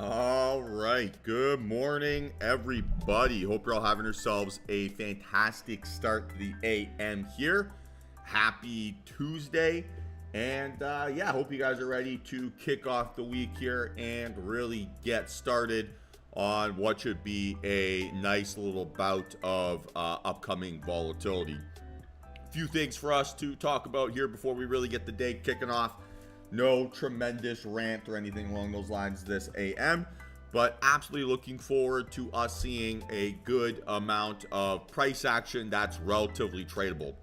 All right. Good morning, everybody. Hope you're all having yourselves a fantastic start to the AM here. Happy Tuesday. And hope you guys are ready to kick off the week here and really get started on what should be a nice little bout of upcoming volatility. A few things for us to talk about here before we really get the day kicking off. No tremendous rant or anything along those lines this AM, but absolutely looking forward to us seeing a good amount of price action that's relatively tradable.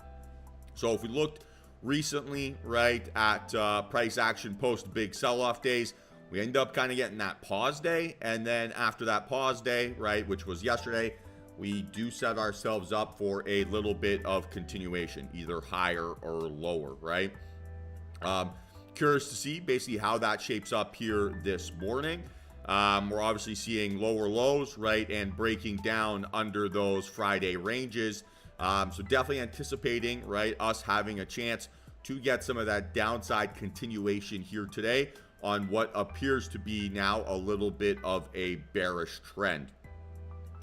So if we looked recently, right, at price action post big sell-off days, we end up kind of getting that pause day. And then after that pause day, right, which was yesterday, we do set ourselves up for a little bit of continuation, either higher or lower, right? Curious to see basically how that shapes up here this morning. We're obviously seeing lower lows, right, and breaking down under those Friday ranges. So definitely anticipating, right, us having a chance to get some of that downside continuation here today on what appears to be now a little bit of a bearish trend.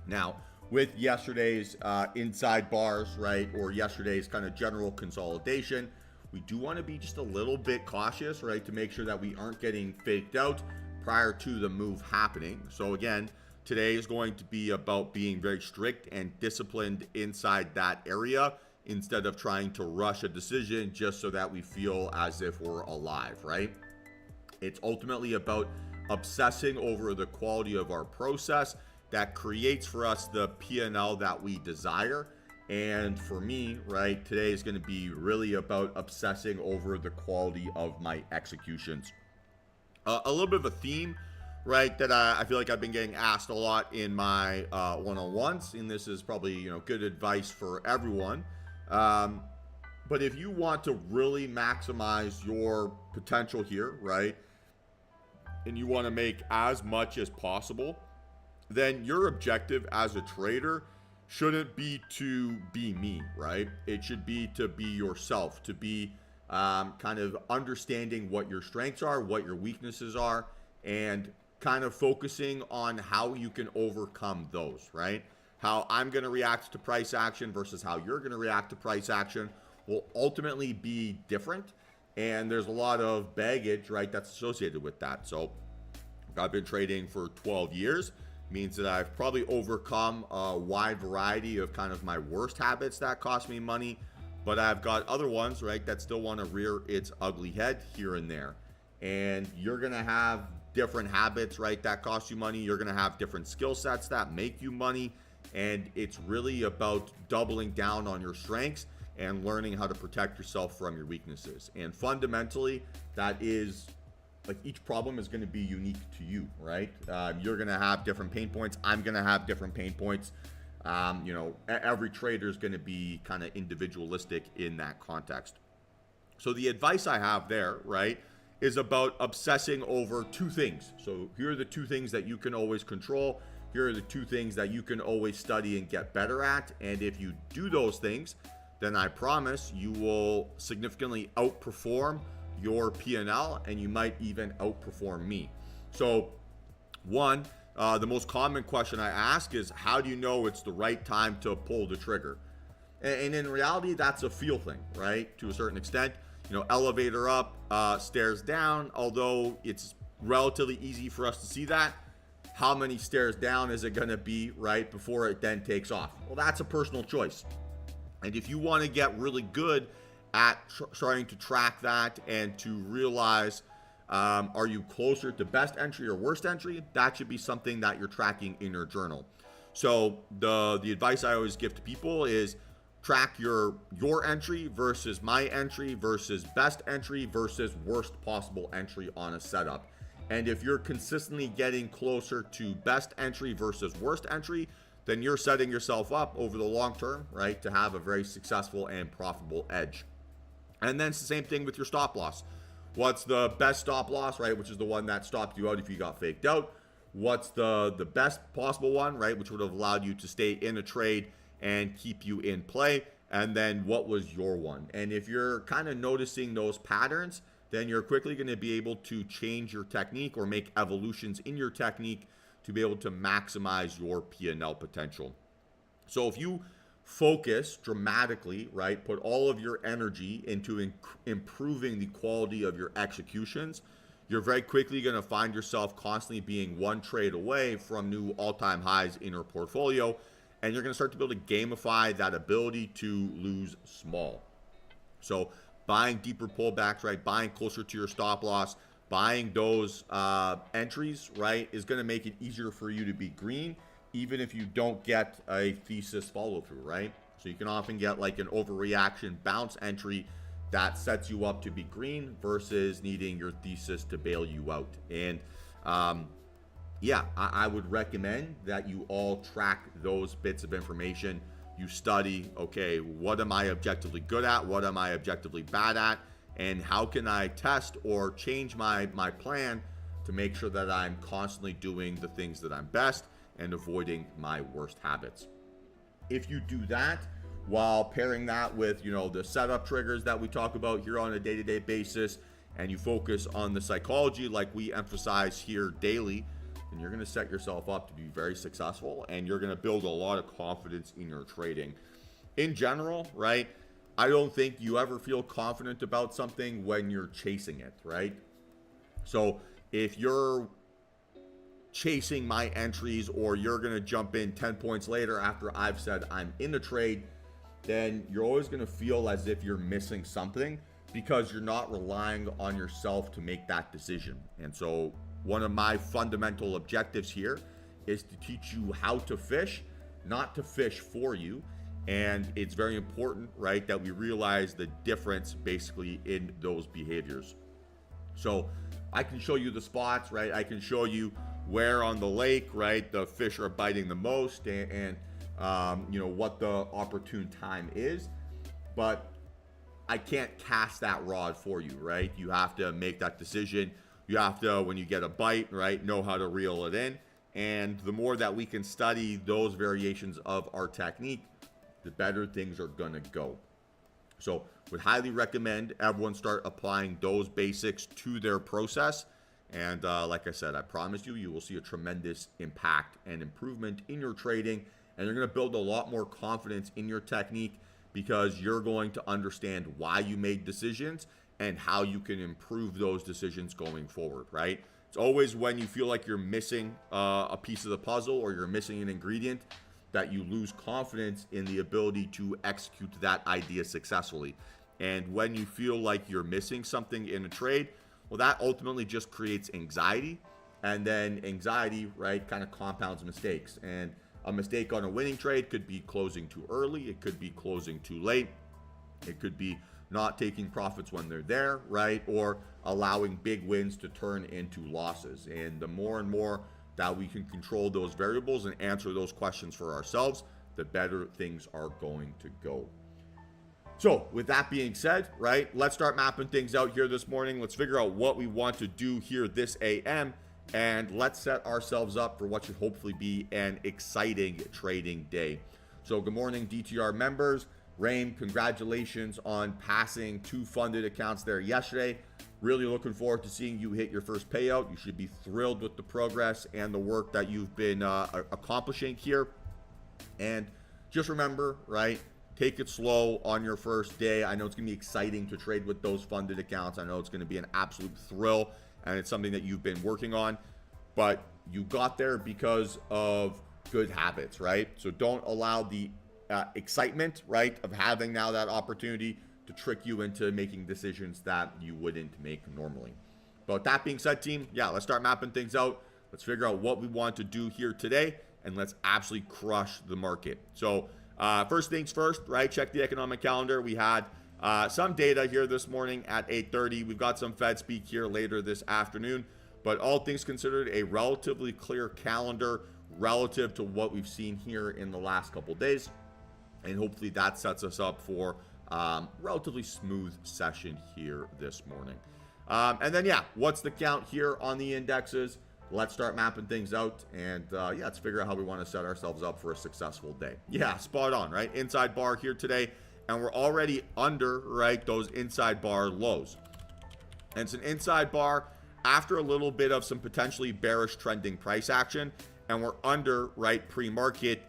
Now, with yesterday's inside bars, right, or yesterday's kind of general consolidation, we do want to be just a little bit cautious, right, to make sure that we aren't getting faked out prior to the move happening. So again, today is going to be about being very strict and disciplined inside that area instead of trying to rush a decision just so that we feel as if we're alive, right? It's ultimately about obsessing over the quality of our process that creates for us the P&L that we desire. And for me, right, today is going to be really about obsessing over the quality of my executions. A little bit of a theme, right, that I feel like I've been getting asked a lot in my one-on-ones, and this is probably, good advice for everyone. But if you want to really maximize your potential here, right, and you want to make as much as possible, then your objective as a trader shouldn't be to be me, right? It should be to be yourself, to be kind of understanding what your strengths are, what your weaknesses are, and kind of focusing on how you can overcome those, right? How I'm going to react to price action versus how you're going to react to price action will ultimately be different. And there's a lot of baggage, right, that's associated with that. So I've been trading for 12 years. Means that I've probably overcome a wide variety of kind of my worst habits that cost me money, but I've got other ones, right, that still want to rear its ugly head here and there. And you're going to have different habits, right, that cost you money. You're going to have different skill sets that make you money. And it's really about doubling down on your strengths and learning how to protect yourself from your weaknesses. And fundamentally, that is, like, each problem is going to be unique to you, right? You're going to have different pain points. I'm going to have different pain points. Every trader is going to be kind of individualistic in that context. So the advice I have there, right, is about obsessing over two things. So here are the two things that you can always control. Here are the two things that you can always study and get better at. And if you do those things, then I promise you will significantly outperform your P&L, and you might even outperform me. So one, the most common question I ask is, how do you know it's the right time to pull the trigger? And in reality, that's a feel thing, right? To a certain extent, elevator up, stairs down, although it's relatively easy for us to see that. How many stairs down is it going to be, right, before it then takes off? Well, that's a personal choice. And if you want to get really good at starting to track that and to realize, are you closer to best entry or worst entry? That should be something that you're tracking in your journal. So the advice I always give to people is track your entry versus my entry versus best entry versus worst possible entry on a setup. And if you're consistently getting closer to best entry versus worst entry, then you're setting yourself up over the long term, right, to have a very successful and profitable edge. And then it's the same thing with your stop loss. What's the best stop loss, right, which is the one that stopped you out if you got faked out? What's the best possible one, right, which would have allowed you to stay in a trade and keep you in play? And then what was your one? And if you're kind of noticing those patterns, then you're quickly going to be able to change your technique or make evolutions in your technique to be able to maximize your P&L potential. So if you focus dramatically, right, put all of your energy into improving the quality of your executions, you're very quickly going to find yourself constantly being one trade away from new all-time highs in your portfolio, and you're going to start to be able to gamify that ability to lose small. So buying deeper pullbacks, right, buying closer to your stop loss, buying those entries, right, is going to make it easier for you to be green, even if you don't get a thesis follow through, right? So you can often get like an overreaction bounce entry that sets you up to be green versus needing your thesis to bail you out. And yeah, I would recommend that you all track those bits of information. You study, okay, what am I objectively good at? What am I objectively bad at? And how can I test or change my plan to make sure that I'm constantly doing the things that I'm best and avoiding my worst habits. If you do that while pairing that with, you know, the setup triggers that we talk about here on a day-to-day basis, and you focus on the psychology like we emphasize here daily, then you're going to set yourself up to be very successful, and you're going to build a lot of confidence in your trading. In general, right, I don't think you ever feel confident about something when you're chasing it, right? So if you're chasing my entries, or you're going to jump in 10 points later after I've said I'm in the trade, then you're always going to feel as if you're missing something because you're not relying on yourself to make that decision. And so one of my fundamental objectives here is to teach you how to fish, not to fish for you. And it's very important, right, that we realize the difference basically in those behaviors. So I can show you the spots, right? I can show you where on the lake, right, the fish are biting the most, and you know, what the opportune time is. But I can't cast that rod for you, right? You have to make that decision. You have to, when you get a bite, right, know how to reel it in. And the more that we can study those variations of our technique, the better things are gonna go. So would highly recommend everyone start applying those basics to their process. And like I said, I promise you, you will see a tremendous impact and improvement in your trading. And you're going to build a lot more confidence in your technique because you're going to understand why you made decisions and how you can improve those decisions going forward, right? It's always when you feel like you're missing a piece of the puzzle or you're missing an ingredient that you lose confidence in the ability to execute that idea successfully. And when you feel like you're missing something in a trade, well, that ultimately just creates anxiety, and then anxiety, right, kind of compounds mistakes. And a mistake on a winning trade could be closing too early, it could be closing too late, it could be not taking profits when they're there, right, or allowing big wins to turn into losses. And the more and more that we can control those variables and answer those questions for ourselves, the better things are going to go. So with that being said, right, let's start mapping things out here this morning. Let's figure out what we want to do here this AM, and let's set ourselves up for what should hopefully be an exciting trading day. So good morning, DTR members. Rain, congratulations on passing 2 funded accounts there yesterday. Really looking forward to seeing you hit your first payout. You should be thrilled with the progress and the work that you've been accomplishing here. And just remember, right, take it slow on your first day. I know it's going to be exciting to trade with those funded accounts. I know it's going to be an absolute thrill, and it's something that you've been working on. But you got there because of good habits, right? So don't allow the excitement, right, of having now that opportunity to trick you into making decisions that you wouldn't make normally. But with that being said, team, yeah, let's start mapping things out. Let's figure out what we want to do here today, and let's absolutely crush the market. So first things first, right? Check the economic calendar. We had some data here this morning at 8:30. We've got some Fed speak here later this afternoon, but all things considered, a relatively clear calendar relative to what we've seen here in the last couple days. And hopefully that sets us up for relatively smooth session here this morning. And then, yeah, what's the count here on the indexes? Let's start mapping things out, and yeah, let's figure out how we want to set ourselves up for a successful day. Yeah, spot on, right? Inside bar here today, and we're already under, right, those inside bar lows. And it's an inside bar after a little bit of some potentially bearish trending price action. And we're under, right, pre-market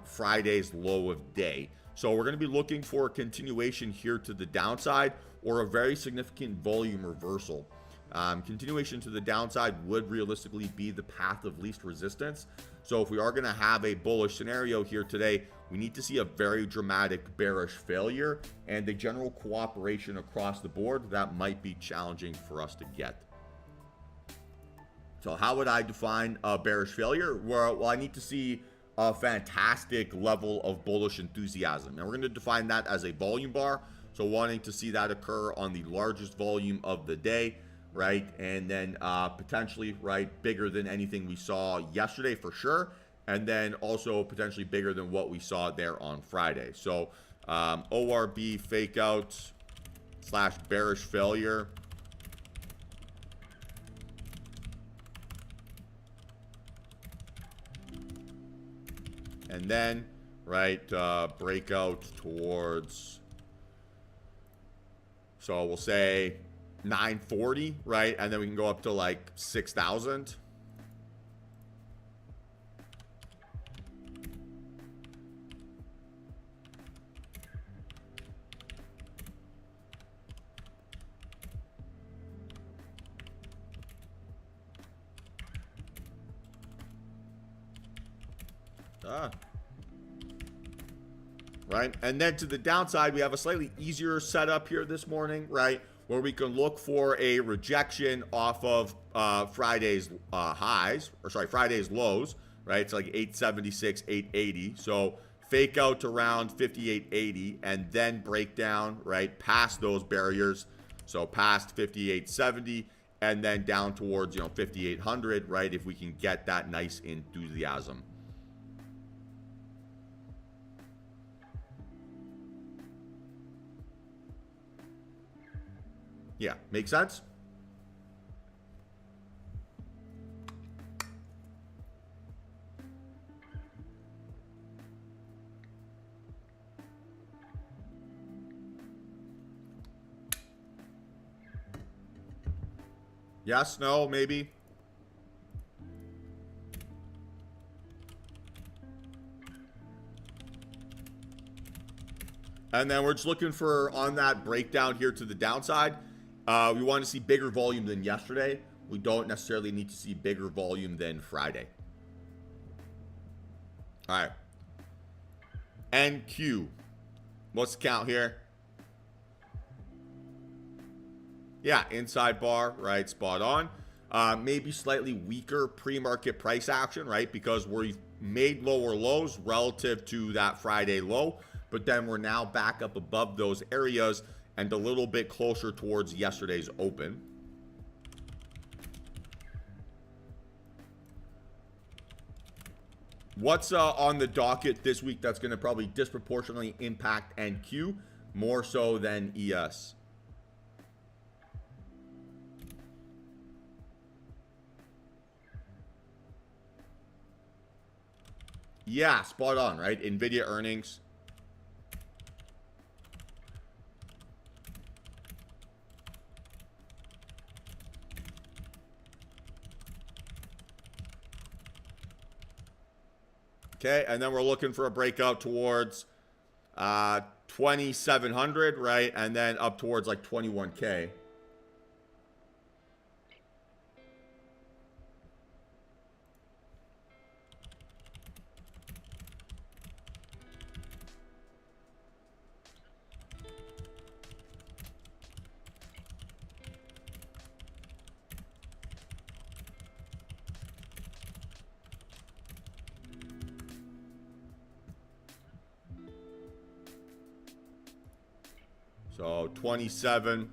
Friday's low of day. So we're going to be looking for a continuation here to the downside or a very significant volume reversal. Continuation to the downside would realistically be the path of least resistance. So if we are going to have a bullish scenario here today, we need to see a very dramatic bearish failure and a general cooperation across the board that might be challenging for us to get. So how would I define a bearish failure? Well, I need to see a fantastic level of bullish enthusiasm. And we're going to define that as a volume bar. So wanting to see that occur on the largest volume of the day, right? And then potentially, right, bigger than anything we saw yesterday for sure. And then also potentially bigger than what we saw there on Friday. So ORB fake out / bearish failure. And then, right, breakout towards, so we'll say 940, right? And then we can go up to like 6,000. Right, and then to the downside, we have a slightly easier setup here this morning, right, where we can look for a rejection off of Friday's highs, or sorry, Friday's lows, right? It's like 876, 880. So fake out to around 5880 and then break down, right, past those barriers. So past 5870 and then down towards, 5800, right, if we can get that nice enthusiasm. Yeah, make sense? Yes, no, maybe. And then we're just looking for, on that breakdown here to the downside, we want to see bigger volume than yesterday. We don't necessarily need to see bigger volume than Friday. All right. NQ. What's the count here? Yeah, inside bar, right? Spot on. Maybe slightly weaker pre-market price action, right? Because we've made lower lows relative to that Friday low, but then we're now back up above those areas and a little bit closer towards yesterday's open. What's on the docket this week that's going to probably disproportionately impact NQ more so than ES? Yeah, spot on, right? NVIDIA earnings. Okay, and then we're looking for a breakout towards 2,700, right? And then up towards like 21K. So 27.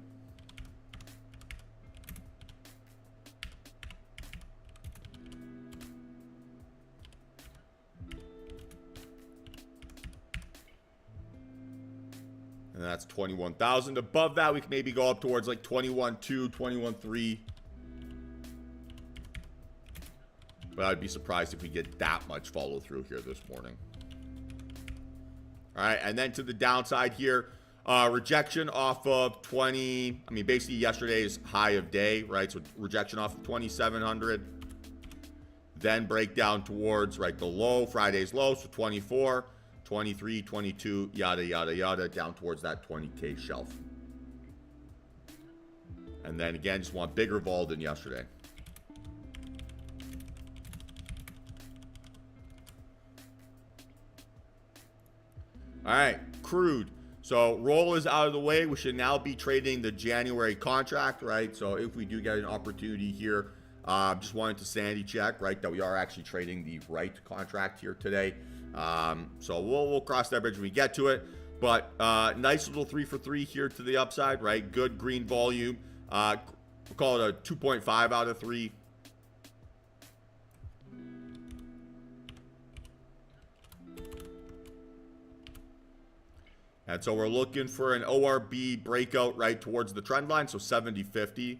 And that's 21,000. Above that, we can maybe go up towards like 21.2, 21.3. But I'd be surprised if we get that much follow through here this morning. All right, and then to the downside here, Rejection off of 20, I mean, basically yesterday's high of day, right? So rejection off of 2,700. Then breakdown towards, right, the low, Friday's low, so 24, 23, 22, yada, yada, yada, down towards that 20K shelf. And then again, just want bigger vol than yesterday. All right, crude. So roll is out of the way. We should now be trading the January contract, right? So if we do get an opportunity here, just wanted to sanity check, right, that we are actually trading the right contract here today. So we'll cross that bridge when we get to it. But nice little 3 for 3 here to the upside, right? Good green volume. We'll call it a 2.5 out of 3. And so we're looking for an ORB breakout right towards the trend line, so 70.50,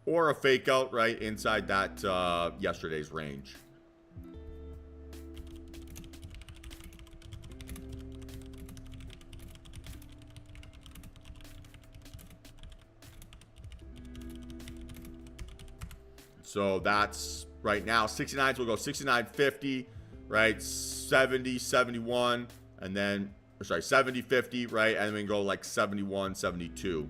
or a fake out right inside that yesterday's range. So that's right now 69, so we'll go 69.50, right? 70, 71, and then, sorry, 70, 50, right? And then we can go like 71, 72.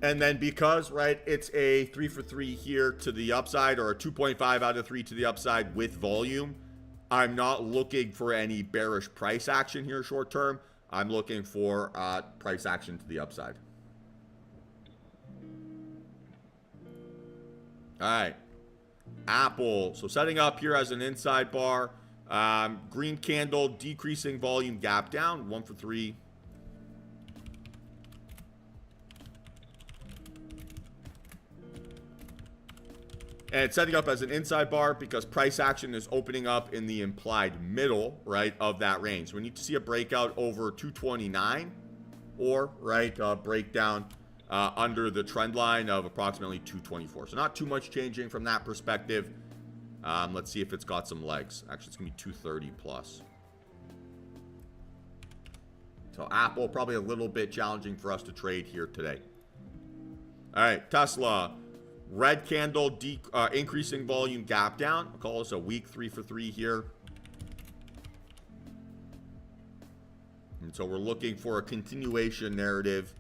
And then because, right, it's a 3 for 3 here to the upside, or a 2.5 out of 3 to the upside with volume, I'm not looking for any bearish price action here short term. I'm looking for price action to the upside. All right. Apple. So setting up here as an inside bar. Green candle, decreasing volume, gap down. 1 for 3. And it's setting up as an inside bar because price action is opening up in the implied middle, right, of that range. So we need to see a breakout over 229 or, right, breakdown under the trend line of approximately 224. So not too much changing from that perspective. Let's see if it's got some legs. Actually, it's going to be 230 plus. So Apple, probably a little bit challenging for us to trade here today. All right, Tesla. Red candle, increasing volume, gap down. I'll call this a weak 3 for 3 here. And so we're looking for a continuation narrative.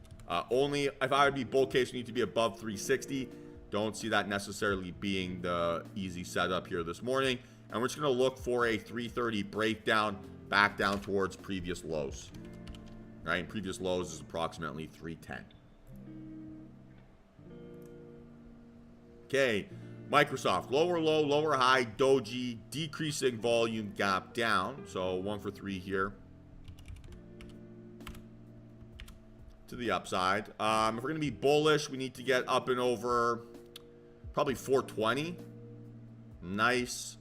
Only if I would be bull case, we need to be above 360. Don't see that necessarily being the easy setup here this morning. And we're just going to look for a 330 breakdown back down towards previous lows. Right, and previous lows is approximately 310. Okay, Microsoft, lower low, lower high, doji, decreasing volume, gap down. So 1 for 3 here. To the upside. If we're going to be bullish, we need to get up and over probably 420. Nice.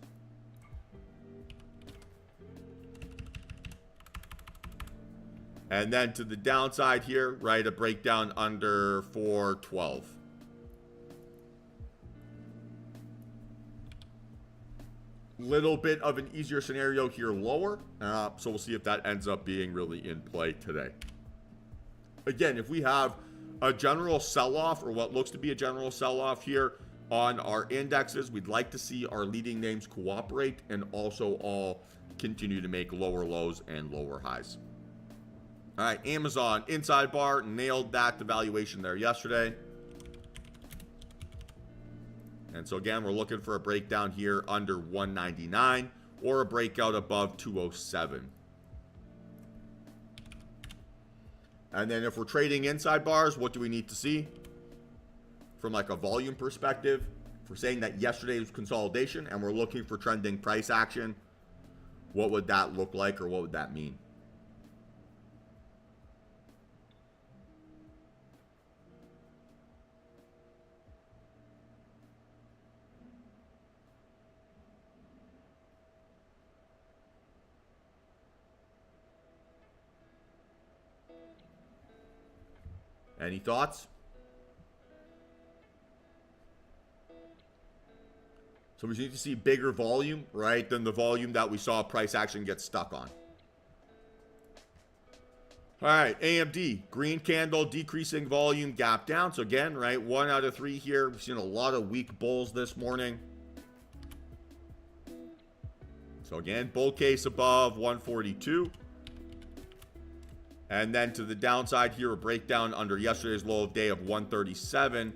And then to the downside here, right, a breakdown under 412. Little bit of an easier scenario here lower. So we'll see if that ends up being really in play today. Again, if we have a general sell-off or what looks to be a general sell-off here on our indexes, we'd like to see our leading names cooperate and also all continue to make lower lows and lower highs. All right, Amazon, inside bar, nailed that valuation there yesterday. And so again, we're looking for a breakdown here under 199 or a breakout above 207. And then if we're trading inside bars, what do we need to see? From like a volume perspective, if we're saying that yesterday was consolidation and we're looking for trending price action, what would that look like or what would that mean? Any thoughts? So we need to see bigger volume, right, than the volume that we saw price action get stuck on. All right, AMD, green candle, decreasing volume, gap down. So again, right, 1 out of 3 here. We've seen a lot of weak bulls this morning. So again, bull case above 142. And then to the downside here, a breakdown under yesterday's low of day of 137.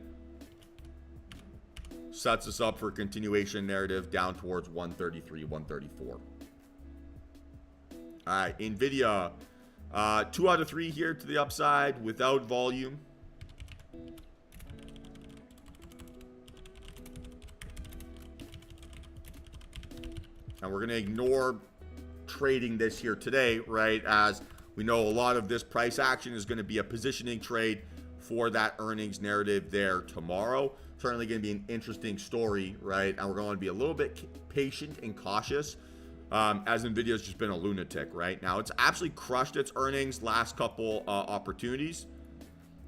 Sets us up for a continuation narrative down towards 133, 134. All right, NVIDIA, 2 out of 3 here to the upside without volume. And we're going to ignore trading this here today, right? As we know, a lot of this price action is going to be a positioning trade for that earnings narrative there tomorrow. Certainly going to be an interesting story, right? And we're going to be a little bit patient and cautious as NVIDIA's just been a lunatic, right? Now, it's absolutely crushed its earnings last couple opportunities.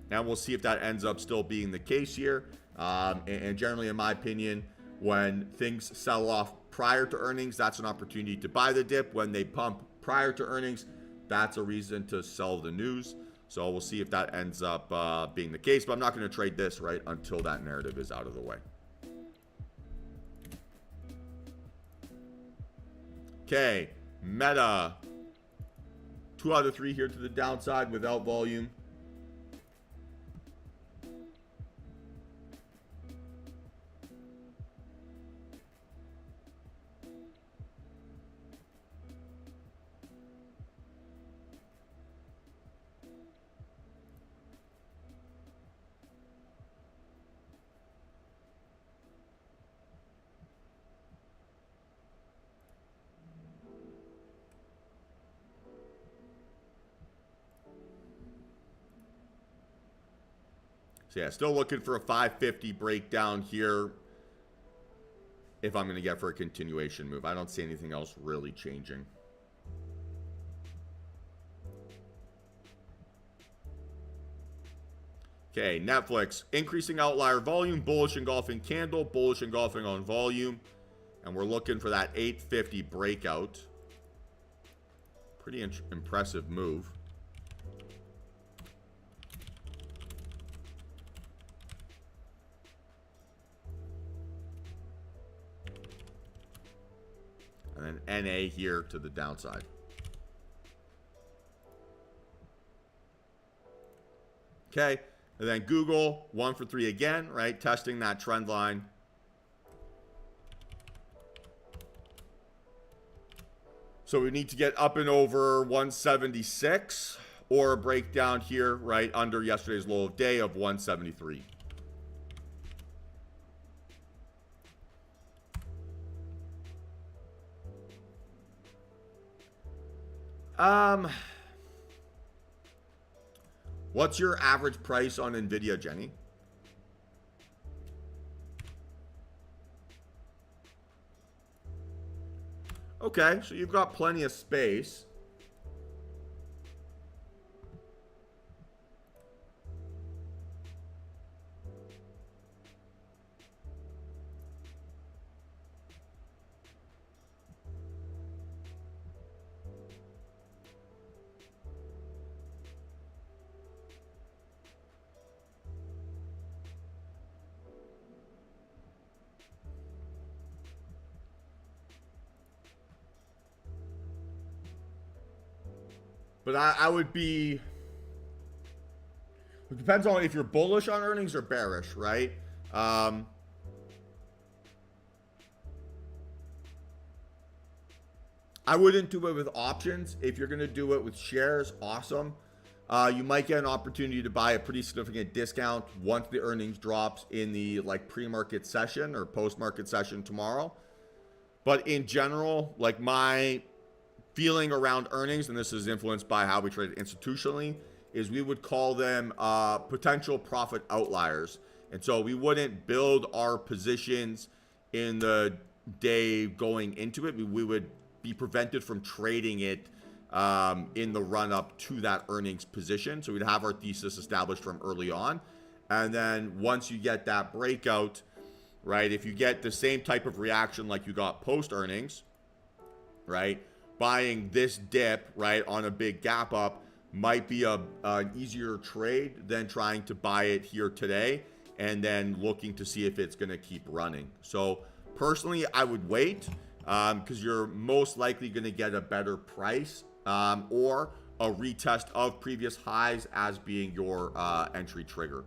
And we'll see if that ends up still being the case here. And generally, in my opinion, when things sell off prior to earnings, that's an opportunity to buy the dip. When they pump prior to earnings, that's a reason to sell the news. So we'll see if that ends up being the case. But I'm not going to trade this, right, until that narrative is out of the way. Okay, Meta. 2 out of 3 here to the downside without volume. So yeah, still looking for a 550 breakdown here if I'm going to get for a continuation move. I don't see anything else really changing. Okay, Netflix, increasing outlier volume, bullish engulfing candle, bullish engulfing on volume. And we're looking for that 850 breakout. Pretty impressive move. And then NA here to the downside. Okay, and then Google, 1 for 3 again, right? Testing that trend line. So we need to get up and over 176 or a breakdown here, right, under yesterday's low of day of 173. What's your average price on NVIDIA, Jenny? Okay, so you've got plenty of space. But I would be, it depends on if you're bullish on earnings or bearish, right? I wouldn't do it with options. If you're going to do it with shares, awesome. You might get an opportunity to buy a pretty significant discount once the earnings drops in the like pre-market session or post-market session tomorrow. But in general, like my feeling around earnings, and this is influenced by how we trade institutionally, is we would call them potential profit outliers. And so we wouldn't build our positions in the day going into it. We would be prevented from trading it in the run up to that earnings position. So we'd have our thesis established from early on. And then once you get that breakout, right? If you get the same type of reaction like you got post earnings, right? Buying this dip, right, on a big gap up might be an easier trade than trying to buy it here today and then looking to see if it's going to keep running. So personally, I would wait because you're most likely going to get a better price or a retest of previous highs as being your entry trigger.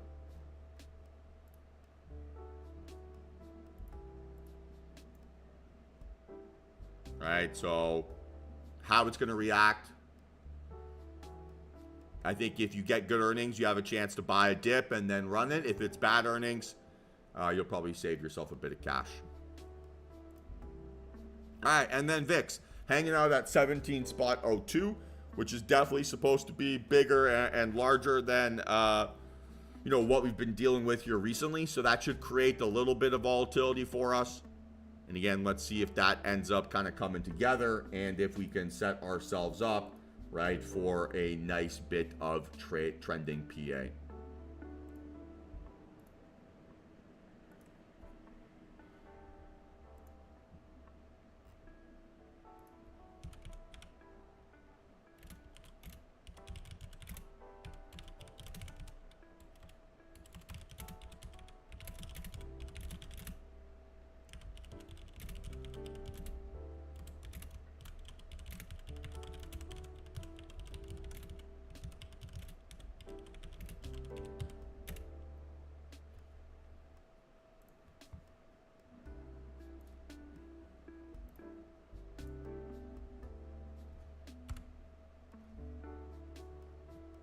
Right, so how it's going to react. I think if you get good earnings, you have a chance to buy a dip and then run it. If it's bad earnings, you'll probably save yourself a bit of cash. All right, and then VIX hanging out at 17.02, which is definitely supposed to be bigger and larger than what we've been dealing with here recently. So that should create a little bit of volatility for us. And again, let's see if that ends up kind of coming together and if we can set ourselves up, right, for a nice bit of trending PA.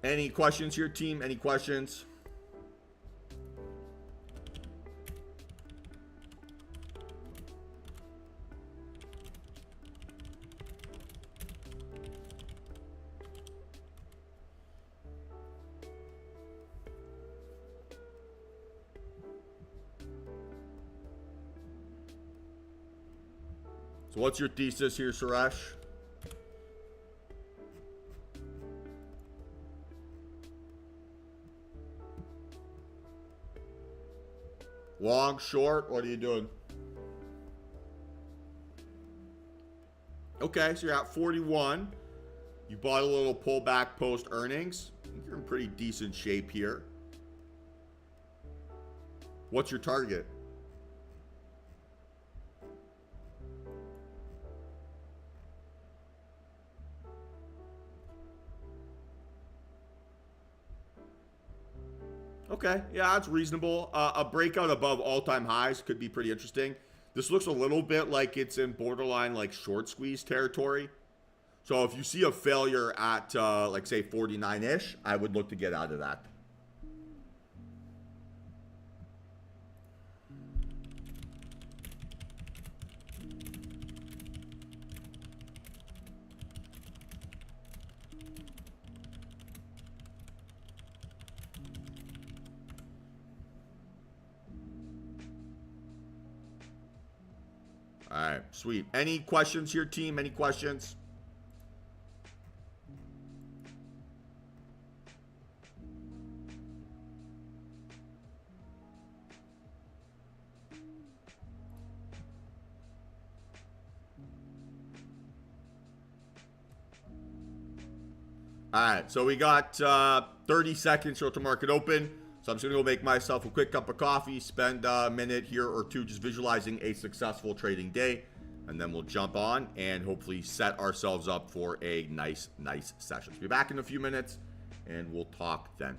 Any questions here, team? Any questions? So what's your thesis here, Suresh? Long, short, what are you doing? Okay, so you're at 41. You bought a little pullback post earnings. I think you're in pretty decent shape here. What's your target? Okay, yeah, that's reasonable. A breakout above all-time highs could be pretty interesting. This looks a little bit like it's in borderline like short squeeze territory. So if you see a failure at like say 49-ish, I would look to get out of that. All right, sweet. Any questions here, team? Any questions? All right, so we got 30 seconds till to market open. So I'm just going to go make myself a quick cup of coffee, spend a minute here or two just visualizing a successful trading day, and then we'll jump on and hopefully set ourselves up for a nice session. So be back in a few minutes, and we'll talk then.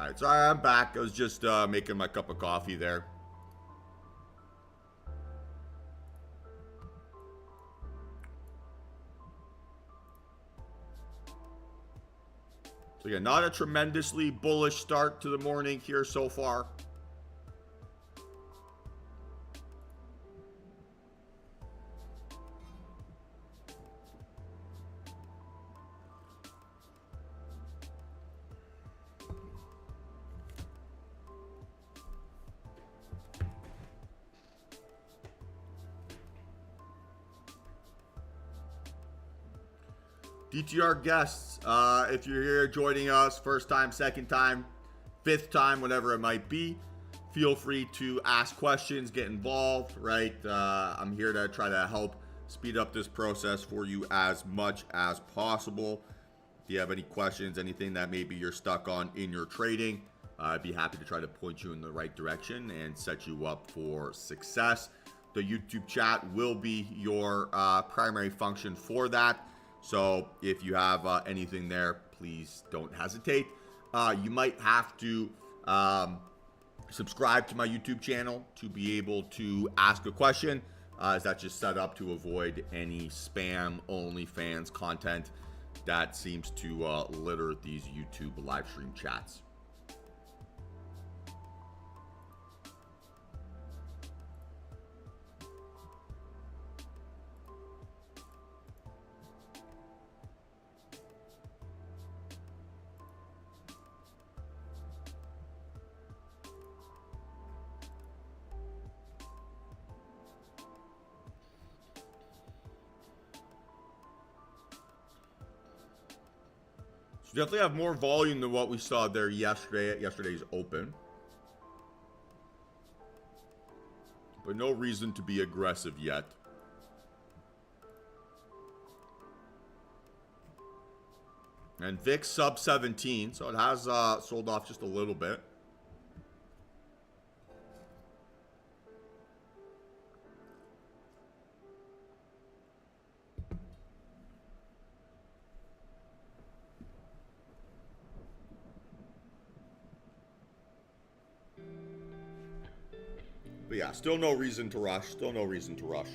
right, sorry, I'm back. I was just making my cup of coffee there. So, yeah, not a tremendously bullish start to the morning here so far. DTR guests, if you're here joining us, first time, second time, fifth time, whatever it might be, feel free to ask questions, get involved, right? I'm here to try to help speed up this process for you as much as possible. If you have any questions, anything that maybe you're stuck on in your trading, I'd be happy to try to point you in the right direction and set you up for success. The YouTube chat will be your primary function for that. So if you have anything there, please don't hesitate. You might have to subscribe to my YouTube channel to be able to ask a question, as that's just set up to avoid any spam OnlyFans content that seems to litter these YouTube live stream chats. So definitely have more volume than what we saw there yesterday at yesterday's open. But no reason to be aggressive yet. And VIX sub 17, so it has sold off just a little bit. But yeah, still no reason to rush. Still no reason to rush.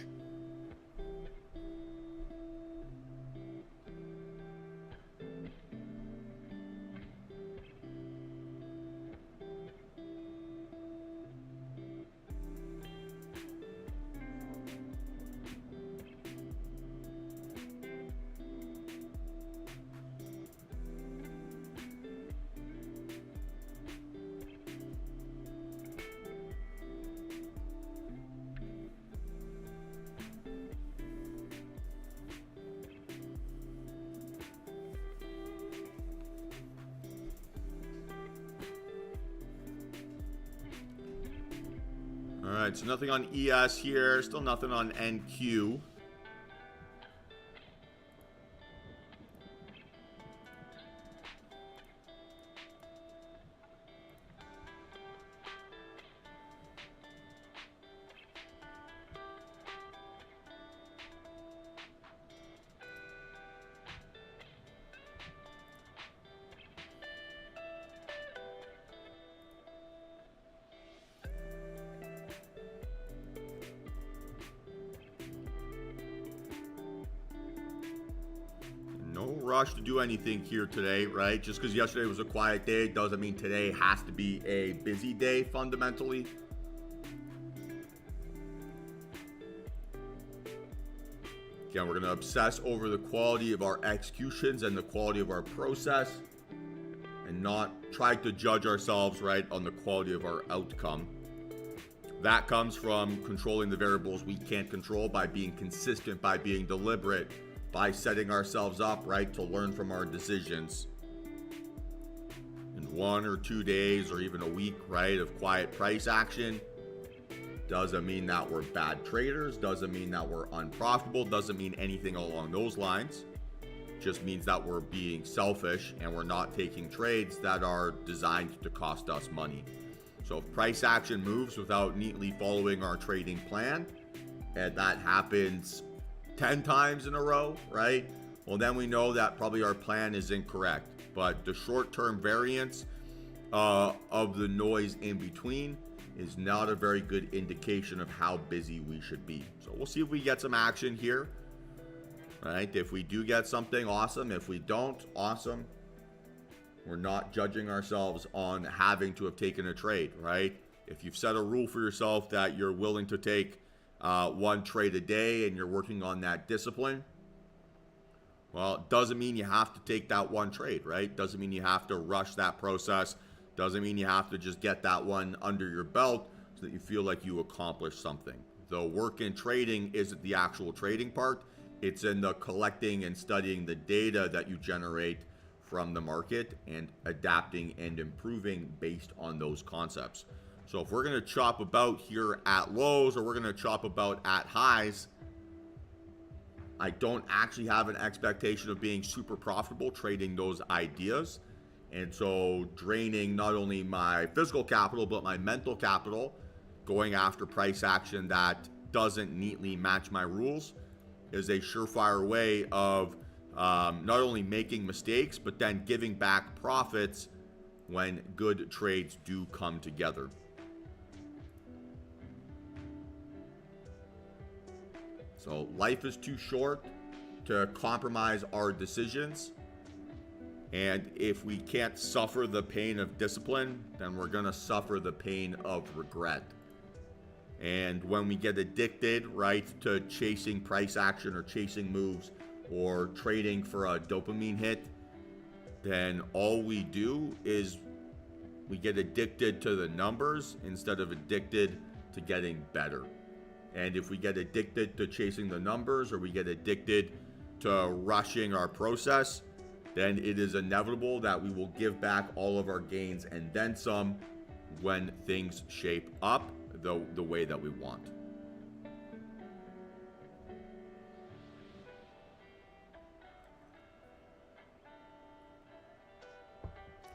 All right, so nothing on ES here. Still nothing on NQ. No rush to do anything here today, right? Just because yesterday was a quiet day doesn't mean today has to be a busy day fundamentally. Again, we're going to obsess over the quality of our executions and the quality of our process and not try to judge ourselves, right, on the quality of our outcome. That comes from controlling the variables we can't control by being consistent, by being deliberate, by setting ourselves up, right, to learn from our decisions. And 1 or 2 days or even a week, right, of quiet price action doesn't mean that we're bad traders, doesn't mean that we're unprofitable, doesn't mean anything along those lines. Just means that we're being selfish and we're not taking trades that are designed to cost us money. So if price action moves without neatly following our trading plan, and that happens 10 times in a row, right? Well, then we know that probably our plan is incorrect. But the short-term variance of the noise in between is not a very good indication of how busy we should be. So we'll see if we get some action here. Right? If we do get something, awesome. If we don't, awesome. We're not judging ourselves on having to have taken a trade, right? If you've set a rule for yourself that you're willing to take one trade a day and you're working on that discipline, well, it doesn't mean you have to take that one trade, right? Doesn't mean you have to rush that process. Doesn't mean you have to just get that one under your belt so that you feel like you accomplished something. The work in trading isn't the actual trading part. It's in the collecting and studying the data that you generate from the market and adapting and improving based on those concepts. So if we're going to chop about here at lows or we're going to chop about at highs, I don't actually have an expectation of being super profitable trading those ideas. And so draining not only my physical capital, but my mental capital, going after price action that doesn't neatly match my rules is a surefire way of not only making mistakes, but then giving back profits when good trades do come together. So life is too short to compromise our decisions. And if we can't suffer the pain of discipline, then we're going to suffer the pain of regret. And when we get addicted, right, to chasing price action or chasing moves or trading for a dopamine hit, then all we do is we get addicted to the numbers instead of addicted to getting better. And if we get addicted to chasing the numbers or we get addicted to rushing our process, then it is inevitable that we will give back all of our gains and then some when things shape up the way that we want.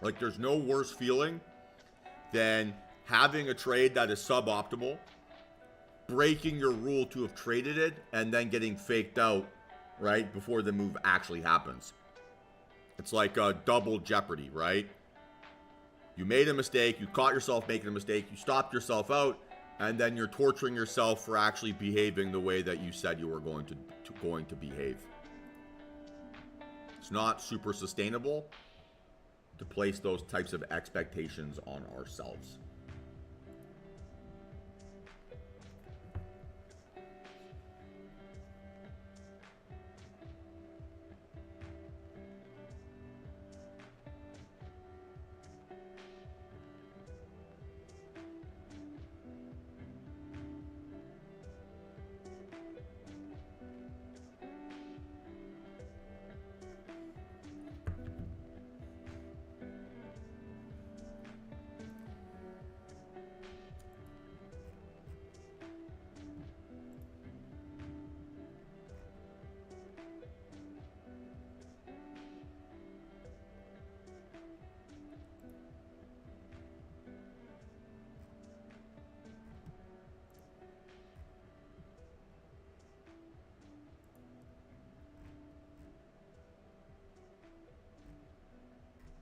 Like, there's no worse feeling than having a trade that is suboptimal, breaking your rule to have traded it, and then getting faked out right before the move actually happens. It's like a double jeopardy, right? You made a mistake, you caught yourself making a mistake, you stopped yourself out, and then you're torturing yourself for actually behaving the way that you said you were going to behave. It's not super sustainable to place those types of expectations on ourselves.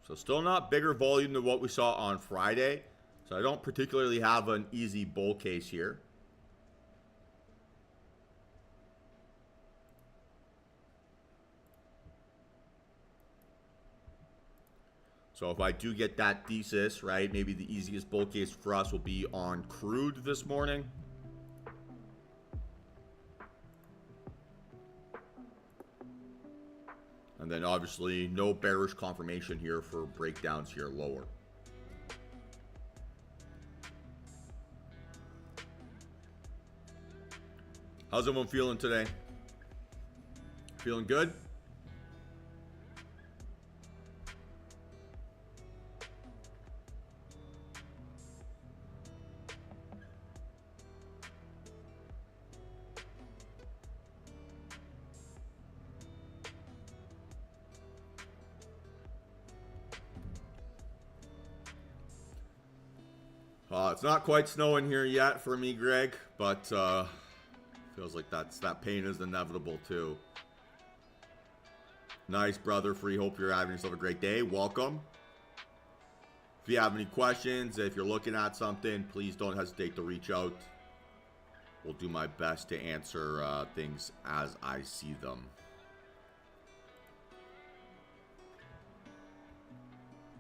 So still not bigger volume than what we saw on Friday. So I don't particularly have an easy bull case here. So if I do get that thesis, right, maybe the easiest bull case for us will be on crude this morning. And then obviously no bearish confirmation here for breakdowns here lower. How's everyone feeling today? Feeling good? It's not quite snowing here yet for me, Greg, but feels like that pain is inevitable too. Nice, brother. Free. Hope you're having yourself a great day. Welcome. If you have any questions, if you're looking at something, please don't hesitate to reach out. We'll do my best to answer things as I see them.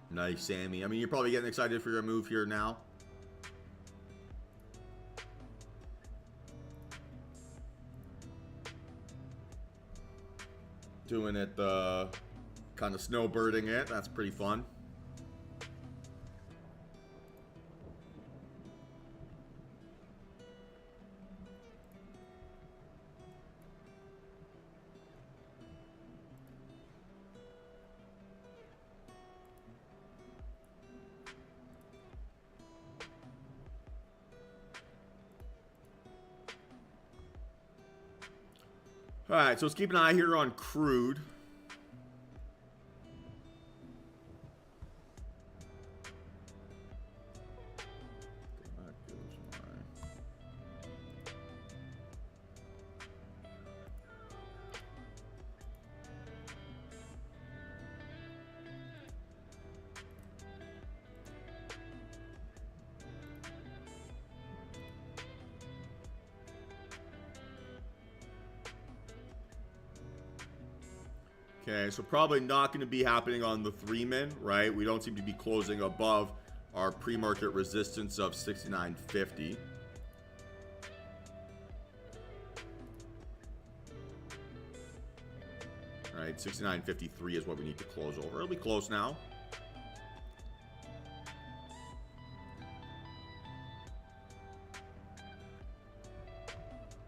Nice, Sammy. I mean, you're probably getting excited for your move here now. Doing it, kind of snowbirding it. That's pretty fun. All right, so let's keep an eye here on crude. Okay, so probably not going to be happening on the 3-min, right? We don't seem to be closing above our pre-market resistance of 69.50. All right, 69.53 is what we need to close over. It'll be close now.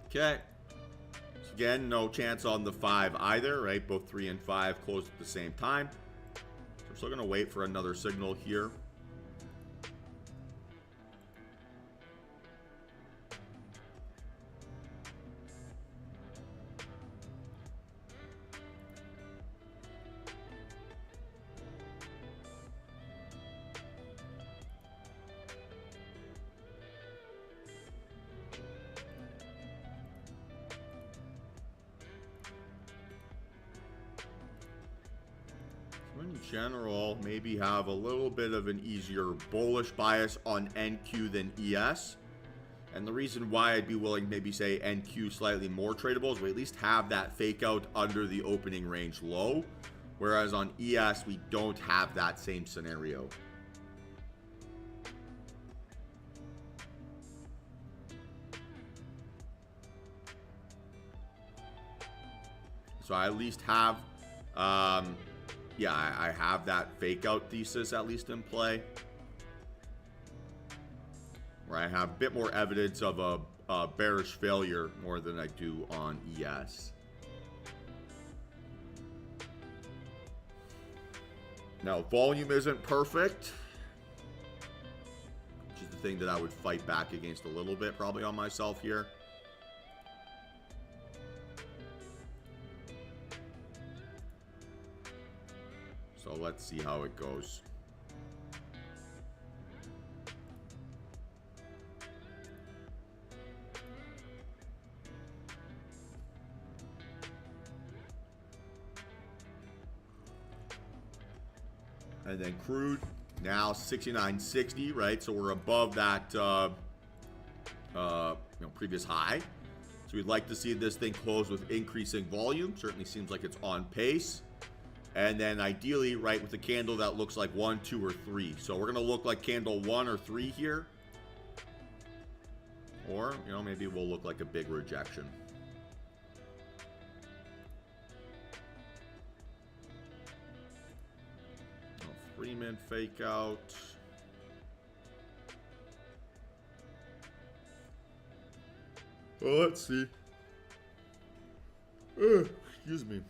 Okay. Again, no chance on the 5 either, right? Both 3 and 5 closed at the same time. So we're still going to wait for another signal here. In general, maybe have a little bit of an easier bullish bias on NQ than ES. And the reason why I'd be willing to maybe say NQ slightly more tradable is we at least have that fake out under the opening range low. Whereas on ES, we don't have that same scenario. So I at least have... yeah, I have that fake out thesis at least in play. Where I have a bit more evidence of a bearish failure more than I do on ES. Now, volume isn't perfect. Which is the thing that I would fight back against a little bit probably on myself here. So let's see how it goes. And then crude, now 69.60, right? So we're above that previous high. So we'd like to see this thing close with increasing volume. Certainly seems like it's on pace. And then ideally, right, with a candle that looks like 1, 2, or 3. So we're going to look like candle 1 or 3 here. Or, maybe we'll look like a big rejection. Oh, 3-min fake out. Well, let's see. Excuse me.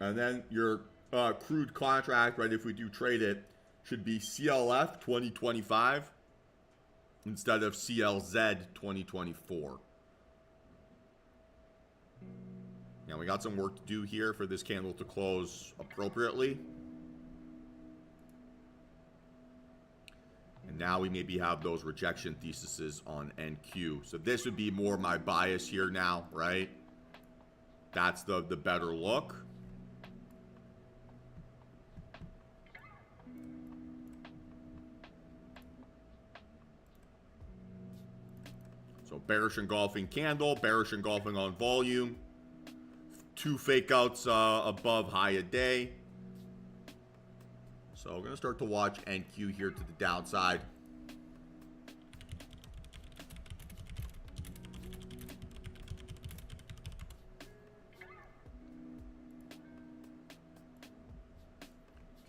And then your crude contract, right, if we do trade it, should be CLF 2025 instead of CLZ 2024. Now, we got some work to do here for this candle to close appropriately. And now we maybe have those rejection theses on NQ. So this would be more my bias here now, right? That's the better look. So bearish engulfing candle, bearish engulfing on volume. 2 fake outs above high a day. So we're going to start to watch NQ here to the downside.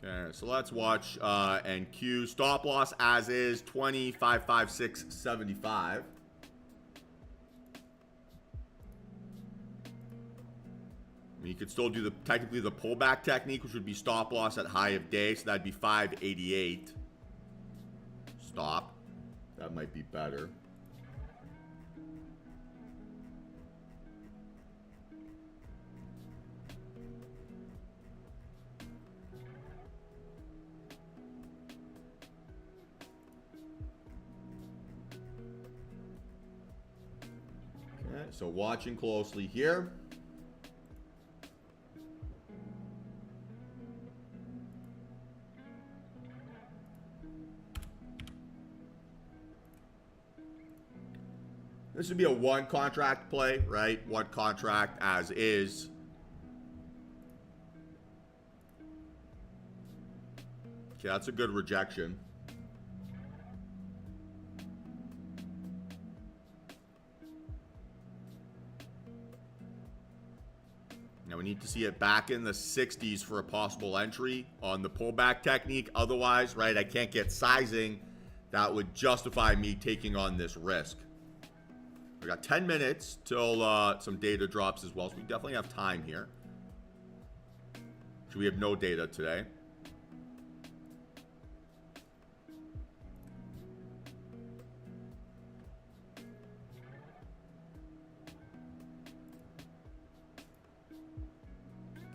Okay, so let's watch NQ. Stop loss as is, 20,556.75. You could still do technically the pullback technique, which would be stop loss at high of day. So that'd be 588. Stop. That might be better. Okay, so watching closely here. This would be a 1 contract play, right? 1 contract as is. Okay, that's a good rejection. Now we need to see it back in the 60s for a possible entry on the pullback technique. Otherwise, right, I can't get sizing that would justify me taking on this risk. We got 10 minutes till some data drops as well, so we definitely have time here. So we have no data today.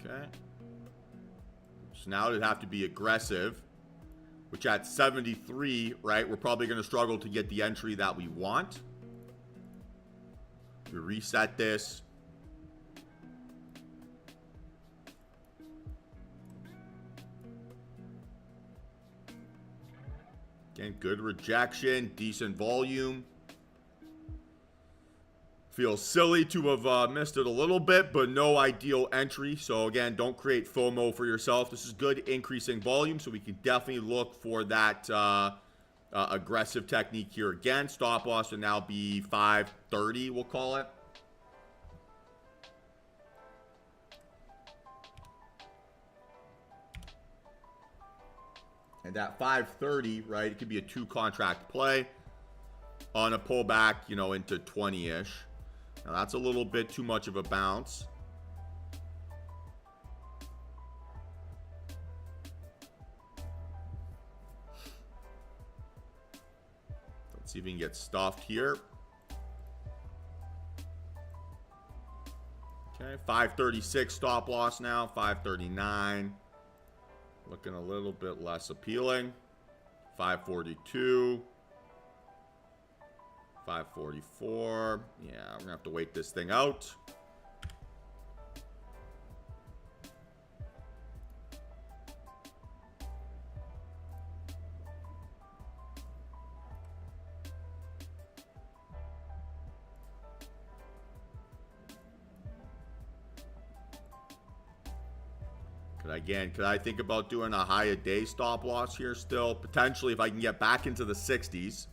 Okay. So now it'd have to be aggressive, which at 73, right, we're probably going to struggle to get the entry that we want. We reset this. Again, good rejection, decent volume. Feels silly to have missed it a little bit, but no ideal entry. So again, don't create FOMO for yourself. This is good increasing volume, so we can definitely look for that aggressive technique here again. Stop loss will now be 530, we'll call it. And that 530, right, it could be a 2 contract play on a pullback, you know, into 20-ish. Now that's a little bit too much of a bounce. Let's see if we can get stuffed here. Okay, 536 stop loss now, 539. Looking a little bit less appealing. 542. 544. Yeah, we're gonna have to wait this thing out. Could I think about doing a high a day stop loss here still? Potentially if I can get back into the 60s.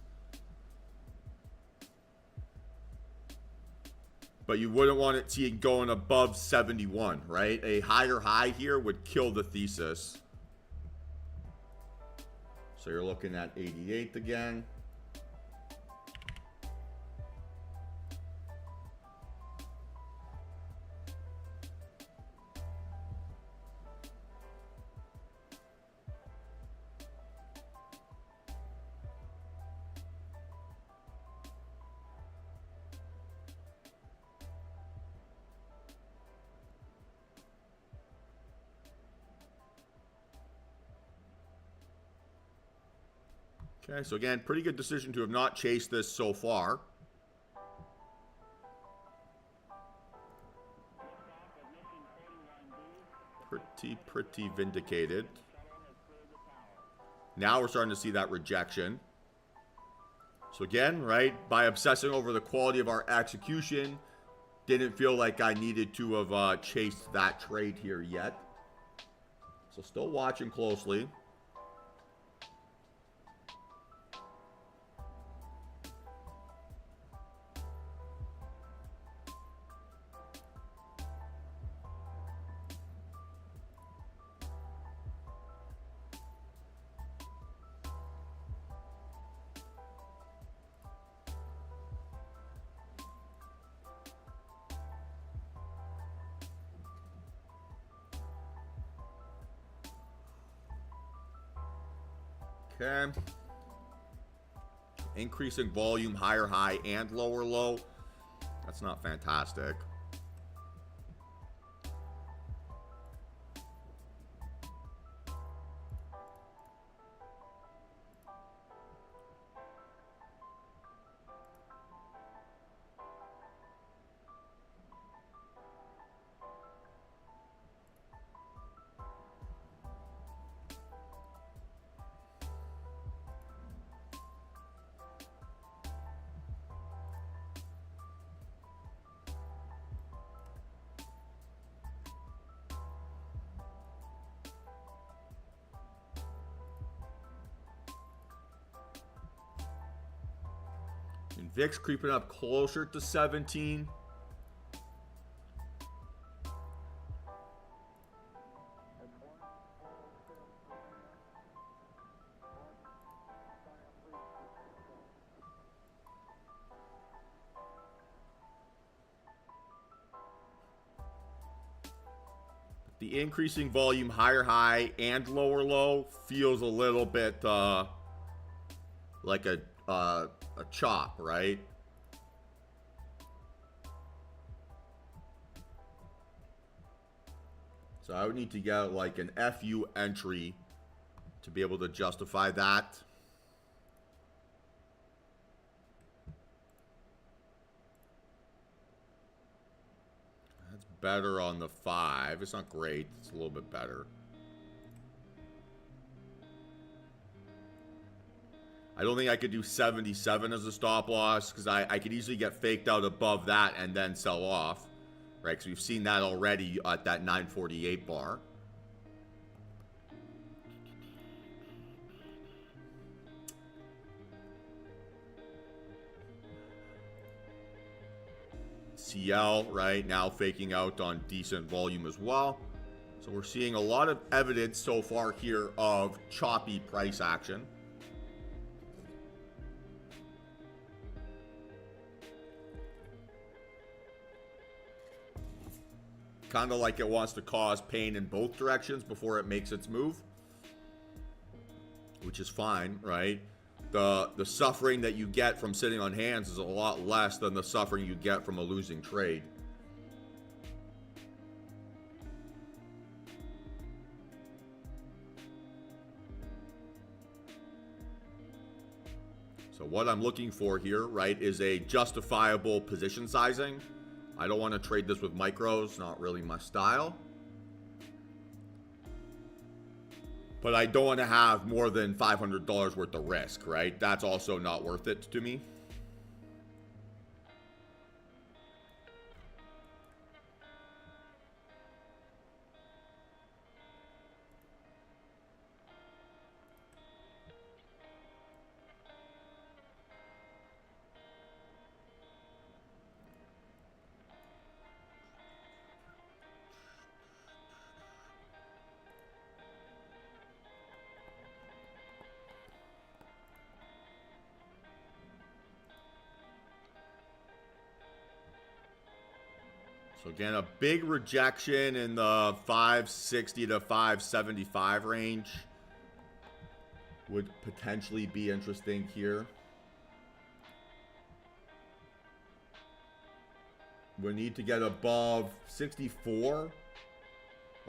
But you wouldn't want it seeing going above 71, right? A higher high here would kill the thesis. So you're looking at 88 again. Okay, so again, pretty good decision to have not chased this so far. pretty vindicated. Now we're starting to see that rejection. So again, right, by obsessing over the quality of our execution, didn't feel like I needed to have chased that trade here yet. So still watching closely. Okay. Increasing volume, higher high and lower low. That's not fantastic. And VIX creeping up closer to 17. The increasing volume, higher high and lower low, feels a little bit like a chop, right? So I would need to get like an FU entry to be able to justify that. That's better on the 5. It's not great. It's a little bit better. I don't think I could do 77 as a stop loss because I could easily get faked out above that and then sell off, right? Because we've seen that already at that 948 bar. CL, right, now faking out on decent volume as well. So we're seeing a lot of evidence so far here of choppy price action. Kind of like it wants to cause pain in both directions before it makes its move, which is fine, right? The suffering that you get from sitting on hands is a lot less than the suffering you get from a losing trade. So what I'm looking for here, right, is a justifiable position sizing. I don't want to trade this with micros, not really my style. But I don't want to have more than $500 worth of risk, right? That's also not worth it to me. So again, a big rejection in the 560 to 575 range would potentially be interesting here. We need to get above 64.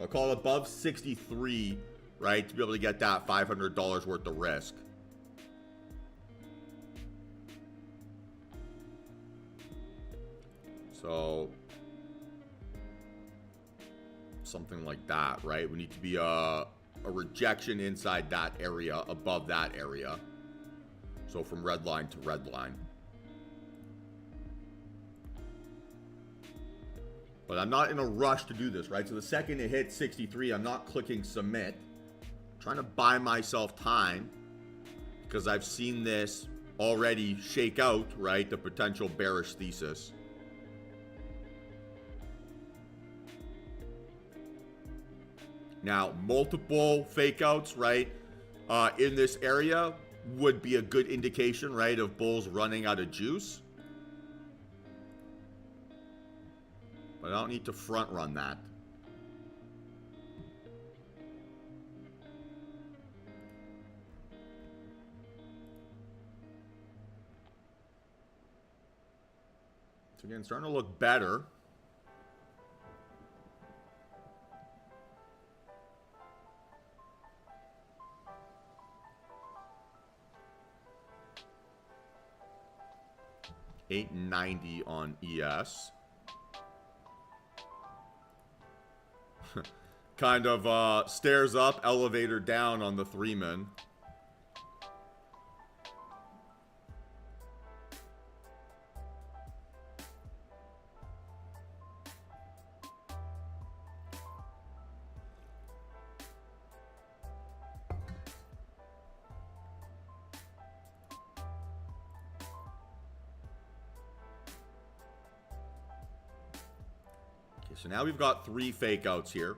I'll call it above 63, right, to be able to get that $500 worth of risk. So something like that, right? We need to be a rejection inside that area, above that area. So from red line to red line. But I'm not in a rush to do this, right? So the second it hits 63, I'm not clicking submit. I'm trying to buy myself time because I've seen this already shake out, right? The potential bearish thesis. Now, multiple fake outs, right, in this area would be a good indication, right, of bulls running out of juice. But I don't need to front run that. So again, starting to look better. $8.90 on ES. Kind of stairs up, elevator down on the 3-man. Okay, so now we've got 3 fake outs here.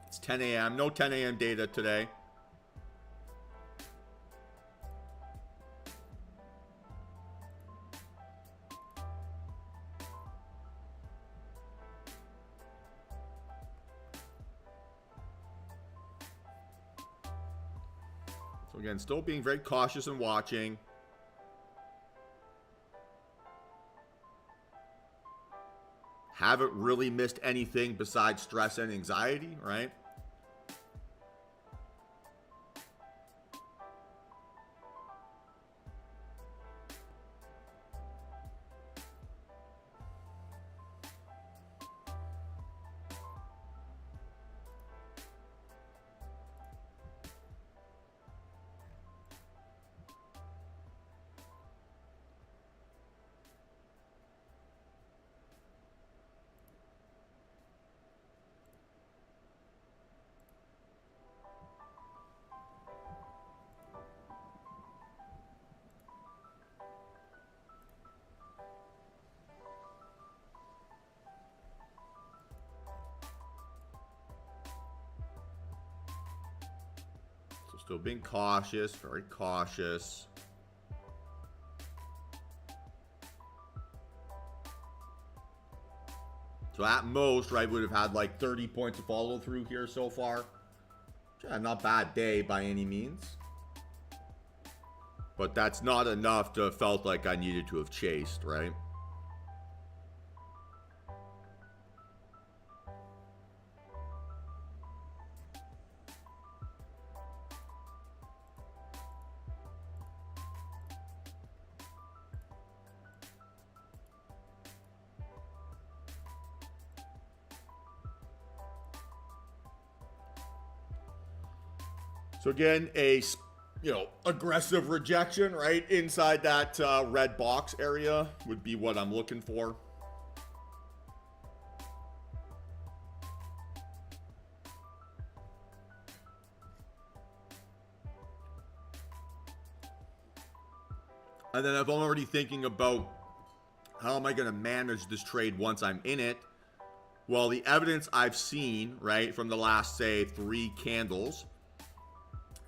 It's 10 a.m. No 10 a.m. data today. So again, still being very cautious and watching. Haven't really missed anything besides stress and anxiety, right? Still being cautious, very cautious. So at most, right, would have had like 30 points of follow through here so far. Yeah, not bad day by any means. But that's not enough to have felt like I needed to have chased, right? So again, a, aggressive rejection, right? Inside that red box area would be what I'm looking for. And then if I'm already thinking about how am I going to manage this trade once I'm in it? Well, the evidence I've seen, right, from the last, say, 3 candles,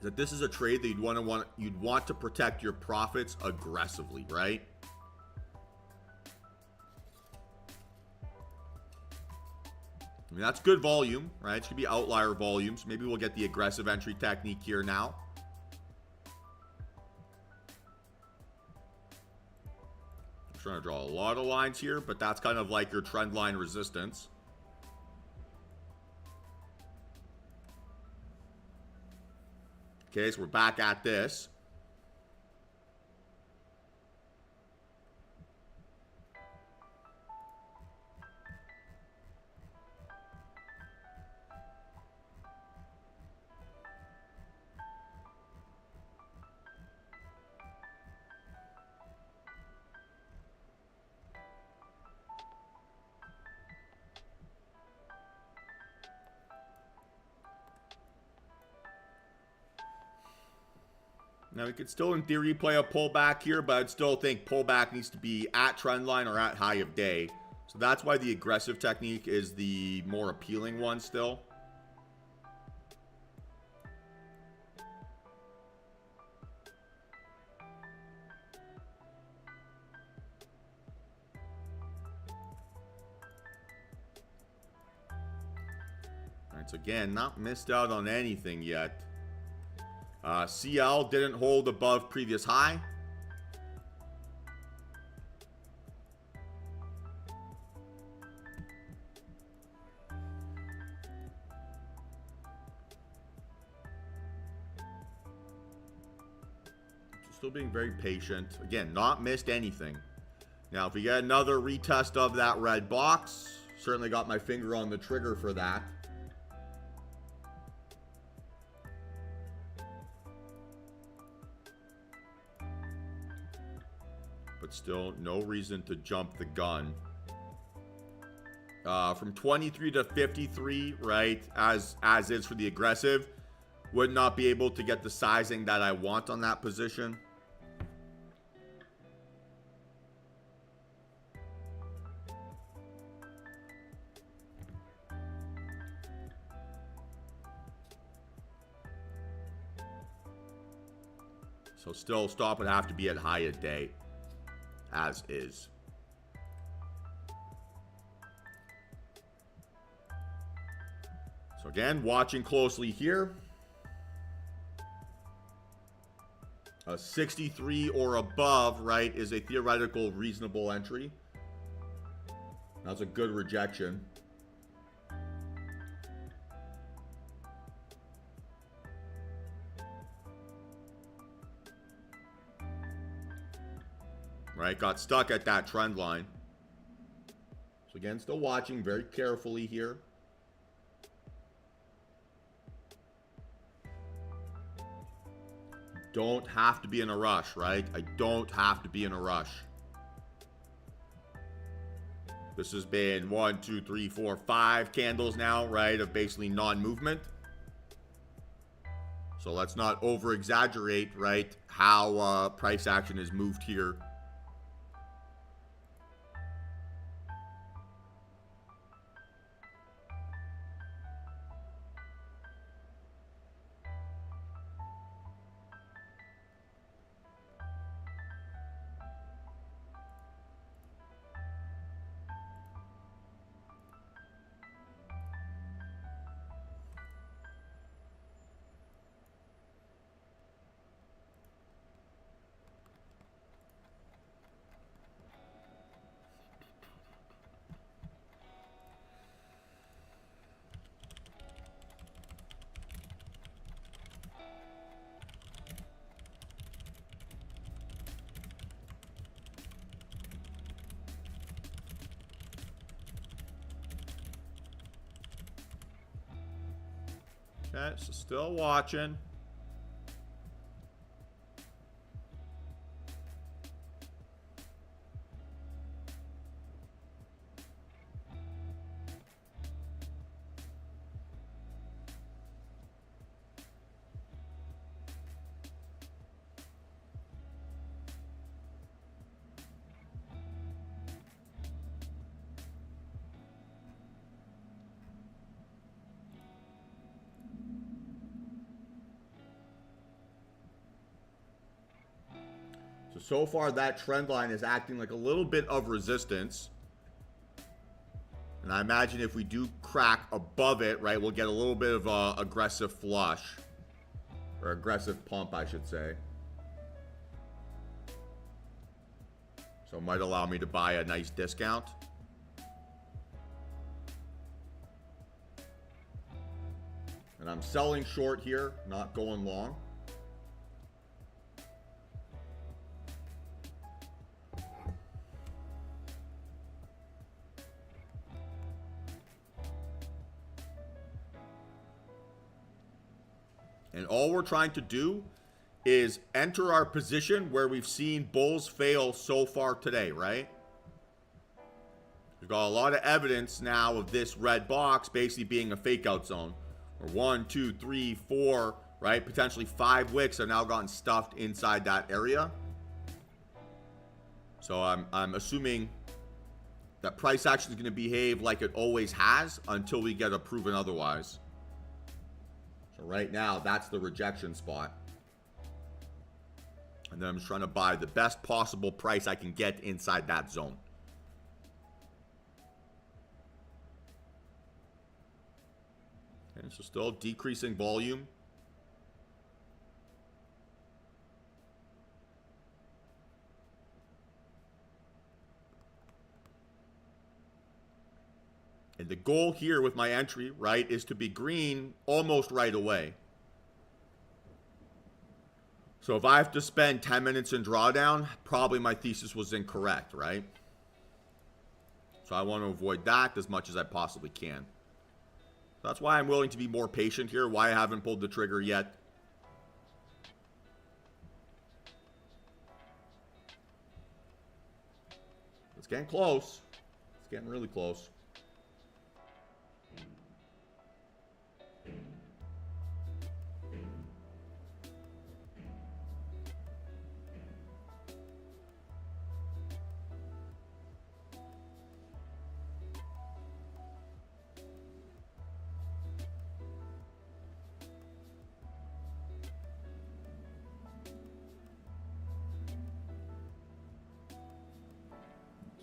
that this is a trade that you'd want to protect your profits aggressively, right? I mean, that's good volume, right? It should be outlier volumes. Maybe we'll get the aggressive entry technique here now. I'm trying to draw a lot of lines here, but that's kind of like your trend line resistance. Okay, so we're back at this. Now, we could still, in theory, play a pullback here, but I'd still think pullback needs to be at trend line or at high of day. So that's why the aggressive technique is the more appealing one still. All right, so again, not missed out on anything yet. CL didn't hold above previous high. Still being very patient. Again, not missed anything. Now, if we get another retest of that red box, certainly got my finger on the trigger for that. But still, no reason to jump the gun. From 23 to 53, right, as is for the aggressive, would not be able to get the sizing that I want on that position. So still, stop would have to be at high a day, as is. So again, watching closely here. A 63 or above, right, is a theoretical reasonable entry. That's a good rejection. Right, got stuck at that trend line. So again, still watching very carefully here. Don't have to be in a rush, right? I don't have to be in a rush. This has been 1, 2, 3, 4, 5 candles now, right, of basically non-movement. So let's not over-exaggerate, right, how price action is moved here. Okay, so still watching. So far, that trend line is acting like a little bit of resistance. And I imagine if we do crack above it, right, we'll get a little bit of a aggressive flush. Or aggressive pump, I should say. So it might allow me to buy a nice discount. And I'm selling short here, not going long. And all we're trying to do is enter our position where we've seen bulls fail so far today, right? We've got a lot of evidence now of this red box basically being a fake out zone. Or 1, 2, 3, 4, right? Potentially 5 wicks have now gotten stuffed inside that area. So I'm assuming that price action is going to behave like it always has until we get a proven otherwise. So right now, that's the rejection spot. And then I'm just trying to buy the best possible price I can get inside that zone. And so still decreasing volume. And the goal here with my entry, right, is to be green almost right away. So if I have to spend 10 minutes in drawdown, probably my thesis was incorrect, right? So I want to avoid that as much as I possibly can. That's why I'm willing to be more patient here, why I haven't pulled the trigger yet. It's getting close. It's getting really close.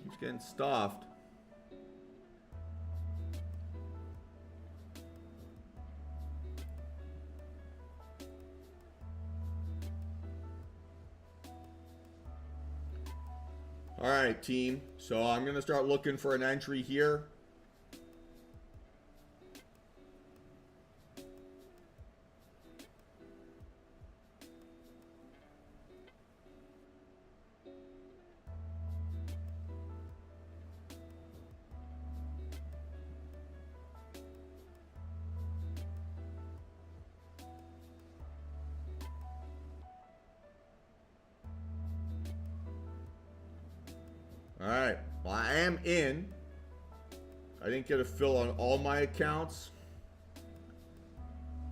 Keeps getting stuffed. All right, team. So I'm going to start looking for an entry here. All right, well, I am in. I didn't get a fill on all my accounts,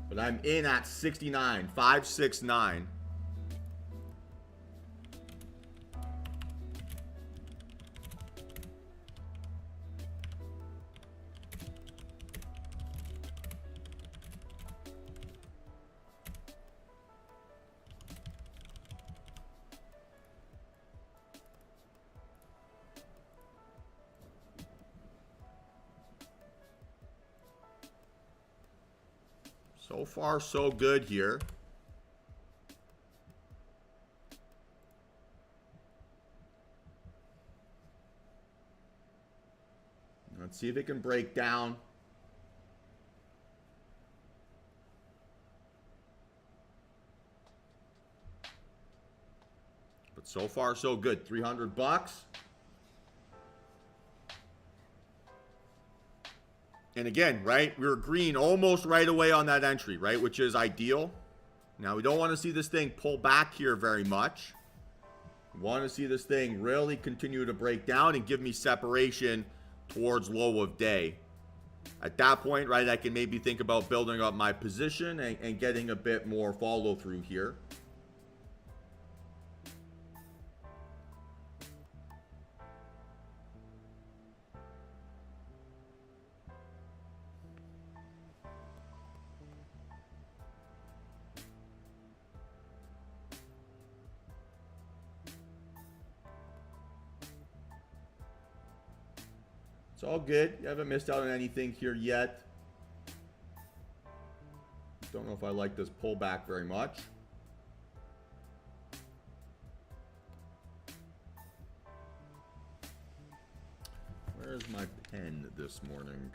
but I'm in at 69, 569. So far, so good here. Let's see if it can break down. But so far, so good. 300 bucks. And again, right, we were green almost right away on that entry, right, which is ideal. Now, we don't want to see this thing pull back here very much. We want to see this thing really continue to break down and give me separation towards low of day. At that point, right, I can maybe think about building up my position and getting a bit more follow through here. It's all good. You haven't missed out on anything here yet. Don't know if I like this pullback very much. Where's my pen this morning?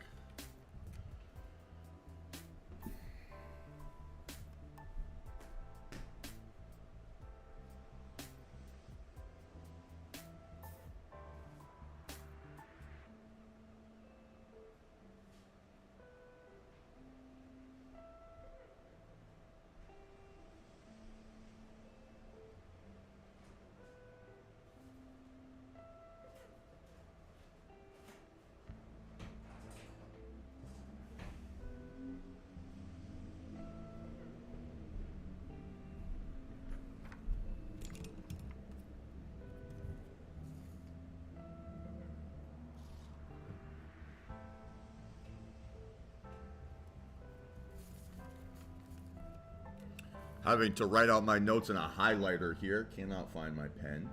Having to write out my notes in a highlighter here. Cannot find my pen.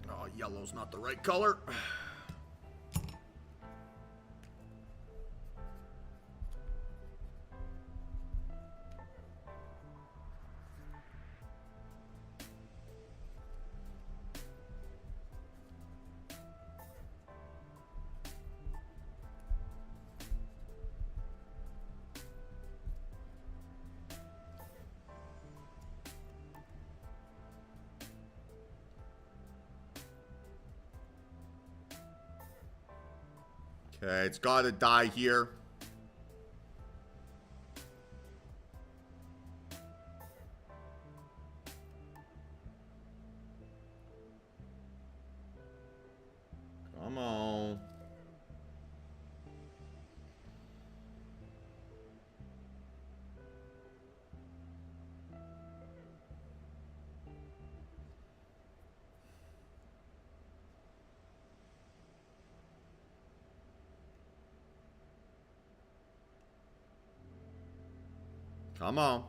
Oh, yellow's not the right color. Okay, it's got to die here. Come on. Come on.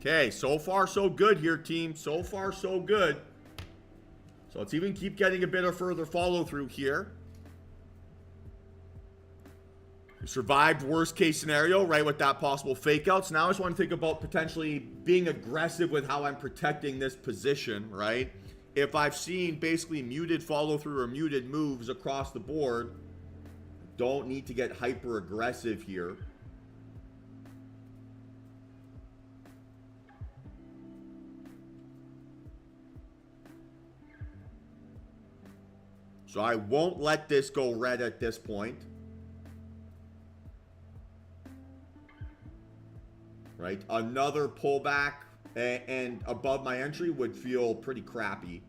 Okay, so far so good here, team. So far so good. So let's even keep getting a bit of further follow through here. We survived worst case scenario, right, with that possible fake out. So now I just want to think about potentially being aggressive with how I'm protecting this position, right? If I've seen basically muted follow through or muted moves across the board, don't need to get hyper aggressive here. So I won't let this go red at this point. Right? Another pullback and above my entry would feel pretty crappy.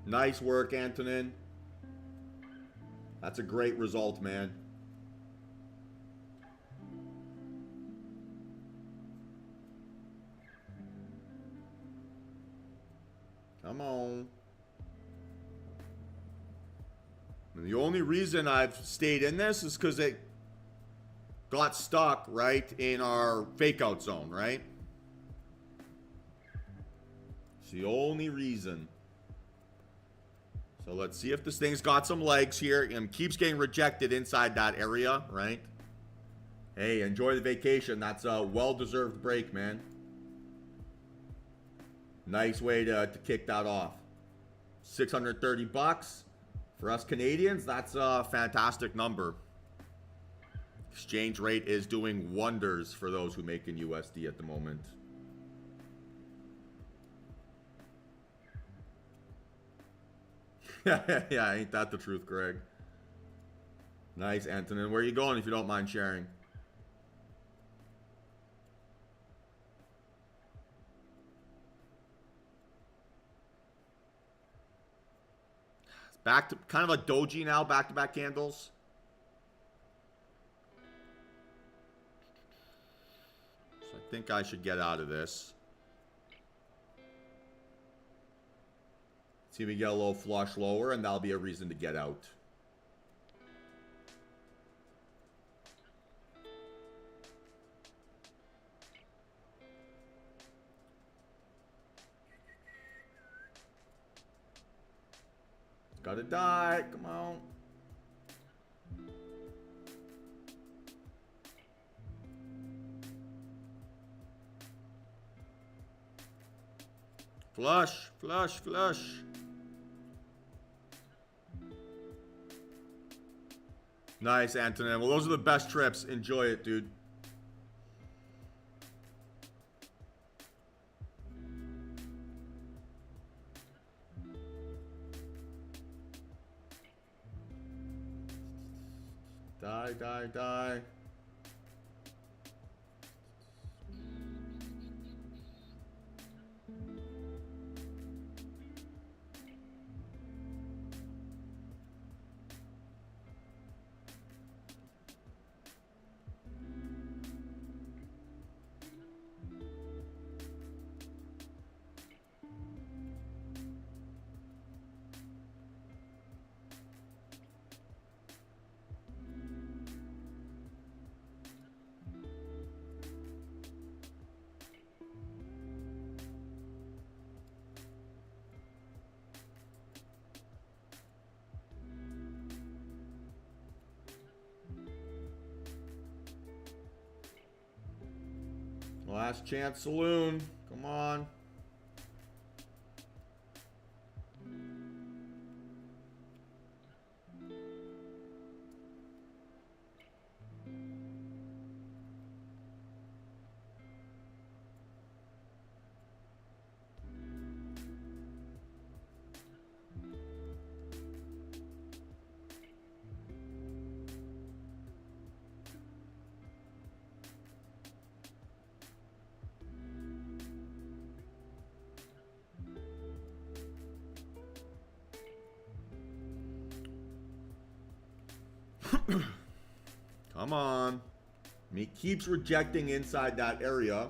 Nice work, Antonin. That's a great result, man. Come on. And the only reason I've stayed in this is because it got stuck, right, in our fake out zone, right? It's the only reason. So let's see if this thing's got some legs here and keeps getting rejected inside that area, right? Hey, enjoy the vacation. That's a well-deserved break, man. Nice way to kick that off. 630 bucks for us Canadians. That's a fantastic number. Exchange rate is doing wonders for those who make in USD at the moment. Yeah, ain't that the truth, Greg? Nice, Antonin. Where are you going if you don't mind sharing? Back to kind of a doji now, back-to-back candles. So I think I should get out of this. See if we get a little flush lower, and that'll be a reason to get out. Gotta die. Come on. Flush, flush, flush. Nice, Antonin. Well, those are the best trips. Enjoy it, dude. Die, die, die. Last chance saloon. Come on. Come on. He keeps rejecting inside that area,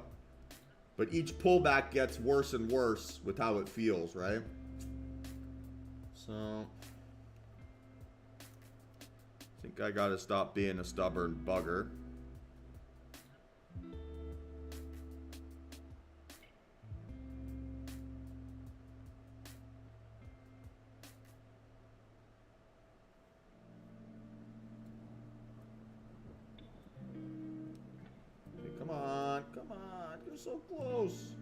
but each pullback gets worse and worse with how it feels, right? So, I think I gotta stop being a stubborn bugger. Come on, you're so close.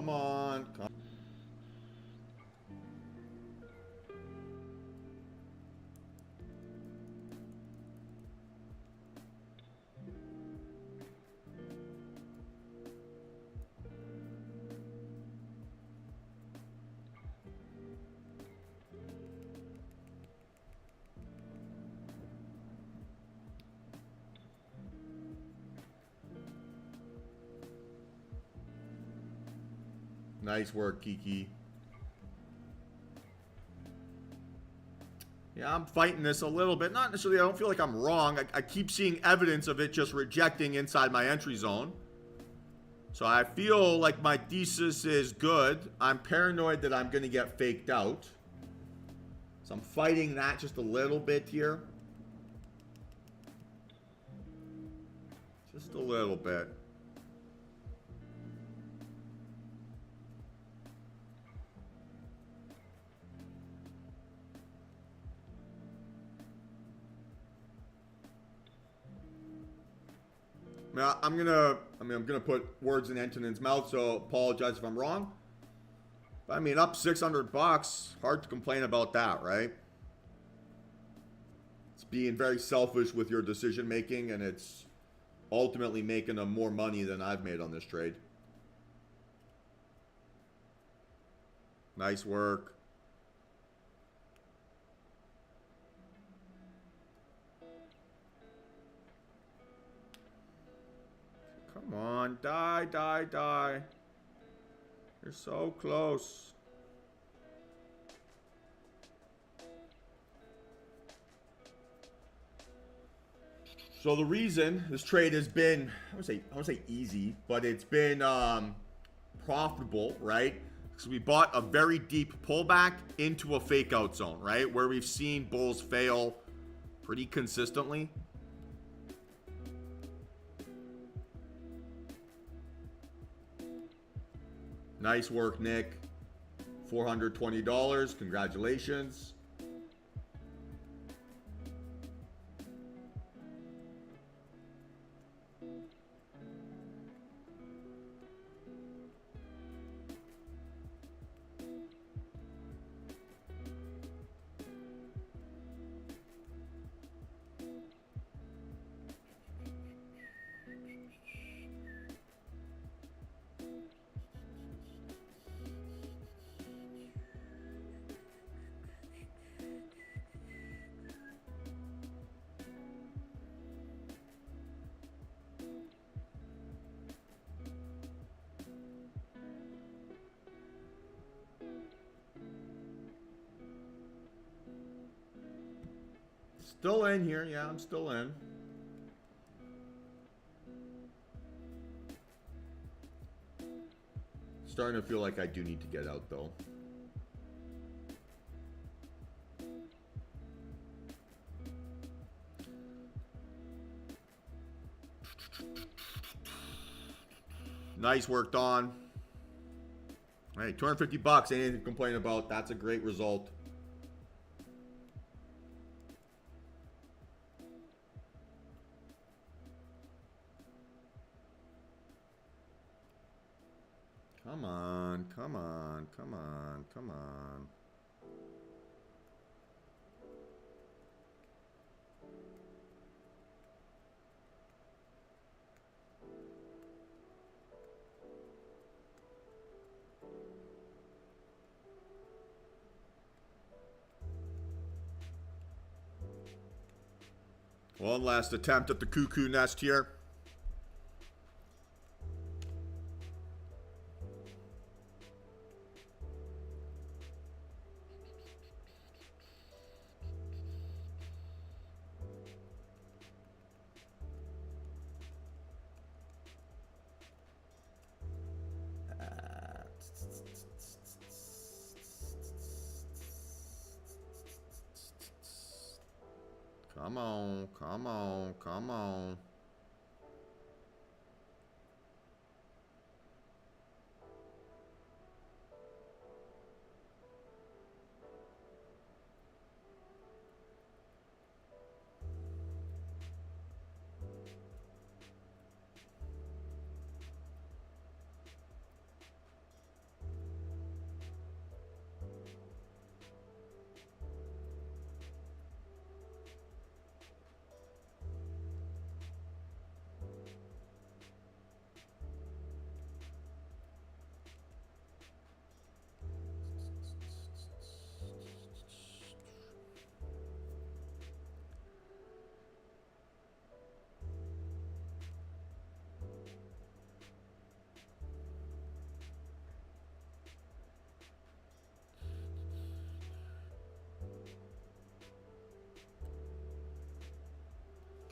Come on. Nice work, Kiki. Yeah, I'm fighting this a little bit. Not necessarily, I don't feel like I'm wrong. I keep seeing evidence of it just rejecting inside my entry zone. So I feel like my thesis is good. I'm paranoid that I'm going to get faked out. So I'm fighting that just a little bit here. Just a little bit. Now, I'm gonna put words in Antonin's mouth, so apologize if I'm wrong. But I mean, up $600, hard to complain about that, right? It's being very selfish with your decision making, and it's ultimately making them more money than I've made on this trade. Nice work. Come on, die, die, die. You're so close. So the reason this trade has been, I would say easy, but it's been profitable, right? Because we bought a very deep pullback into a fake out zone, right? Where we've seen bulls fail pretty consistently. Nice work, Nick. $420. Congratulations. Still in here. Yeah, I'm still in. Starting to feel like I do need to get out, though. Nice work, Don. Hey, 250 bucks. Ain't anything to complain about. That's a great result. Come on, come on, come on, come on. One last attempt at the cuckoo nest here. Come on, come on, come on.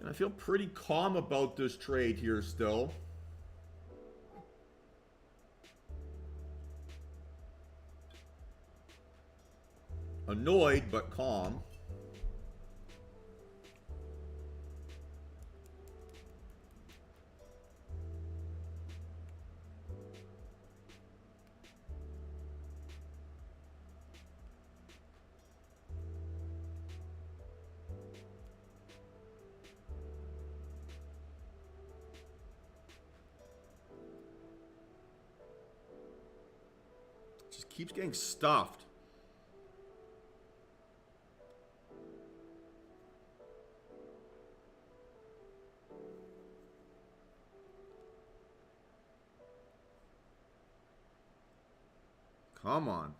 I feel pretty calm about this trade here still. Annoyed, but calm. Just keeps getting stuffed. Come on.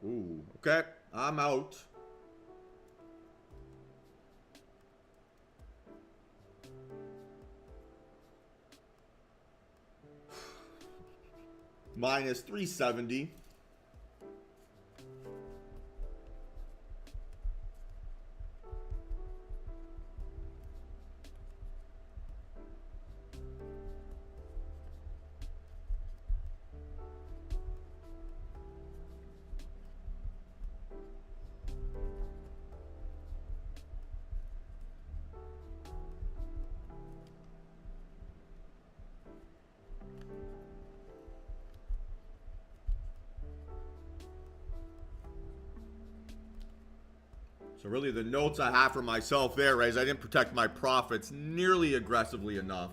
Ooh, okay. I'm out. Minus 370. So really the notes I have for myself there is I didn't protect my profits nearly aggressively enough.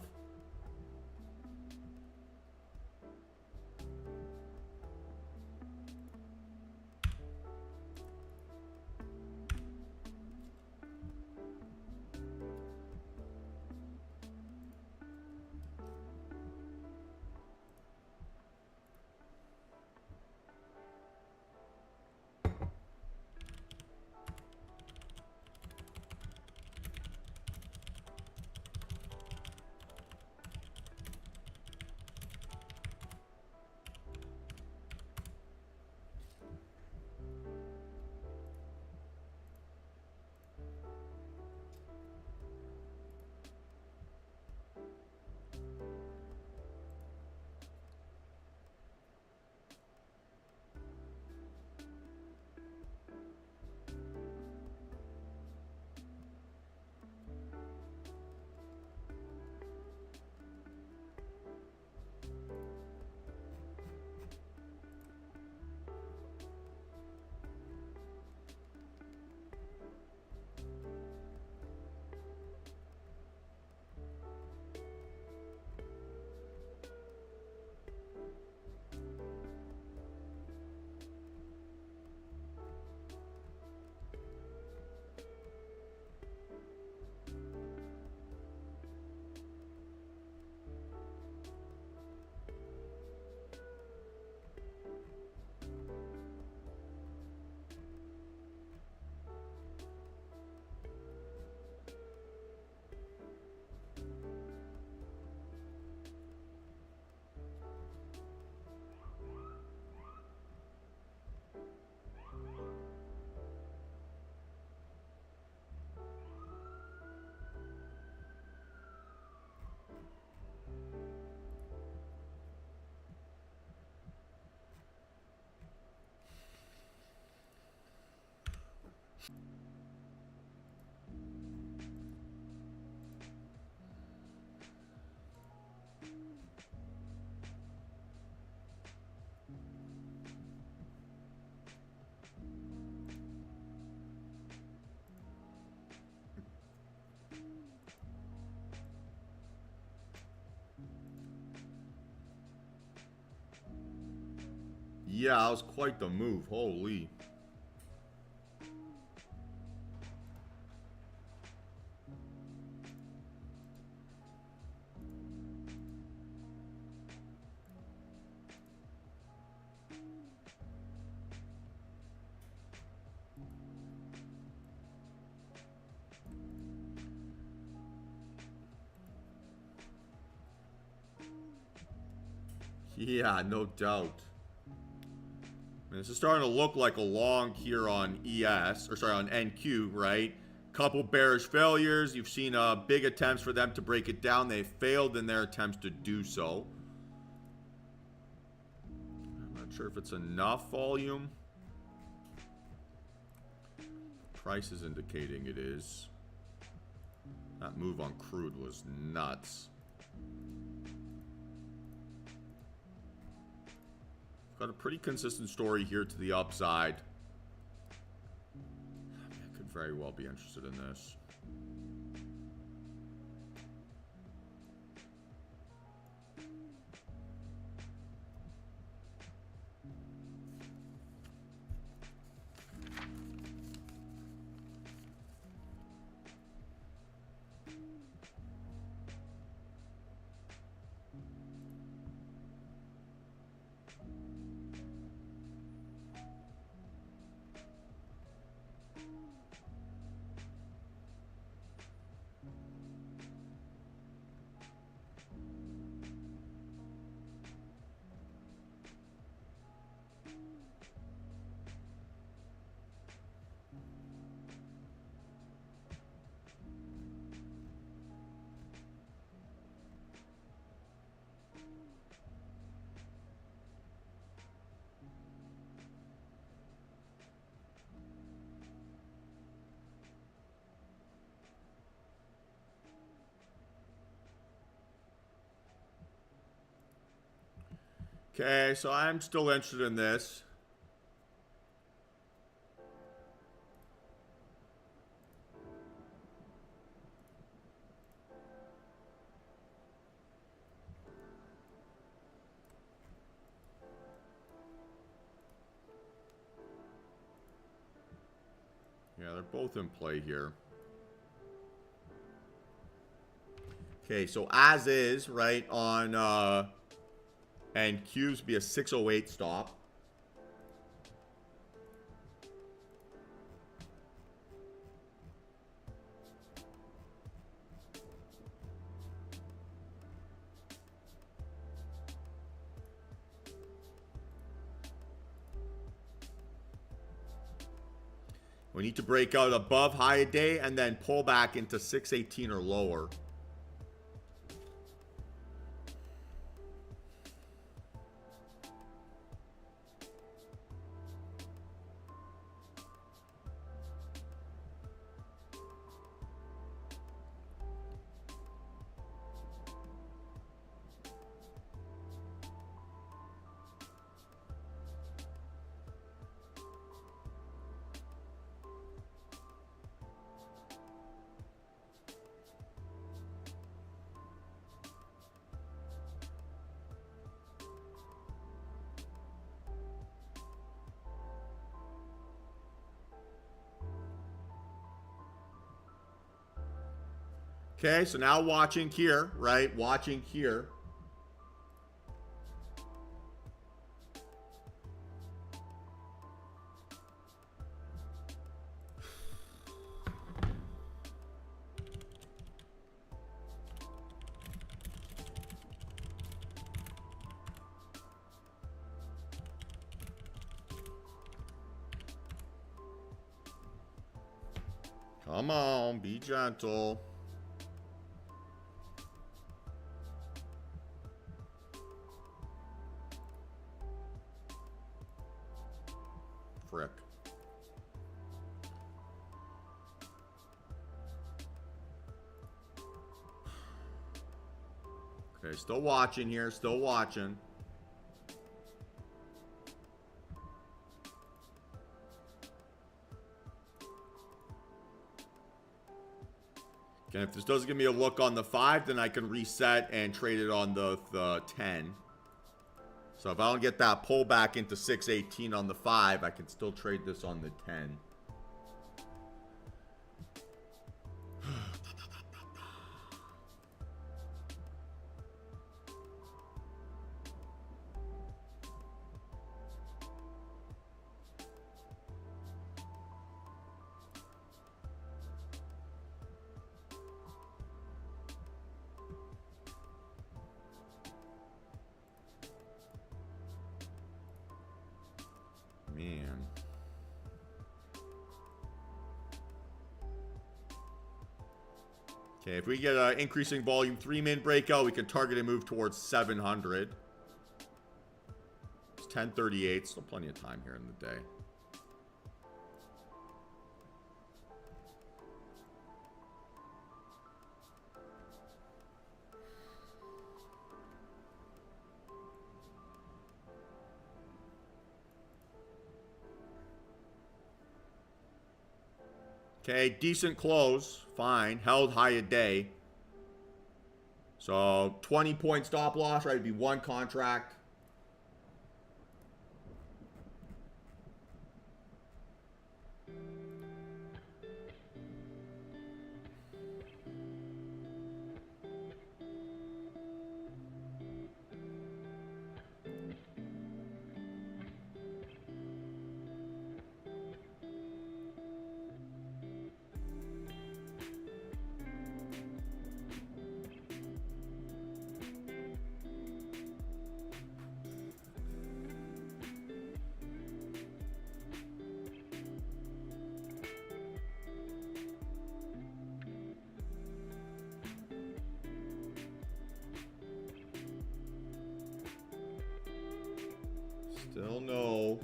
Yeah, that was quite the move. Holy. Yeah, no doubt. This is starting to look like a long here on ES, or sorry, on NQ, right? Couple bearish failures. You've seen big attempts for them to break it down. They failed in their attempts to do so. I'm not sure if it's enough volume. Price is indicating it is. That move on crude was nuts. Got a pretty consistent story here to the upside. I could very well be interested in this. Okay, so I'm still interested in this. Yeah, they're both in play here. Okay, so as is, right, on, and Q's be a 608 stop. We need to break out above high a day and then pull back into 618 or lower. Okay, so now watching here, right? Watching here. Come on, be gentle. Frick. Okay, still watching here, still watching. Okay, if this doesn't give me a look on the 5, then I can reset and trade it on the 10. So if I don't get that pullback into 618 on the 5, I can still trade this on the 10. Man. Okay, if we get an increasing volume 3-min breakout, we can target a move towards 700. It's 10:38, still plenty of time here in the day. Okay, decent close. Fine. Held high a day. So 20-point stop loss, right? It'd be one contract. Still no.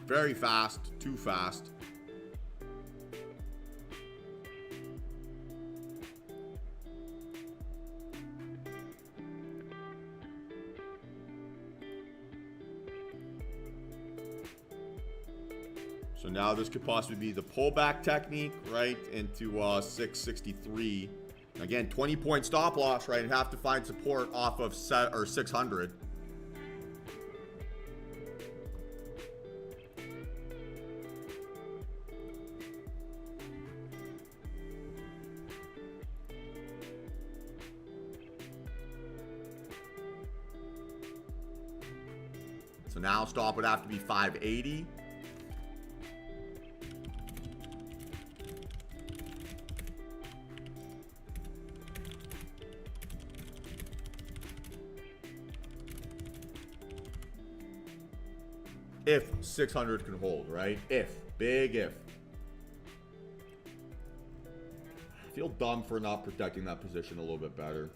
Very fast. Too fast. So now this could possibly be the pullback technique, right, into 663. Again, 20-point stop loss, right, and have to find support off of 600. So now stop would have to be 580. If 600 can hold, right? If. Big if. I feel dumb for not protecting that position a little bit better.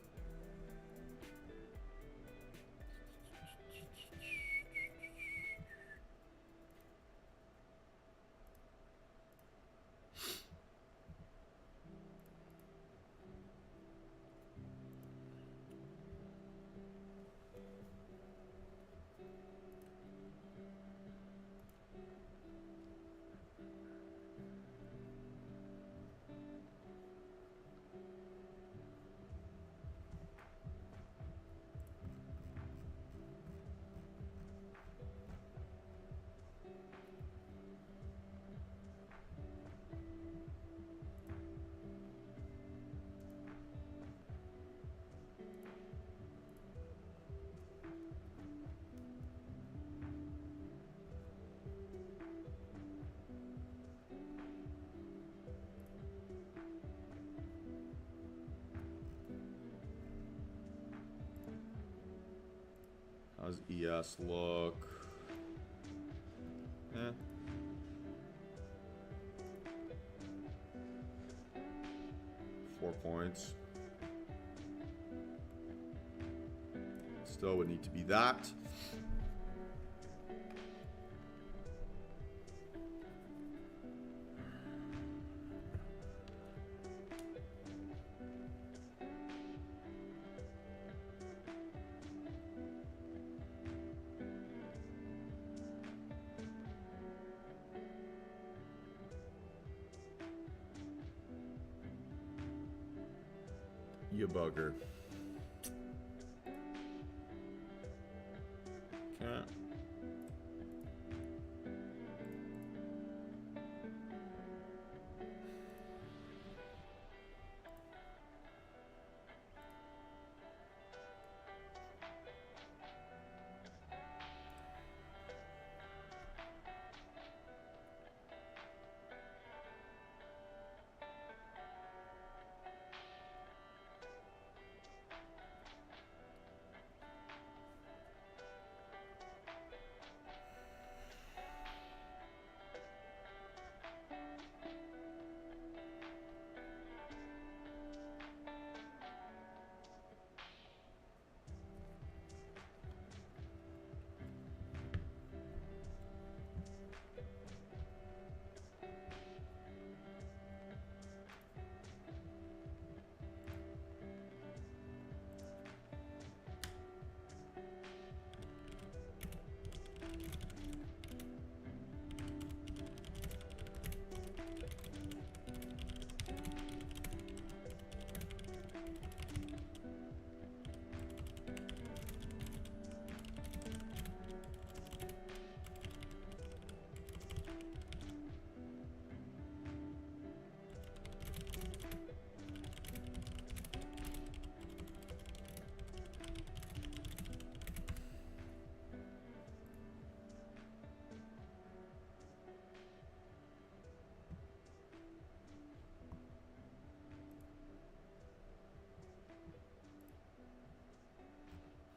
How's ES look? 4 points. Still would need to be that. You bugger. Okay.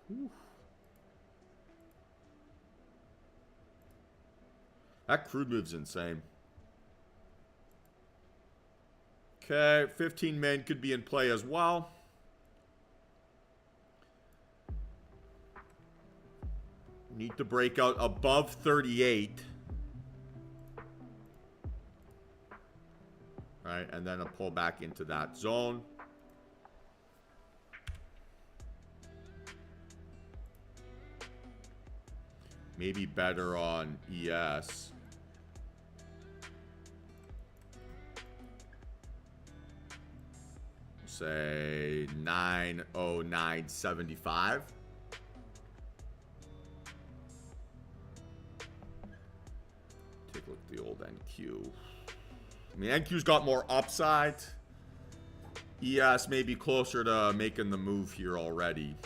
Whew. That crude move's insane. Okay, 15 men could be in play as well. Need to break out above 38. right? And then a pull back into that zone. Maybe better on ES. Say 909.75. Take a look at the old NQ. I mean, NQ's got more upside. ES may be closer to making the move here already.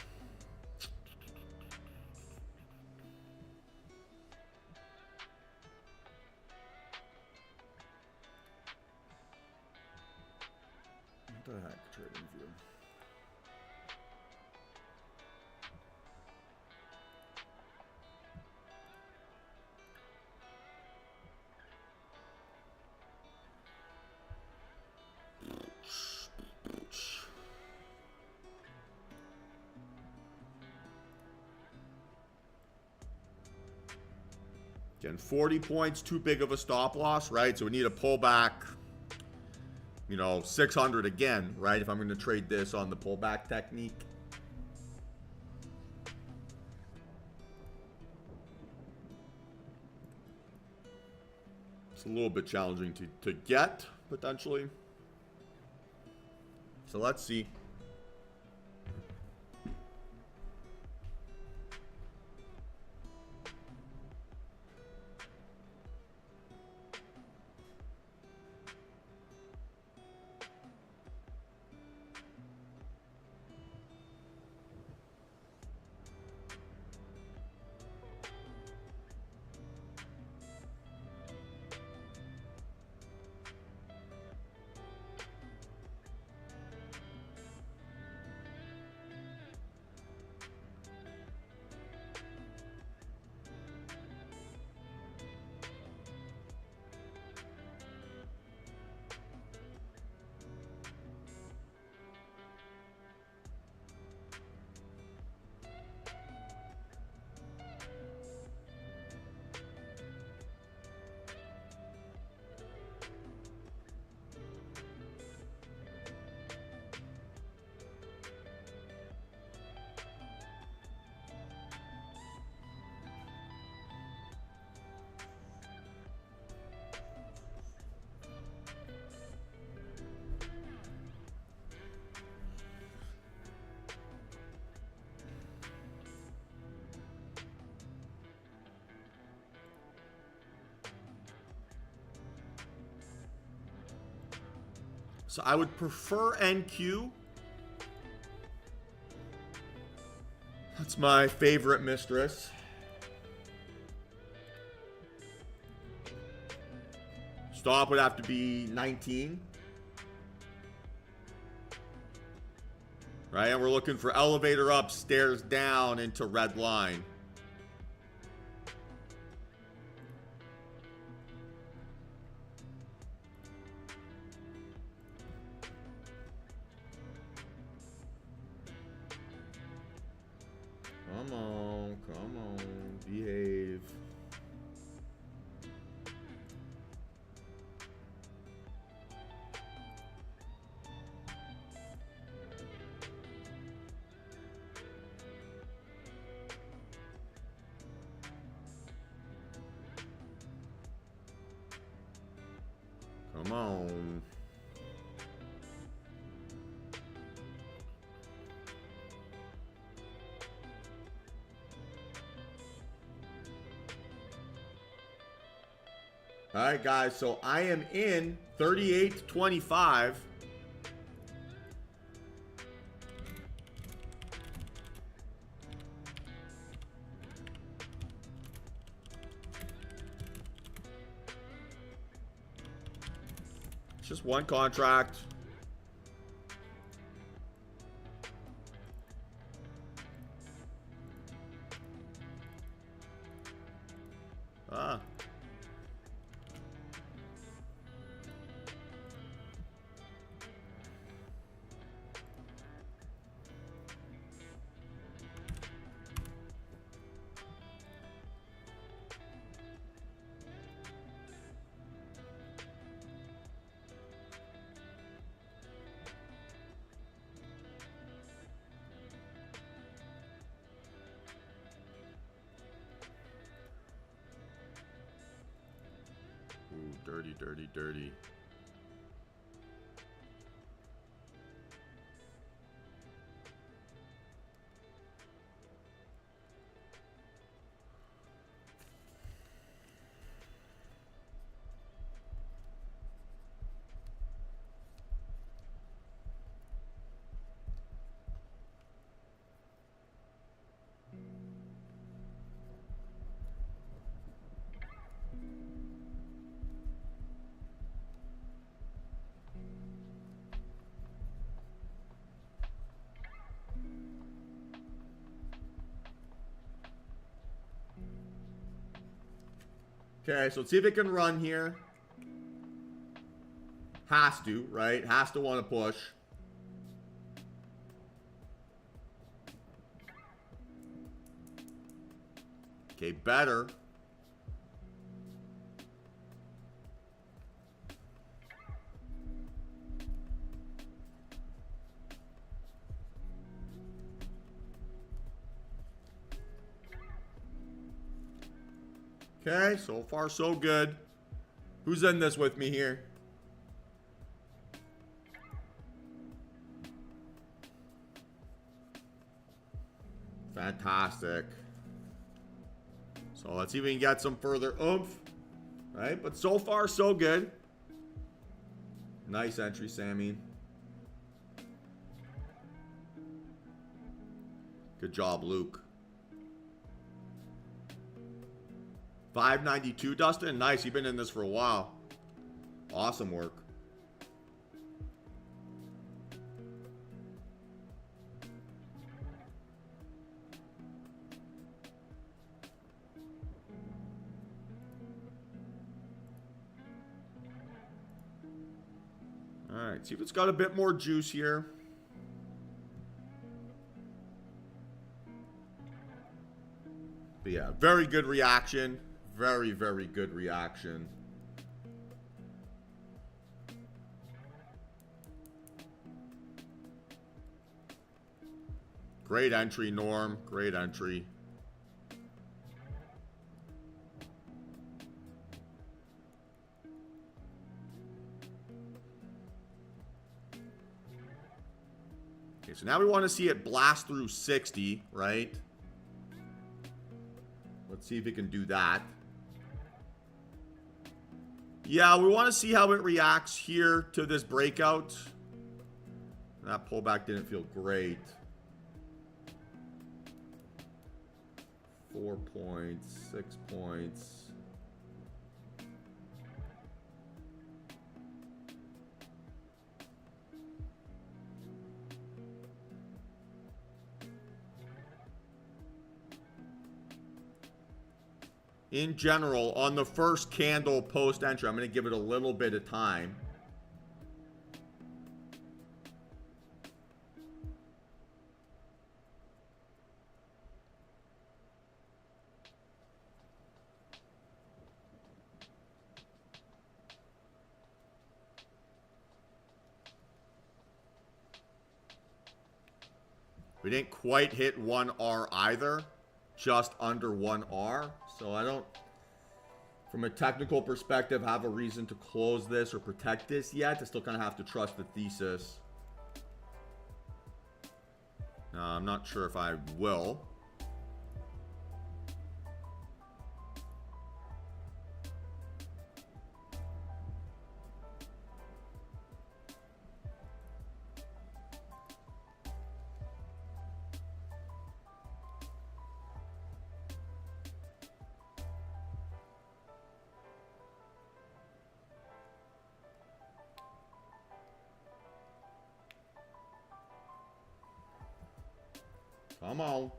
What the heck, trading view? Again, 40 points, too big of a stop loss, right? So we need a pullback, you know, 600 again, right? If I'm going to trade this on the pullback technique. It's a little bit challenging to get, potentially. So let's see. So I would prefer NQ. That's my favorite mistress. Stop would have to be 19. Right, and we're looking for elevator up, stairs down into red line. Come on, behave. Come on. All right, guys, so I am in 38.25. It's just one contract. Ah. Dirty, dirty, dirty. Okay, so let's see if it can run here. Has to, right? Has to want to push. Okay, better. Okay, so far so good. Who's in this with me here? Fantastic. So let's see if we can get some further oomph. Right, but so far so good. Nice entry, Sammy. Good job, Luke. 592, Dustin. Nice. You've been in this for a while. Awesome work. All right. See if it's got a bit more juice here. But yeah, very good reaction. Very, very good reaction. Great entry, Norm. Great entry. Okay, so now we want to see it blast through 60, right? Let's see if it can do that. Yeah, we want to see how it reacts here to this breakout. That pullback didn't feel great. 4 points, 6 points. In general, on the first candle post entry, I'm going to give it a little bit of time. We didn't quite hit 1R either, just under 1R. So I don't, from a technical perspective, have a reason to close this or protect this yet. I still kind of have to trust the thesis. I'm not sure if I will. Come on.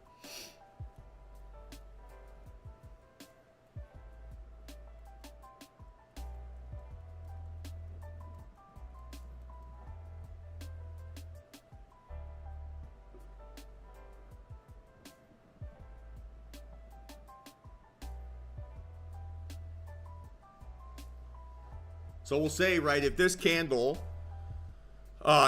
So we'll say, right, if this candle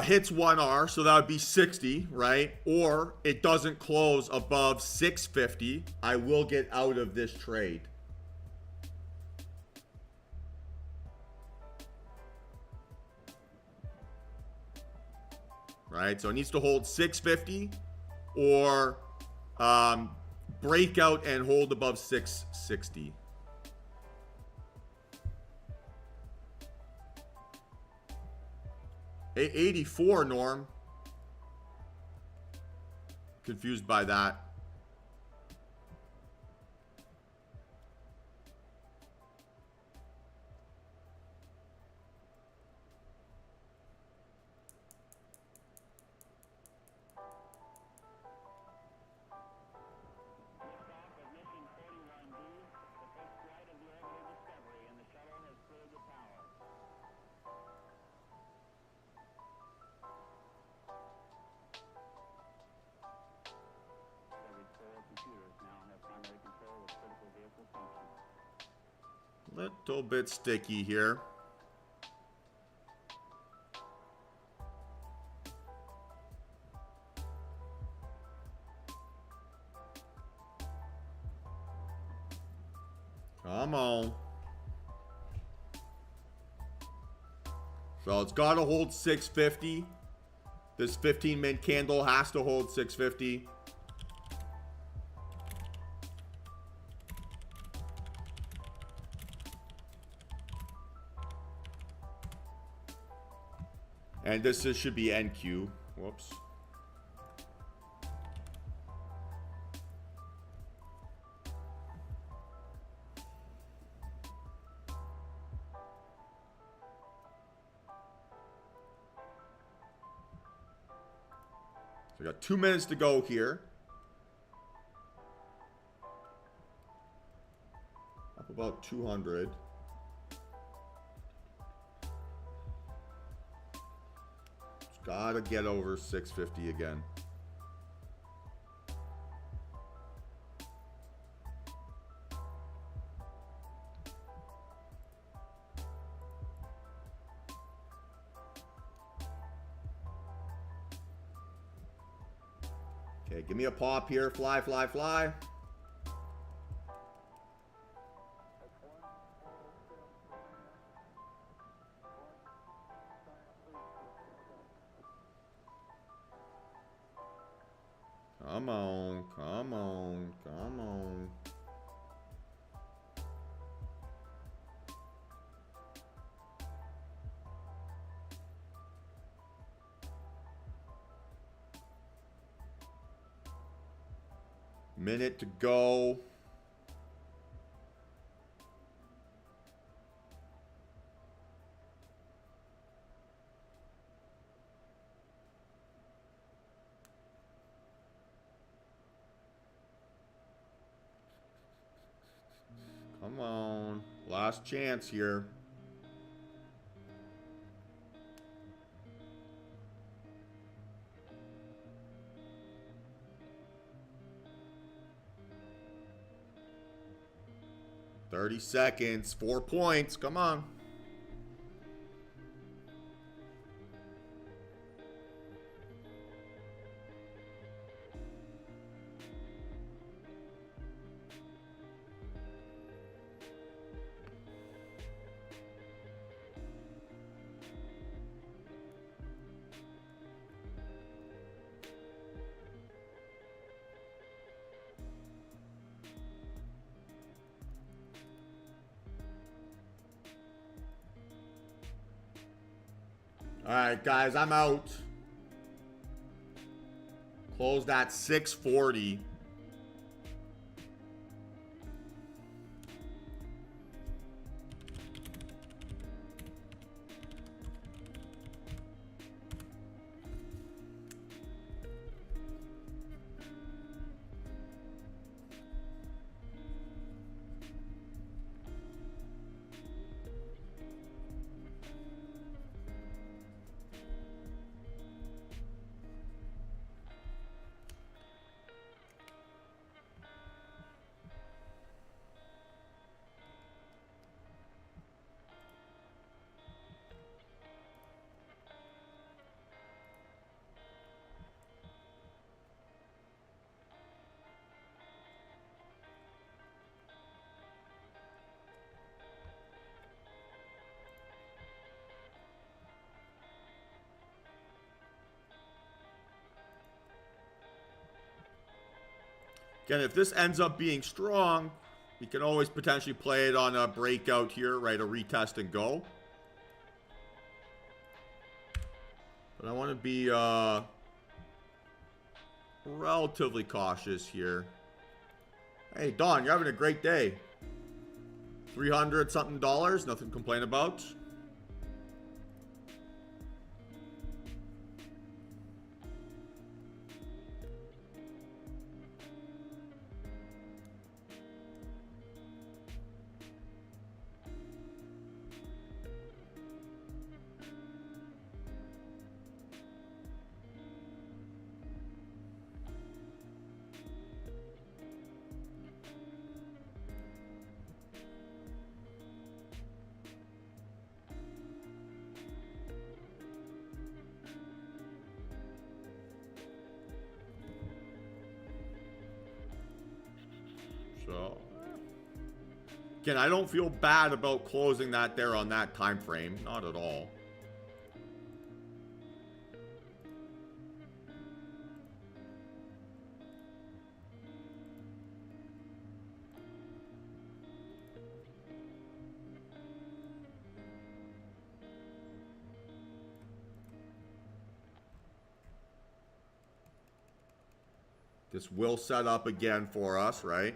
hits 1R, so that would be 60, right? Or it doesn't close above 650, I will get out of this trade. right? So it needs to hold 650 or break out and hold above 660. $84, Norm. Confused by that. Little bit sticky here. Come on. So it's got to hold 650. This 15-minute candle has to hold 650. And this should be NQ. Whoops. So we got 2 minutes to go here. Up about 200. Gotta get over 650 again. Okay, give me a pop here. Fly, fly, fly. Come on, come on, come on. Minute to go. Come on. Last chance here. $30 seconds. 4 points. Come on. All right, guys, I'm out. Closed at 640. Again, if this ends up being strong, you can always potentially play it on a breakout here, right? A retest and go. But I want to be relatively cautious here. Hey, Don, you're having a great day. 300 something dollars, nothing to complain about. So, again, I don't feel bad about closing that there on that time frame. Not at all. This will set up again for us, right?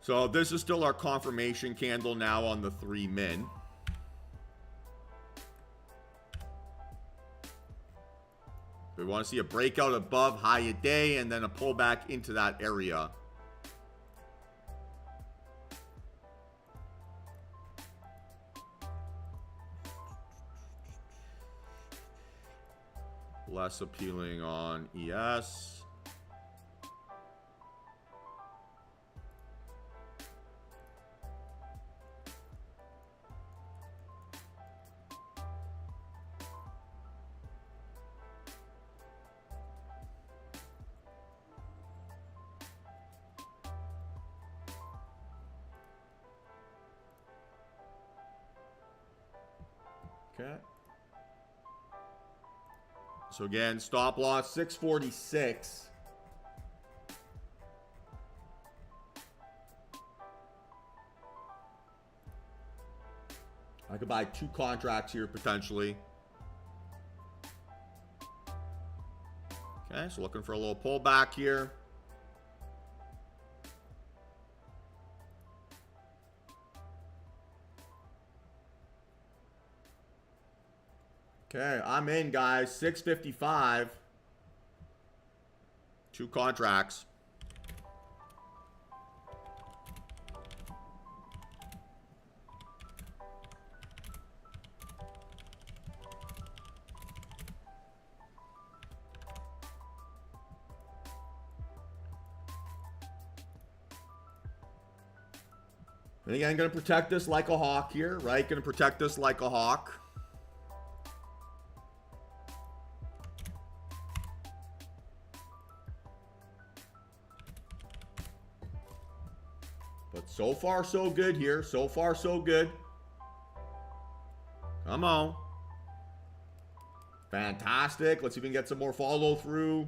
So this is still our confirmation candle now on the 3 min. We want to see a breakout above high a day and then a pullback into that area. Less appealing on ES. Okay. So again, stop loss 646. I could buy 2 contracts here potentially. Okay, so looking for a little pullback here. Okay, I'm in, guys. 655. 2 contracts. And again, going to protect this like a hawk here, right? Going to protect this like a hawk. But so far, so good here. So far, so good. Come on. Fantastic. Let's even get some more follow through.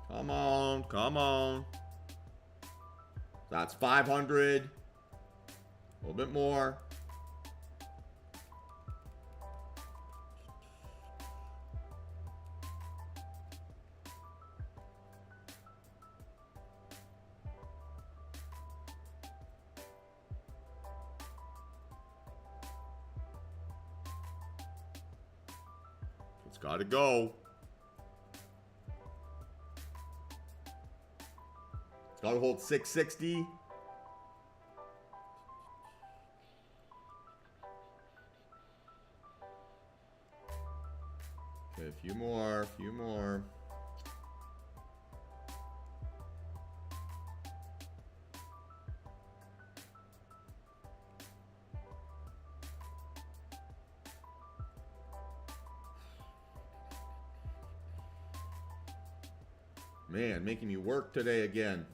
Come on. Come on. That's 500. A little bit more. It's got to go. It's got to hold 660. Okay, a few more, a few more. Man, making me work today again.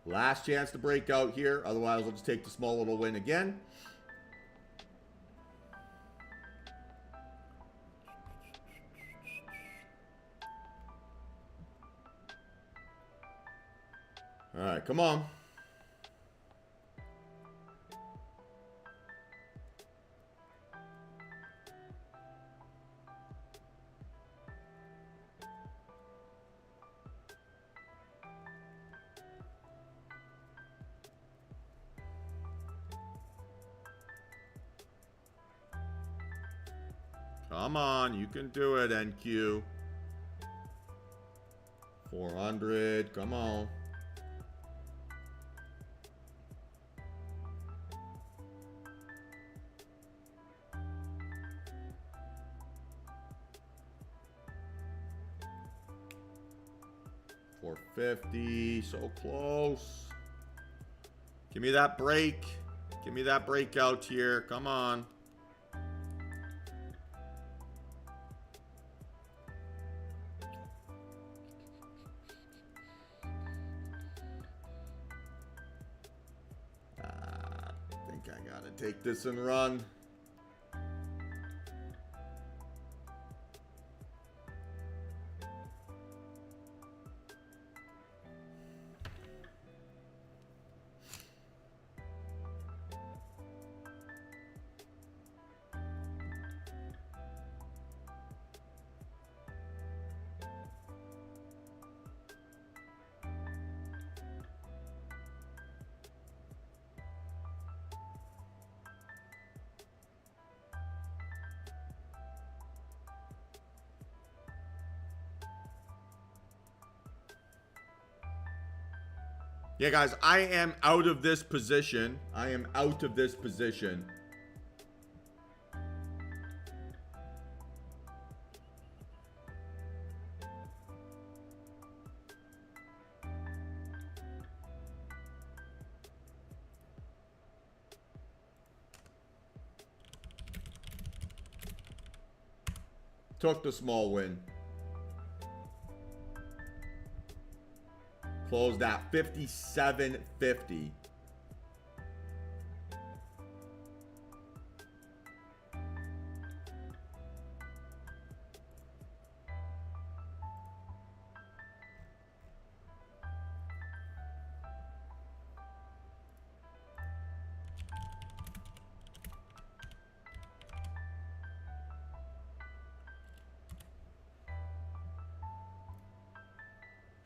Last chance to break out here. Otherwise, I'll just take the small little win again. All right, come on. Come on, you can do it, NQ. 400, come on. $450, so close. Give me that break. Give me that breakout here. Come on. I think I gotta take this and run. Yeah, guys, I am out of this position. I am out of this position. Took the small win. Closed at 57.50.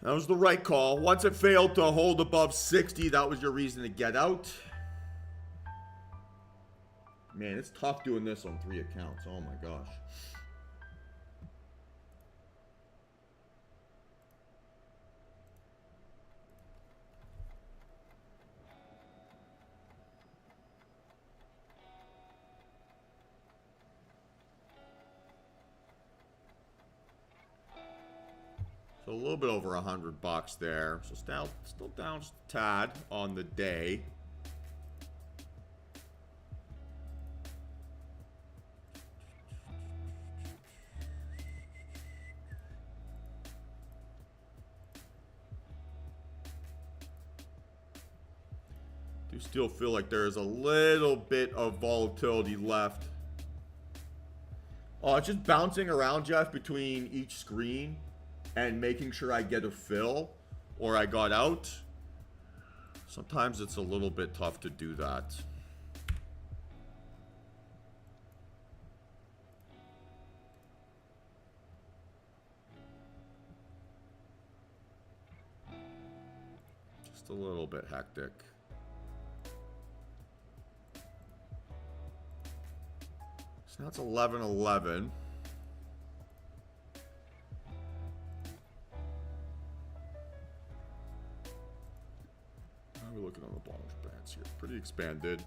That was the right call. Once it failed to hold above 60, that was your reason to get out. Man, it's tough doing this on 3 accounts. Oh my gosh. So a little bit over $100 there. So still down just a tad on the day. Do still feel like there is a little bit of volatility left. Oh, it's just bouncing around, Jeff, between each screen and making sure I get a fill or I got out. Sometimes it's a little bit tough to do that. Just a little bit hectic. So that's 11.11. looking on the Bollinger Bands here. Pretty expanded.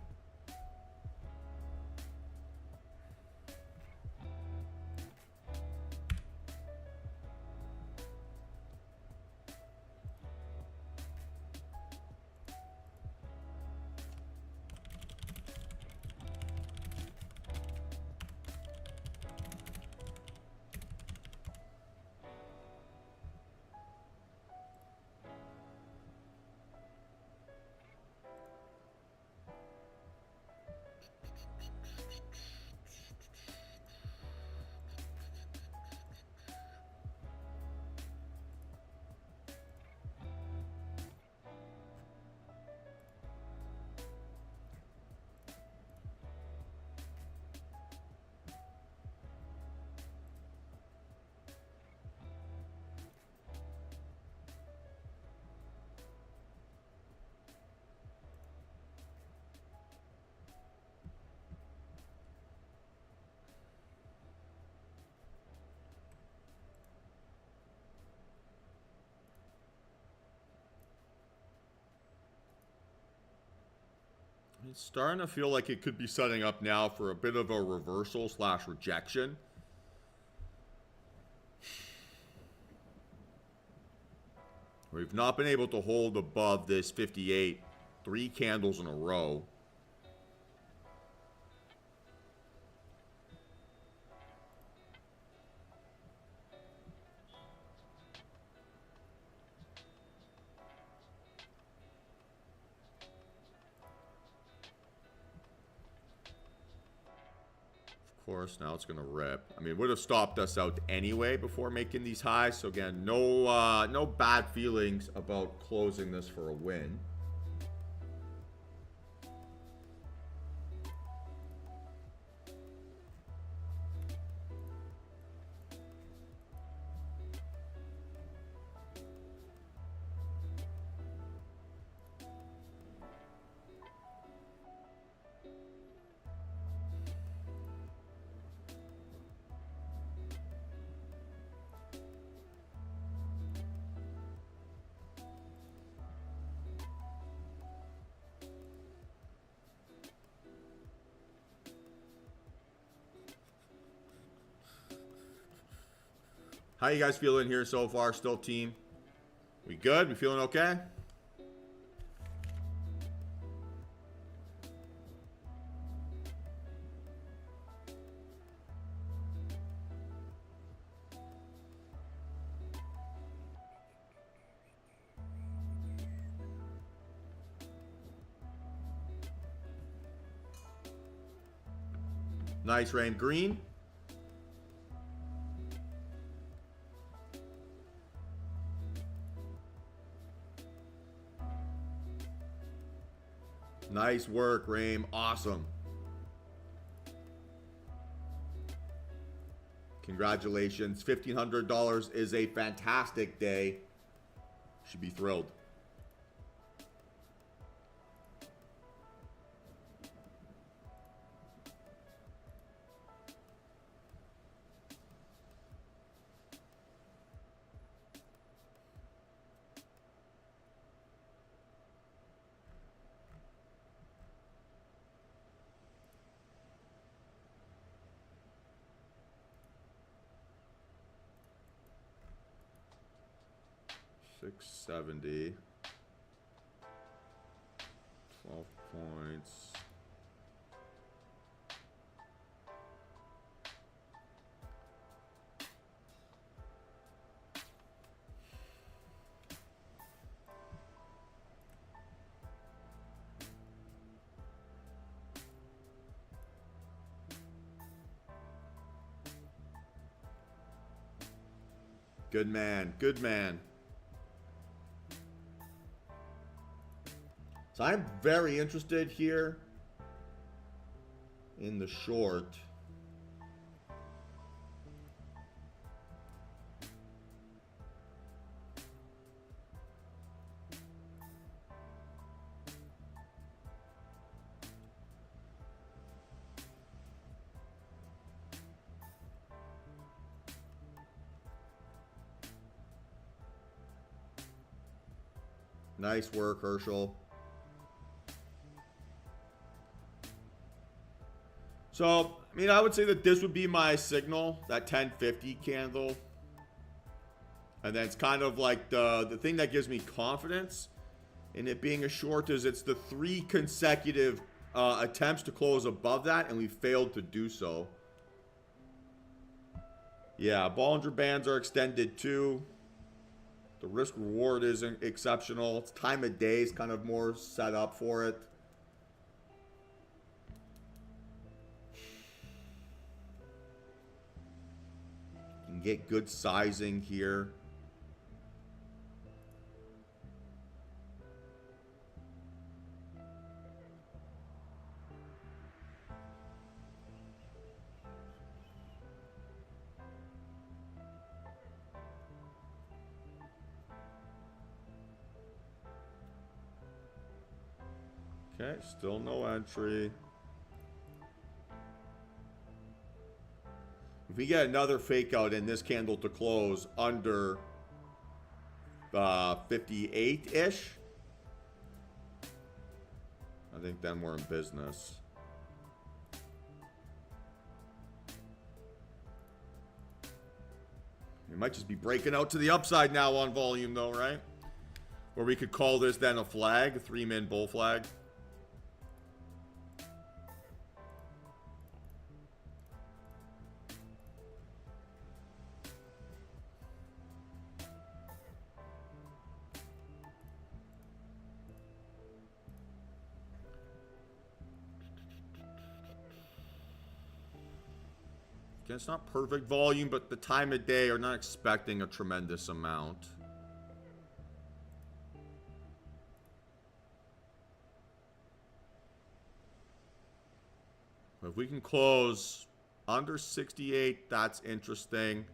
It's starting to feel like it could be setting up now for a bit of a reversal / rejection. We've not been able to hold above this 58 3 candles in a row. Of course, now it's gonna rip. I mean, it would have stopped us out anyway before making these highs. So again, no bad feelings about closing this for a win. How you guys feeling here so far, still team? We good? We feeling okay? Nice, Rain. Green. Nice work, Raim. Awesome. Congratulations. $1,500 is a fantastic day. Should be thrilled. $670. 12 points. Good man. Good man. So I'm very interested here in the short. Nice work, Herschel. So, I mean, I would say that this would be my signal, that 1050 candle. And then it's kind of like the thing that gives me confidence in it being a short is it's the 3 consecutive attempts to close above that, and we failed to do so. Yeah, Bollinger Bands are extended too. The risk reward isn't exceptional. It's time of day is kind of more set up for it. You can get good sizing here. Okay, still no entry. If we get another fake out in this candle to close under 58-ish, I think then we're in business. We might just be breaking out to the upside now on volume though, right? Or we could call this then a flag, a 3-min bull flag. It's not perfect volume, but the time of day are not expecting a tremendous amount. If we can close under 68, that's interesting.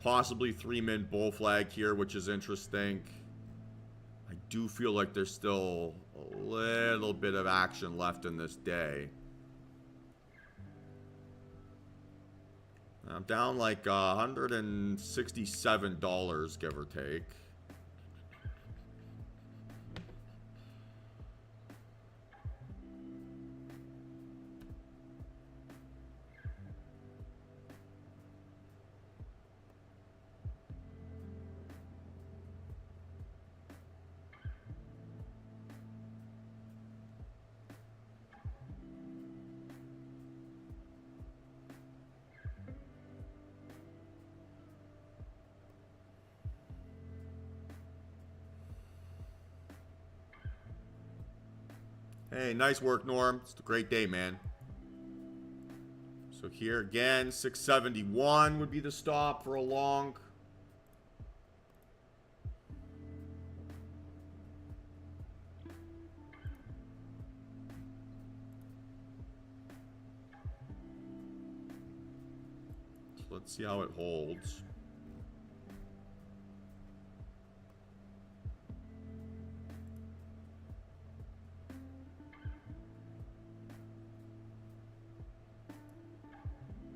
Possibly 3-min bull flag here, which is interesting. I do feel like there's still a little bit of action left in this day. I'm down like $167, give or take. Hey, nice work, Norm. It's a great day, man. So here again, 671 would be the stop for a long. So let's see how it holds.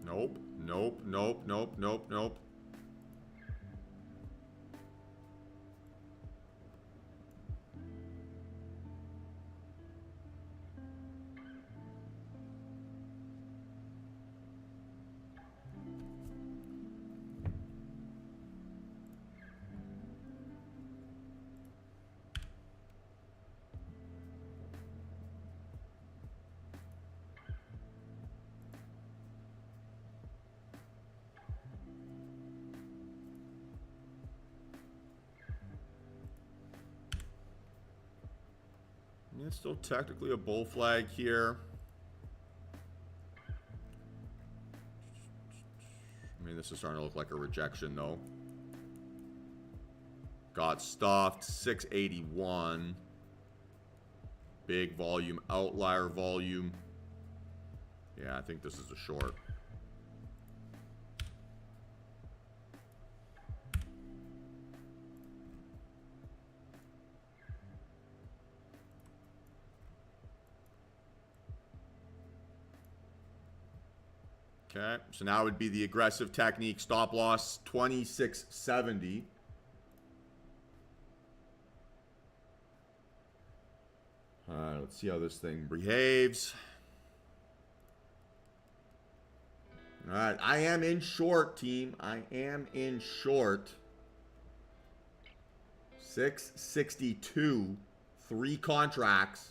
Nope, nope, nope, nope, nope, nope. It's still technically a bull flag here. I mean, this is starting to look like a rejection, though. Got stuffed, 681. Big volume, outlier volume. Yeah, I think this is a short. Okay, so now would be the aggressive technique. Stop loss 2670. All right, let's see how this thing behaves. All right, I am in short, team. I am in short. 662, 3 contracts.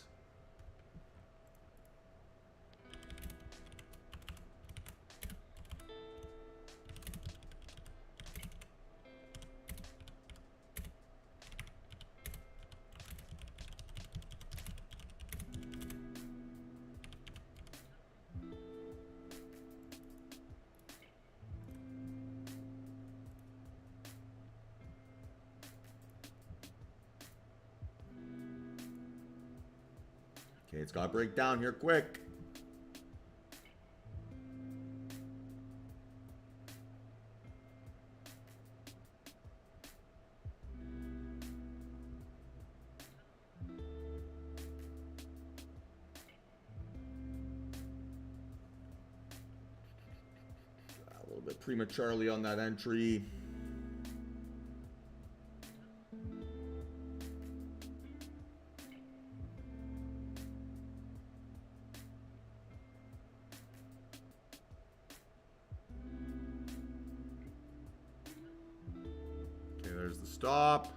Okay, it's got to break down here quick. A little bit prematurely on that entry. There's the stop.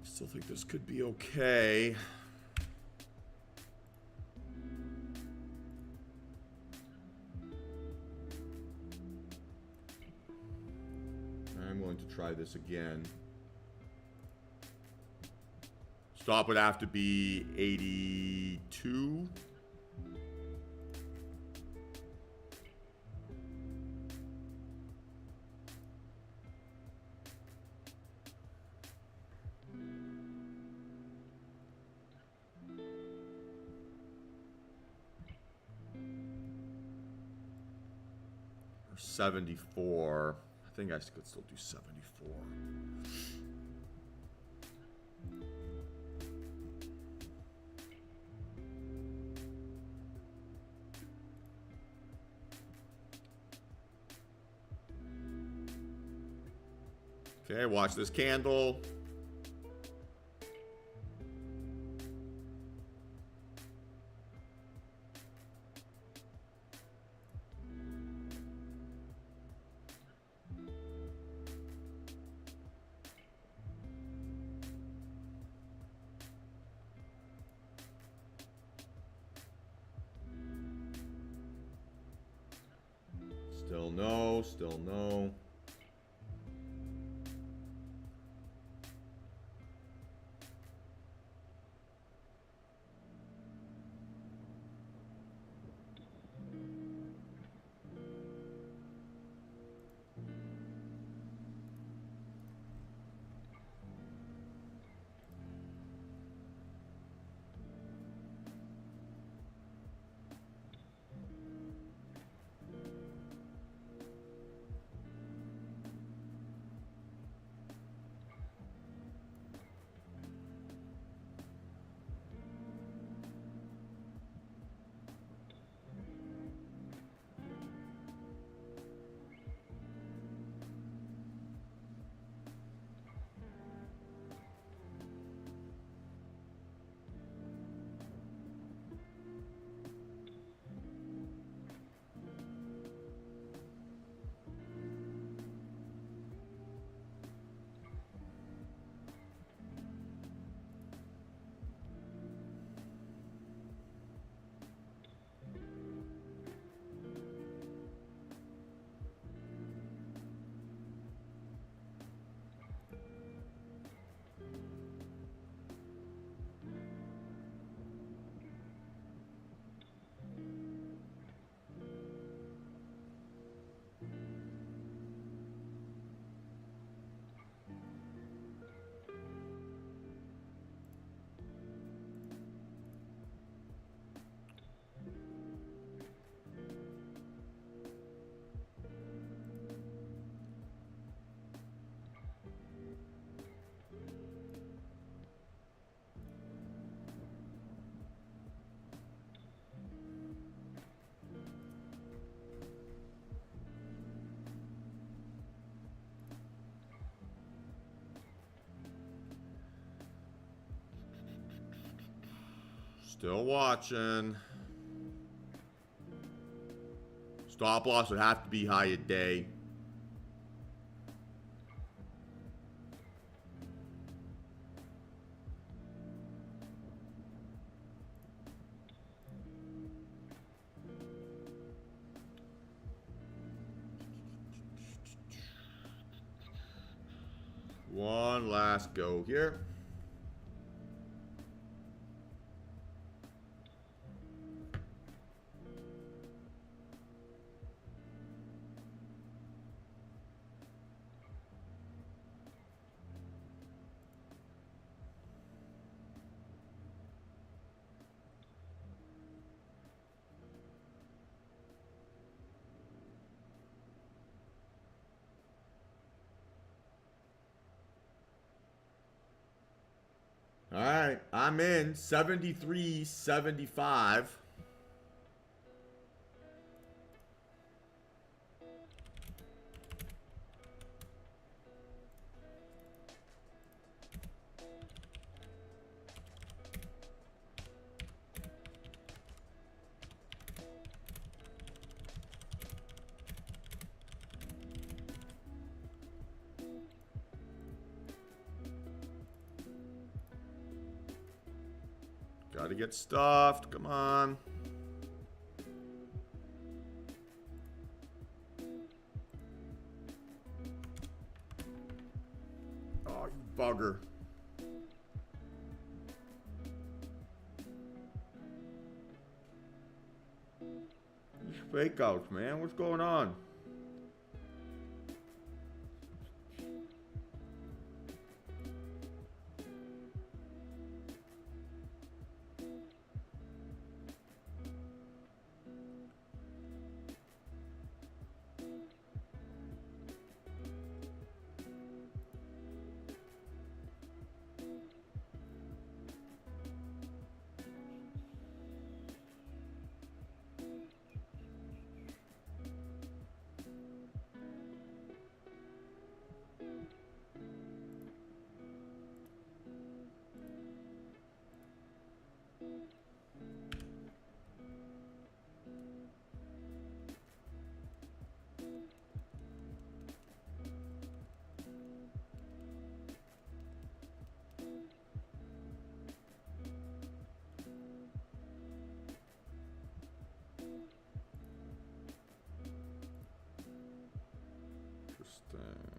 Still think this could be okay. I'm going to try this again. Stop would have to be 82. Or 74. I think I could still do 74. Okay, watch this candle. Still no, still no. Still watching. Stop loss would have to be high a day. One last go here. All right, I'm in 73.75. Gotta get stuffed. Come on. Oh, you bugger. These fake outs, man. What's going on? Interesting.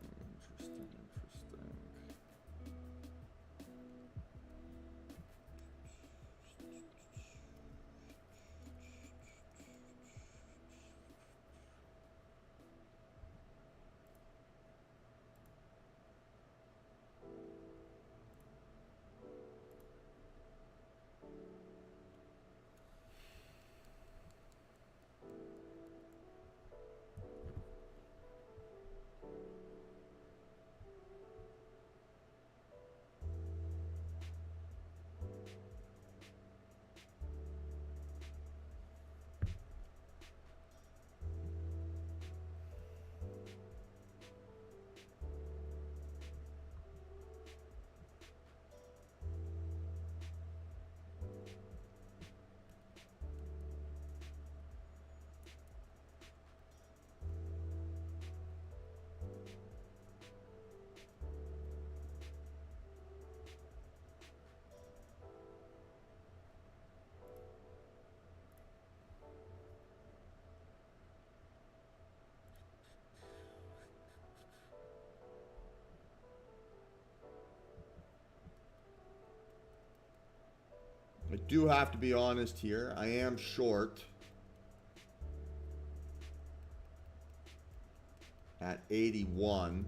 I do have to be honest here. I am short at 81.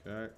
Okay.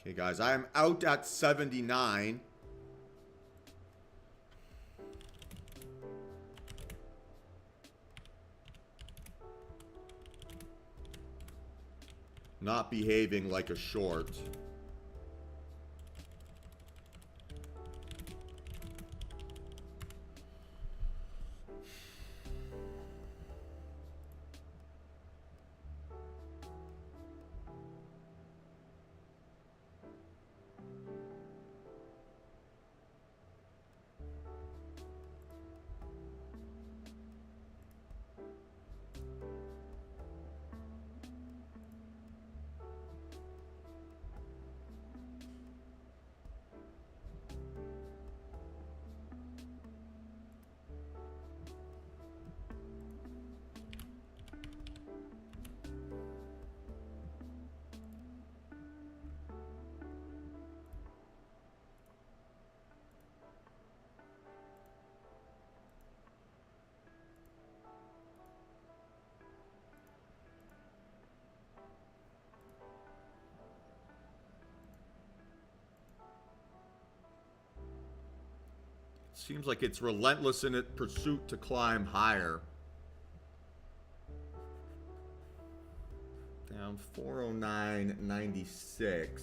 Okay, guys, I am out at 79. Not behaving like a short. Seems like it's relentless in its pursuit to climb higher. Down 409.96.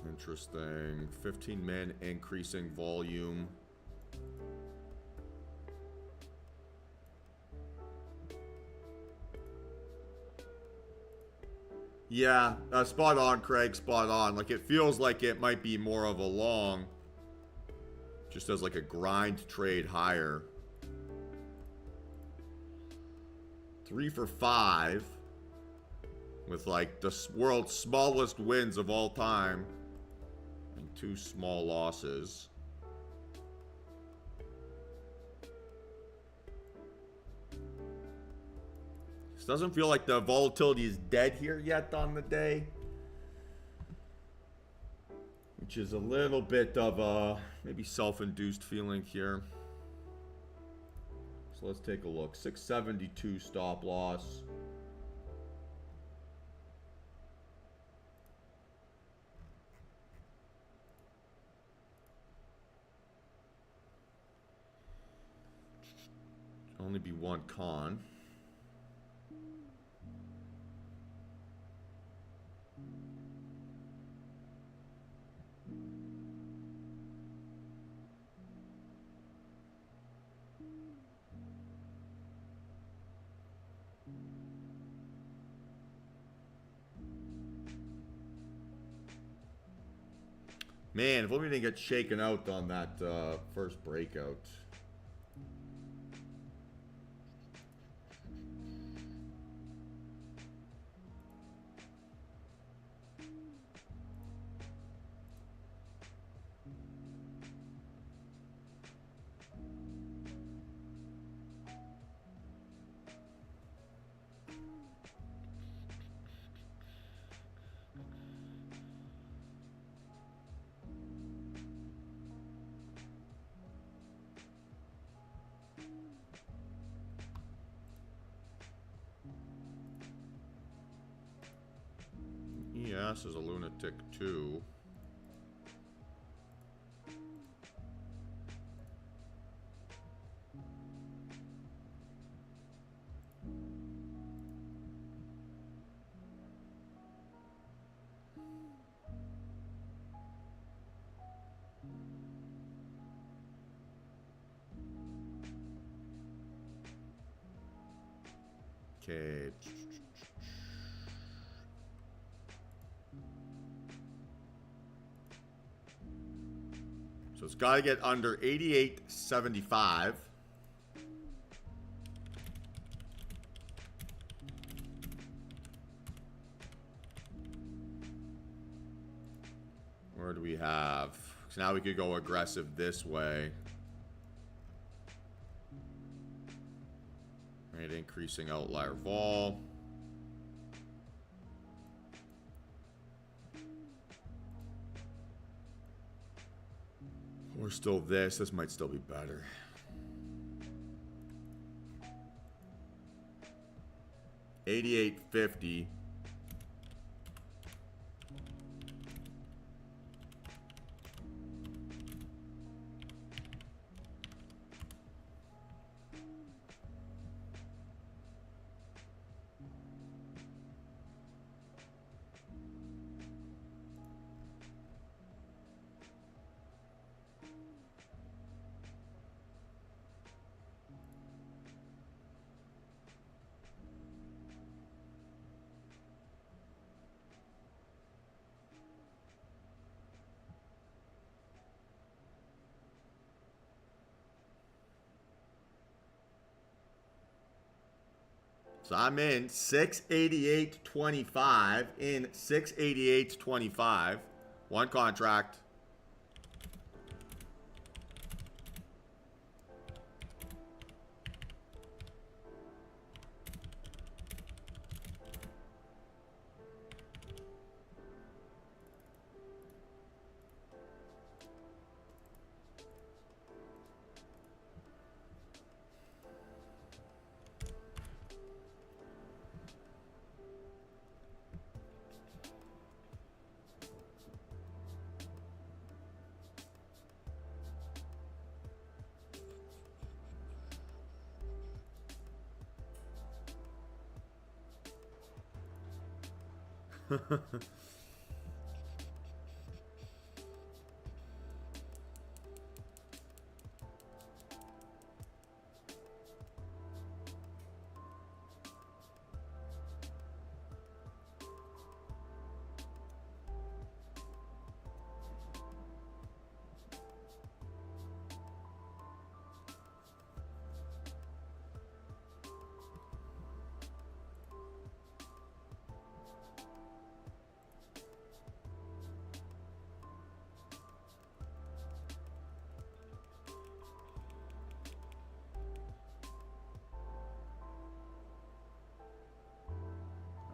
Interesting. 15-min increasing volume. Yeah, spot on, Craig. Spot on. Like, it feels like it might be more of a long. Just as like a grind trade higher. 3 for 5. With like the world's smallest wins of all time. And 2 small losses. This doesn't feel like the volatility is dead here yet on the day. Which is a little bit of a maybe self-induced feeling here. So let's take a look. 672 stop loss. Only be one con. Man, if only we didn't get shaken out on that first breakout. ES is a lunatic too. Okay. So it's got to get under 88.75. Where do we have? So now we could go aggressive this way. Right, increasing outlier vol. Or still this. This might still be better. $88.50. So I'm in 688.25 in 688.25. One contract. All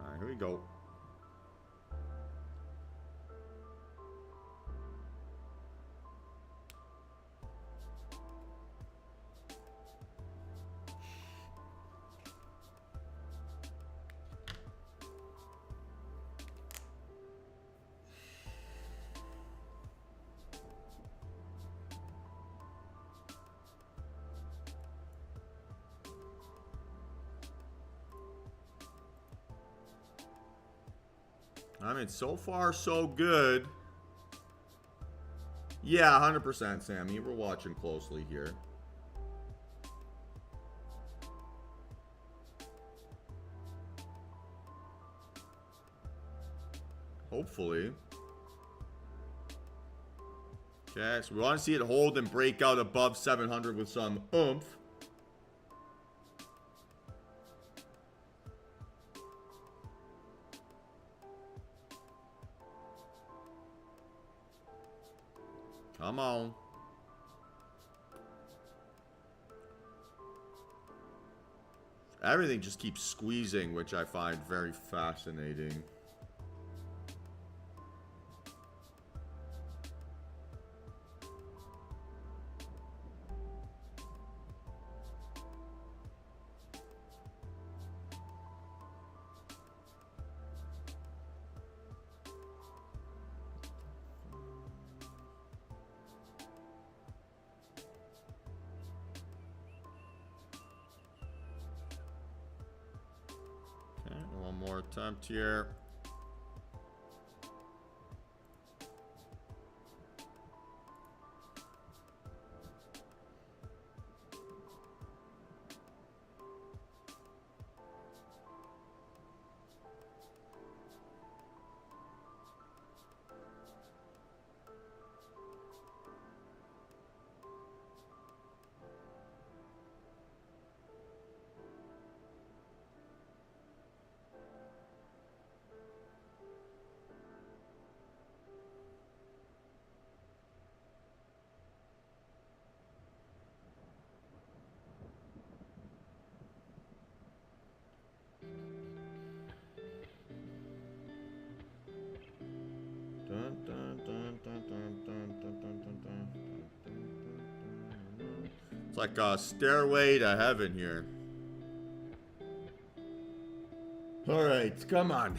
right, here we go. I mean, so far, so good. Yeah, 100%, Sammy. We're watching closely here. Hopefully. Okay, so we want to see it hold and break out above 700 with some oomph. Come on. Everything just keeps squeezing, which I find very fascinating. One more attempt here. It's like a stairway to heaven here. All right, come on.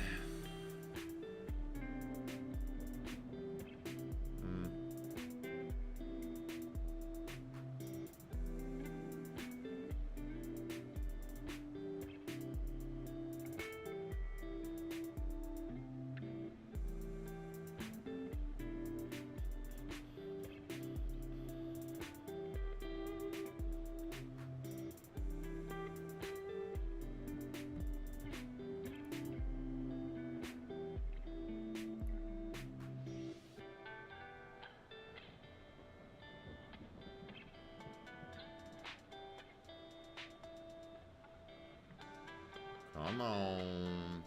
Come on.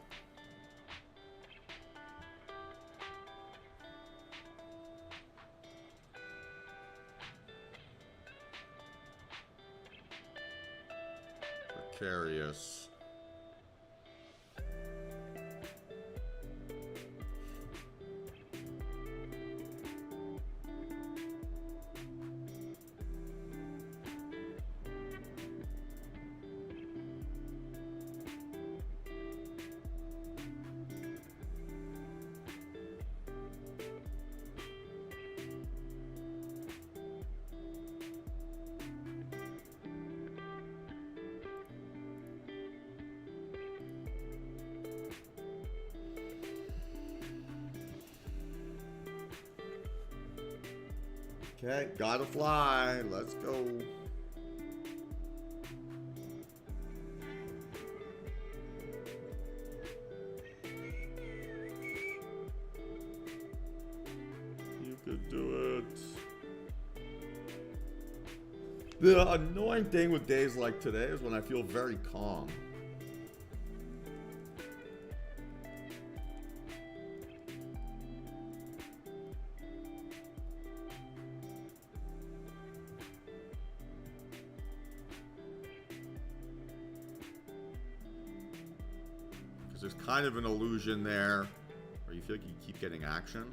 Precarious. Okay, gotta fly. Let's go. You could do it. The annoying thing with days like today is when I feel very calm. There's kind of an illusion there where you feel like you keep getting action.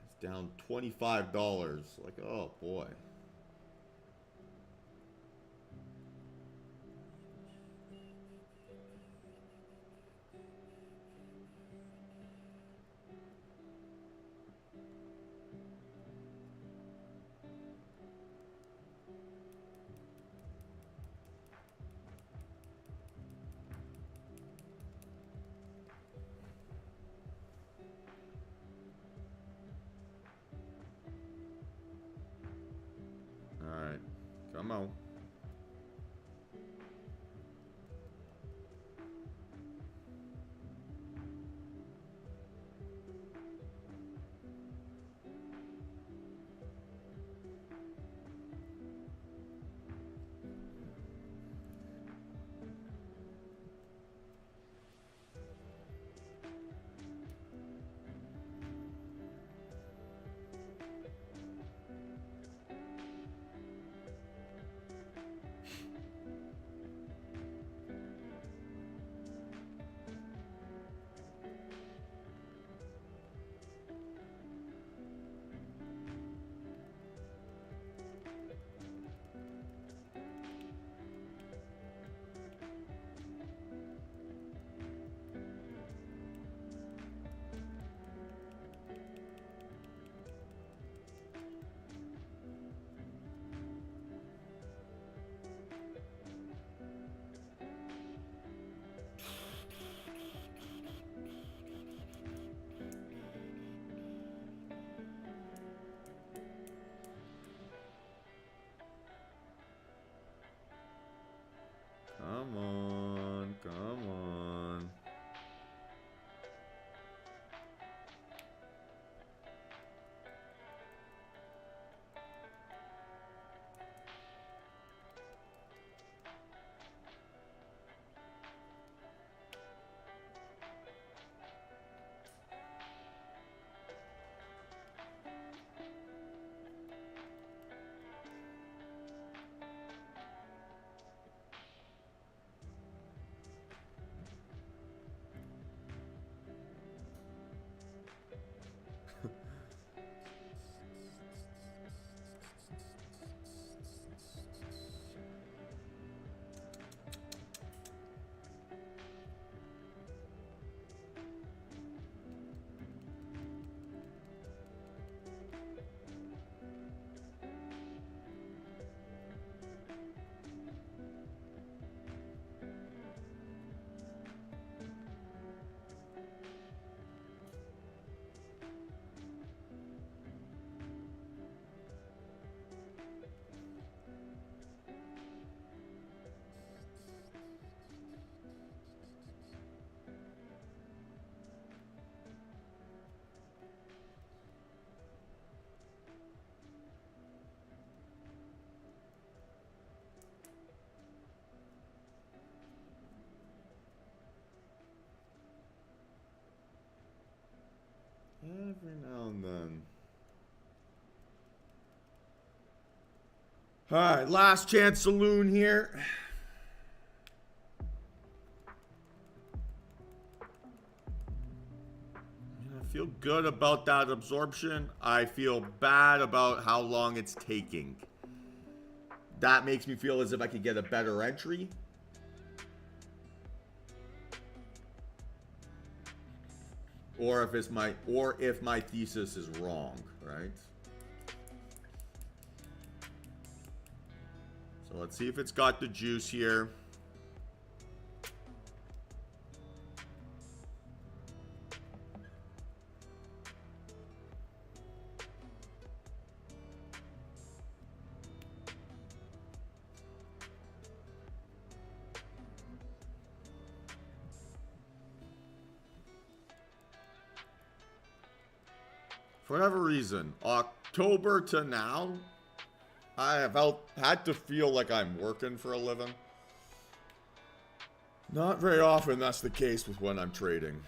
It's down $25. Like, oh boy. Alright, come on. Come on, come on. Every now and then. All right, last chance saloon here. I feel good about that absorption. I feel bad about how long it's taking. That makes me feel as if I could get a better entry. Or if my thesis is wrong, right? So let's see if it's got the juice here. For whatever reason, October to now, I have had to feel like I'm working for a living. Not very often that's the case with when I'm trading.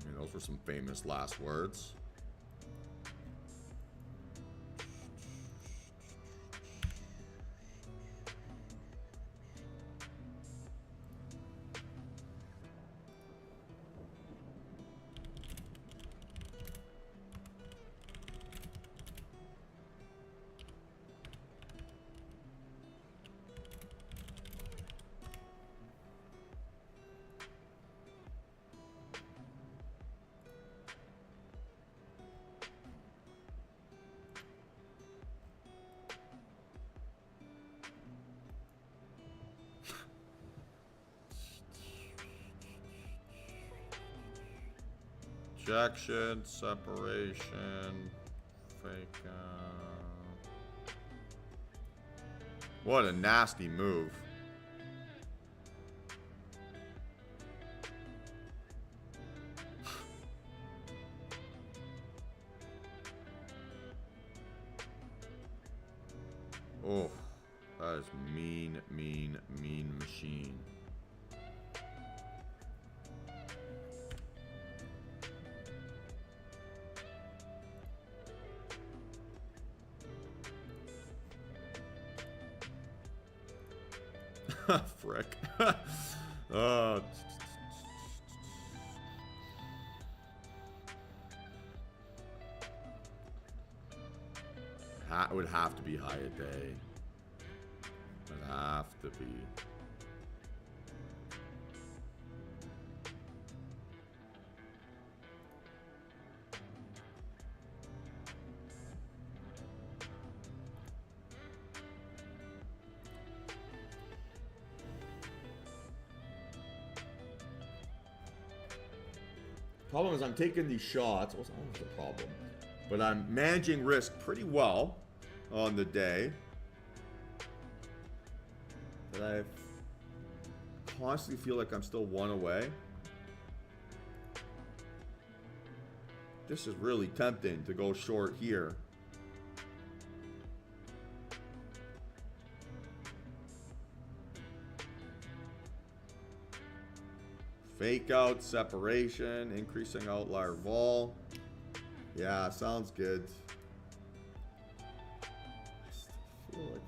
I mean, those were some famous last words. Projection, separation, fake out. What a nasty move. Oh, that is mean, mean, mean machine. Frick. It would have to be high a day. It would have to be. Problem is I'm taking these shots. What's the problem? But I'm managing risk pretty well on the day. But I constantly feel like I'm still one away. This is really tempting to go short here. Fake out, separation, increasing outlier vol. Yeah, sounds good. I feel like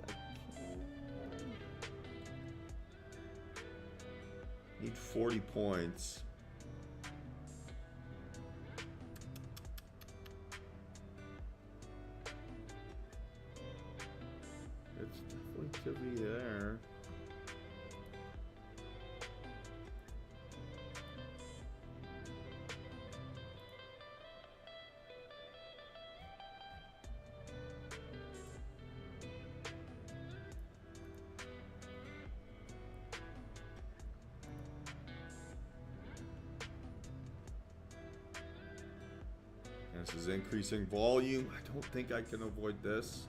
I need 40 points. It's definitely to be there. This is increasing volume. I don't think I can avoid this.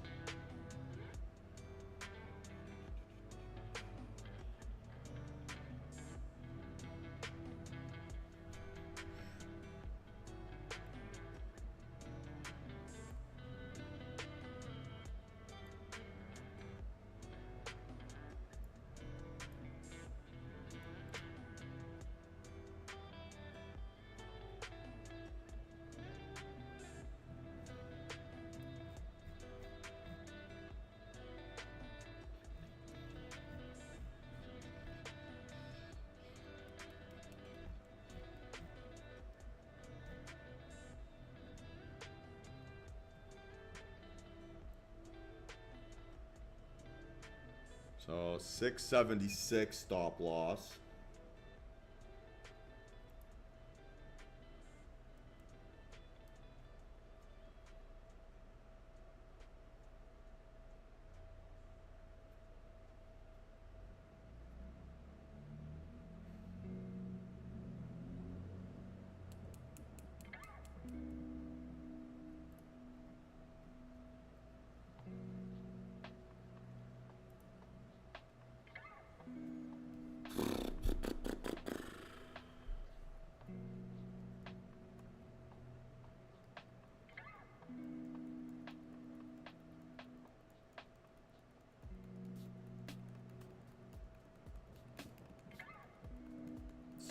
So 676 stop loss.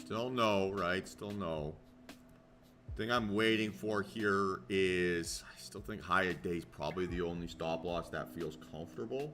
Still no, right? Still no. Thing I'm waiting for here is, I still think high a day is probably the only stop loss that feels comfortable.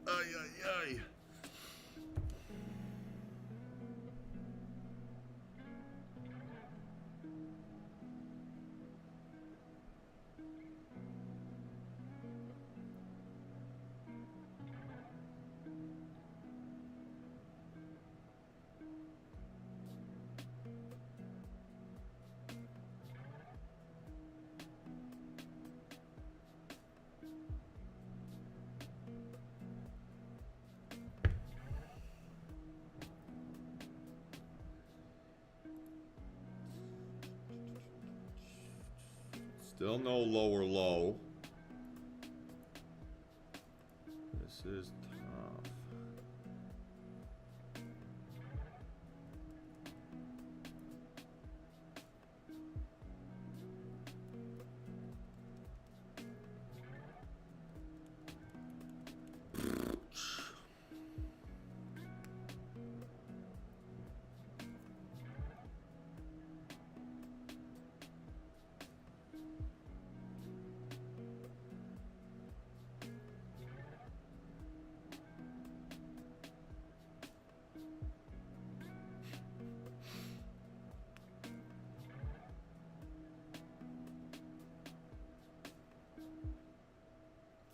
Ay, ay, ay. Still no lower low. This is tough.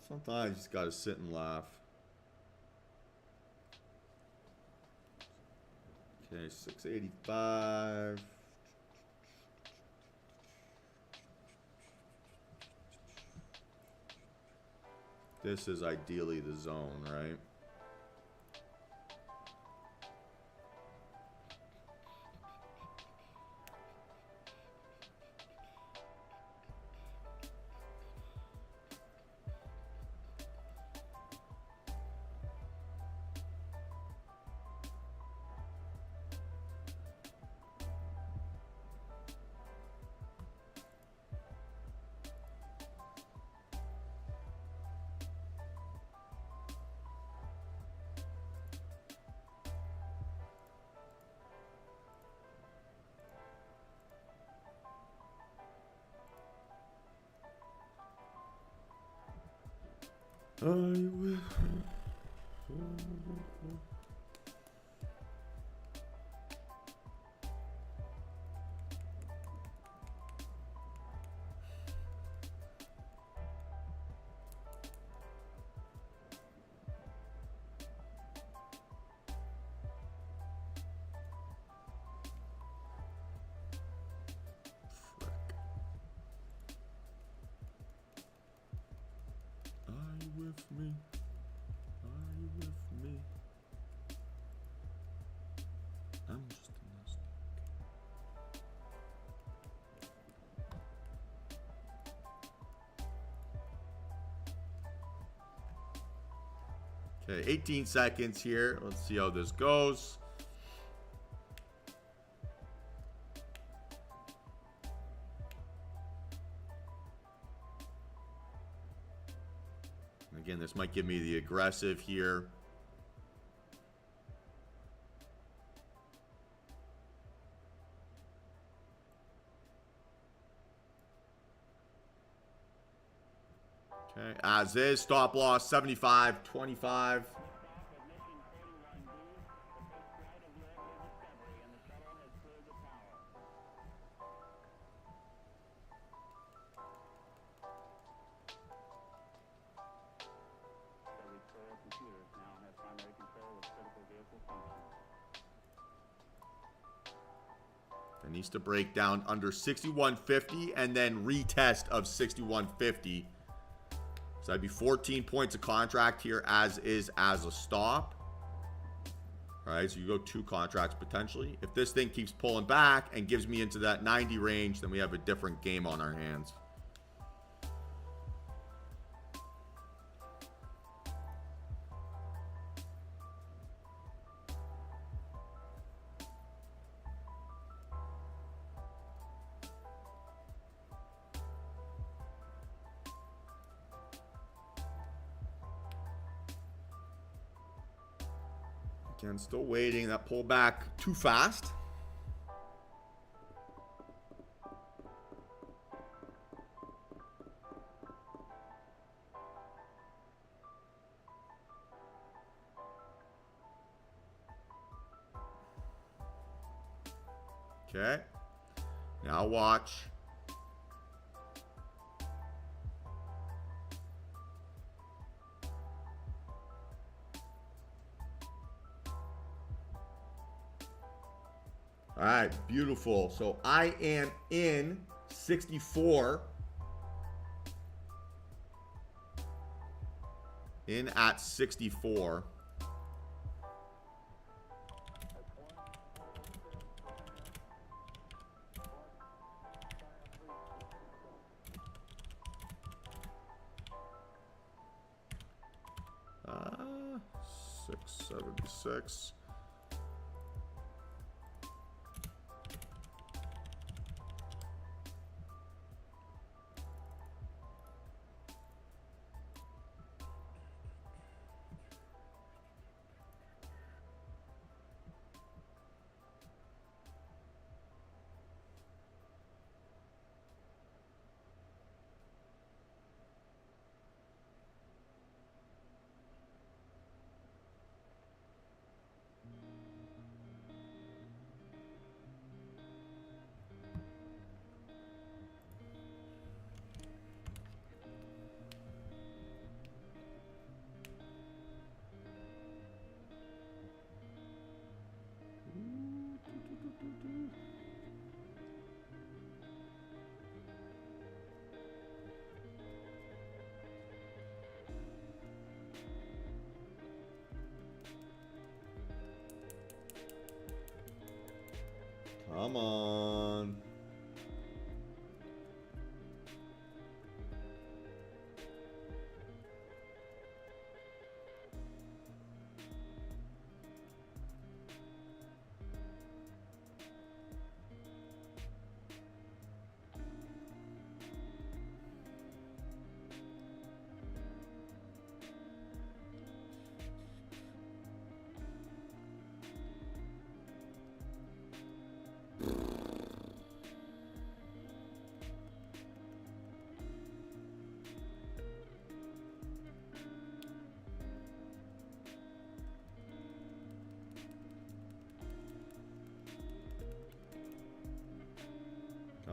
Sometimes you just gotta sit and laugh. Okay, 685. This is ideally the zone, right? I will. With me? Are you with me? I'm just a mistake. Okay, 18 seconds here. Let's see how this goes. Again, this might give me the aggressive here. Okay, as is, stop loss 75.25. It needs to break down under 61.50 and then retest of 61.50. So that'd be 14 points of contract here as is as a stop. All right, so you go 2 contracts potentially. If this thing keeps pulling back and gives me into that 90 range, then we have a different game on our hands. Again, still waiting. That pullback too fast. Okay. Now watch. All right, beautiful. So I am in 64. In at 64. Uh, 676. Come on.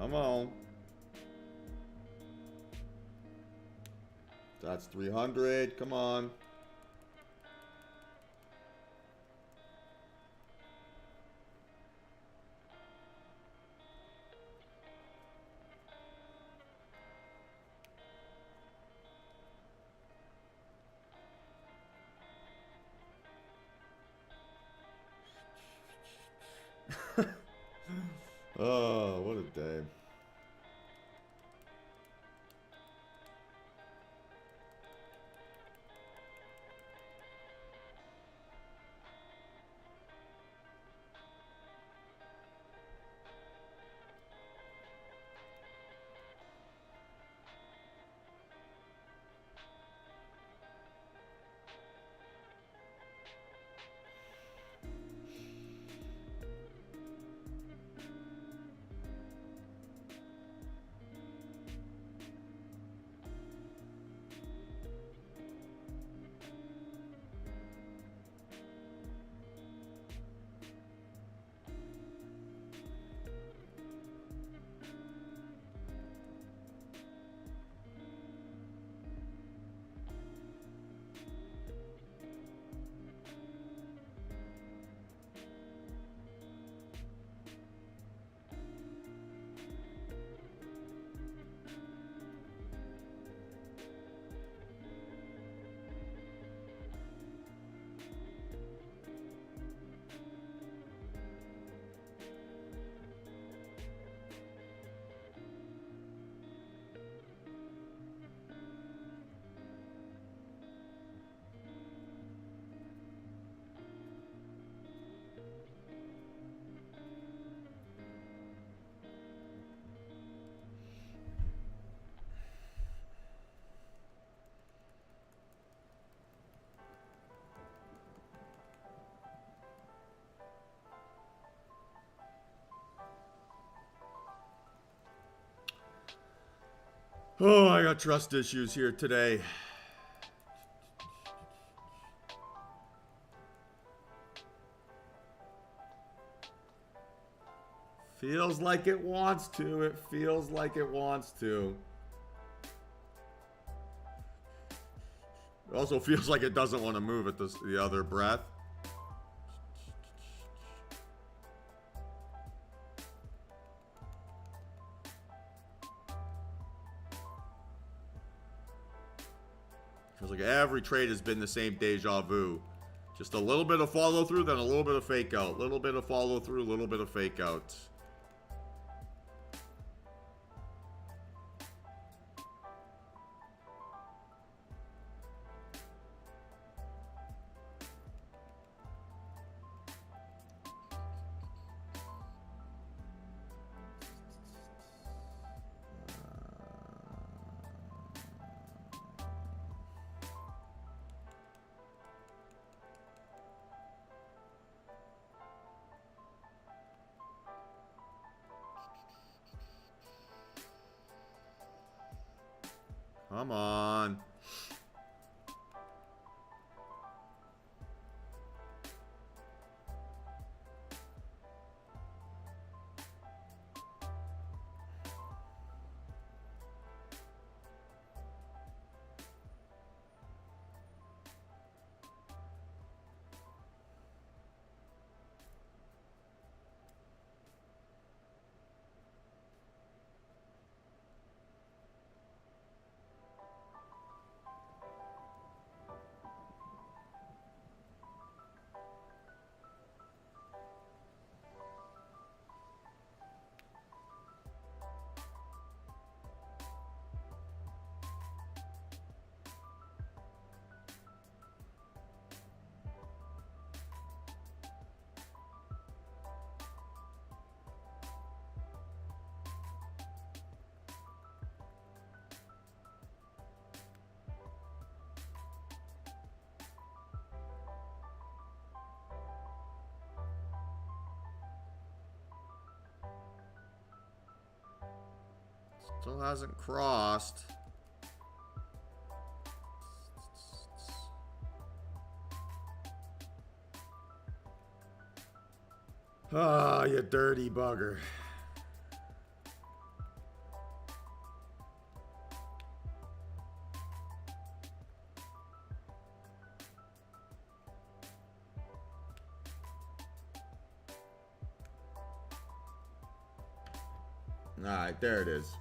Come on. That's 300. Come on. Oh, what a day. Oh, I got trust issues here today. Feels like it wants to. It feels like it wants to. It also feels like it doesn't want to move at the other breath. Feels like every trade has been the same deja vu. Just a little bit of follow through, then a little bit of fake out. Little bit of follow through, a little bit of fake out. Come on. Still hasn't crossed. Ah, you dirty bugger. All right, there it is.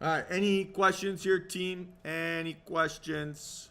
All right, any questions here, team? Any questions?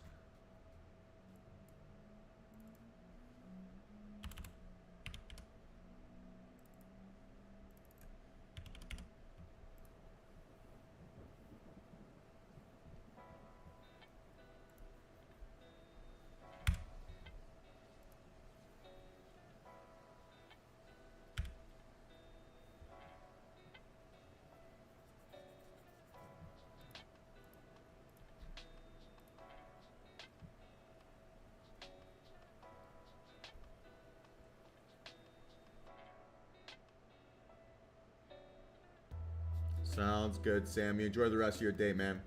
Sounds good, Sammy. Enjoy the rest of your day, man.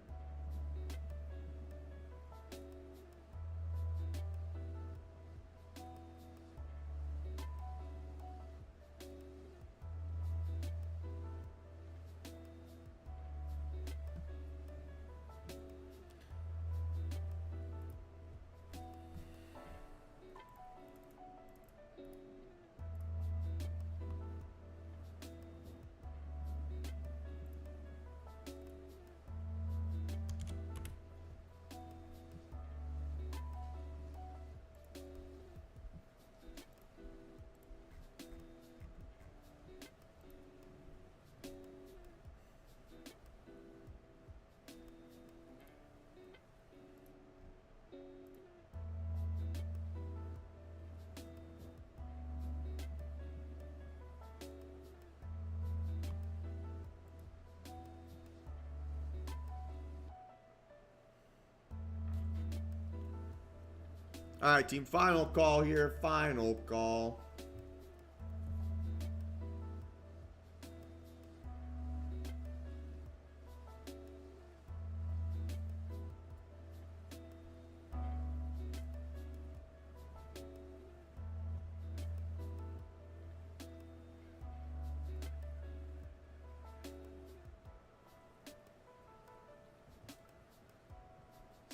All right, team. Final call here. Final call.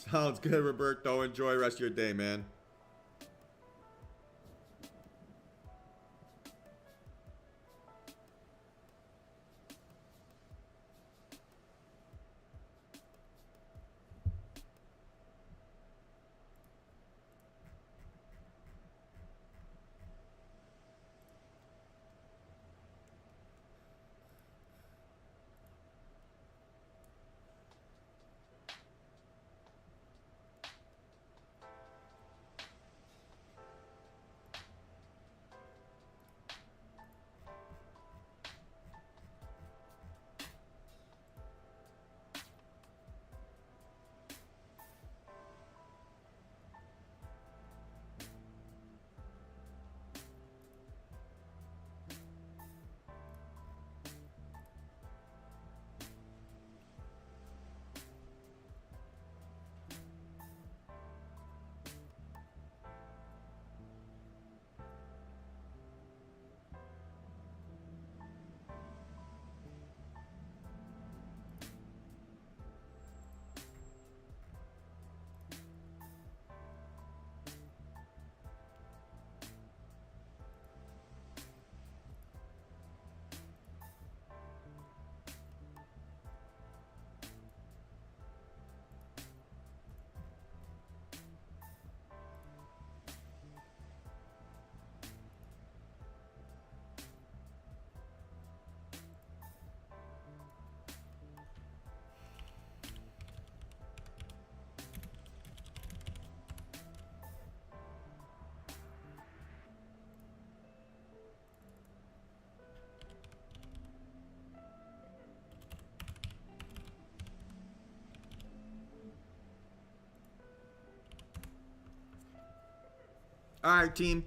Sounds good, Roberto. Enjoy the rest of your day, man. All right, team.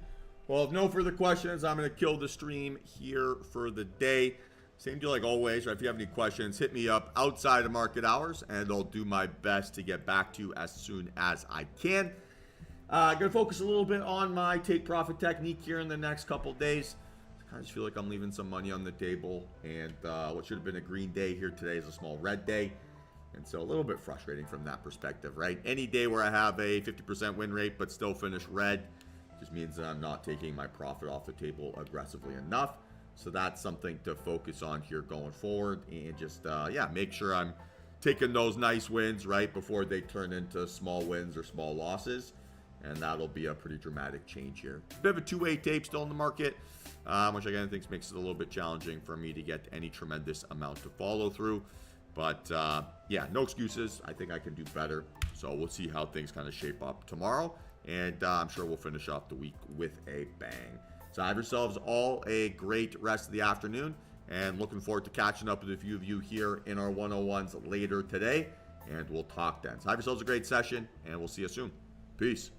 Well, if no further questions, I'm going to kill the stream here for the day. Same deal like always, right? If you have any questions, hit me up outside of market hours, and I'll do my best to get back to you as soon as I can. I'm going to focus a little bit on my take profit technique here in the next couple days. I kind of just feel like I'm leaving some money on the table, and what should have been a green day here today is a small red day. And so a little bit frustrating from that perspective, right? Any day where I have a 50% win rate but still finish red just means that I'm not taking my profit off the table aggressively enough. So that's something to focus on here going forward, and just, yeah, make sure I'm taking those nice wins, right, before they turn into small wins or small losses. And that'll be a pretty dramatic change here. A bit of a two-way tape still in the market, which again I think makes it a little bit challenging for me to get any tremendous amount to follow through. But yeah, no excuses. I think I can do better. So we'll see how things kind of shape up tomorrow. And I'm sure we'll finish off the week with a bang. So have yourselves all a great rest of the afternoon. And looking forward to catching up with a few of you here in our 101s later today. And we'll talk then. So have yourselves a great session, and we'll see you soon. Peace.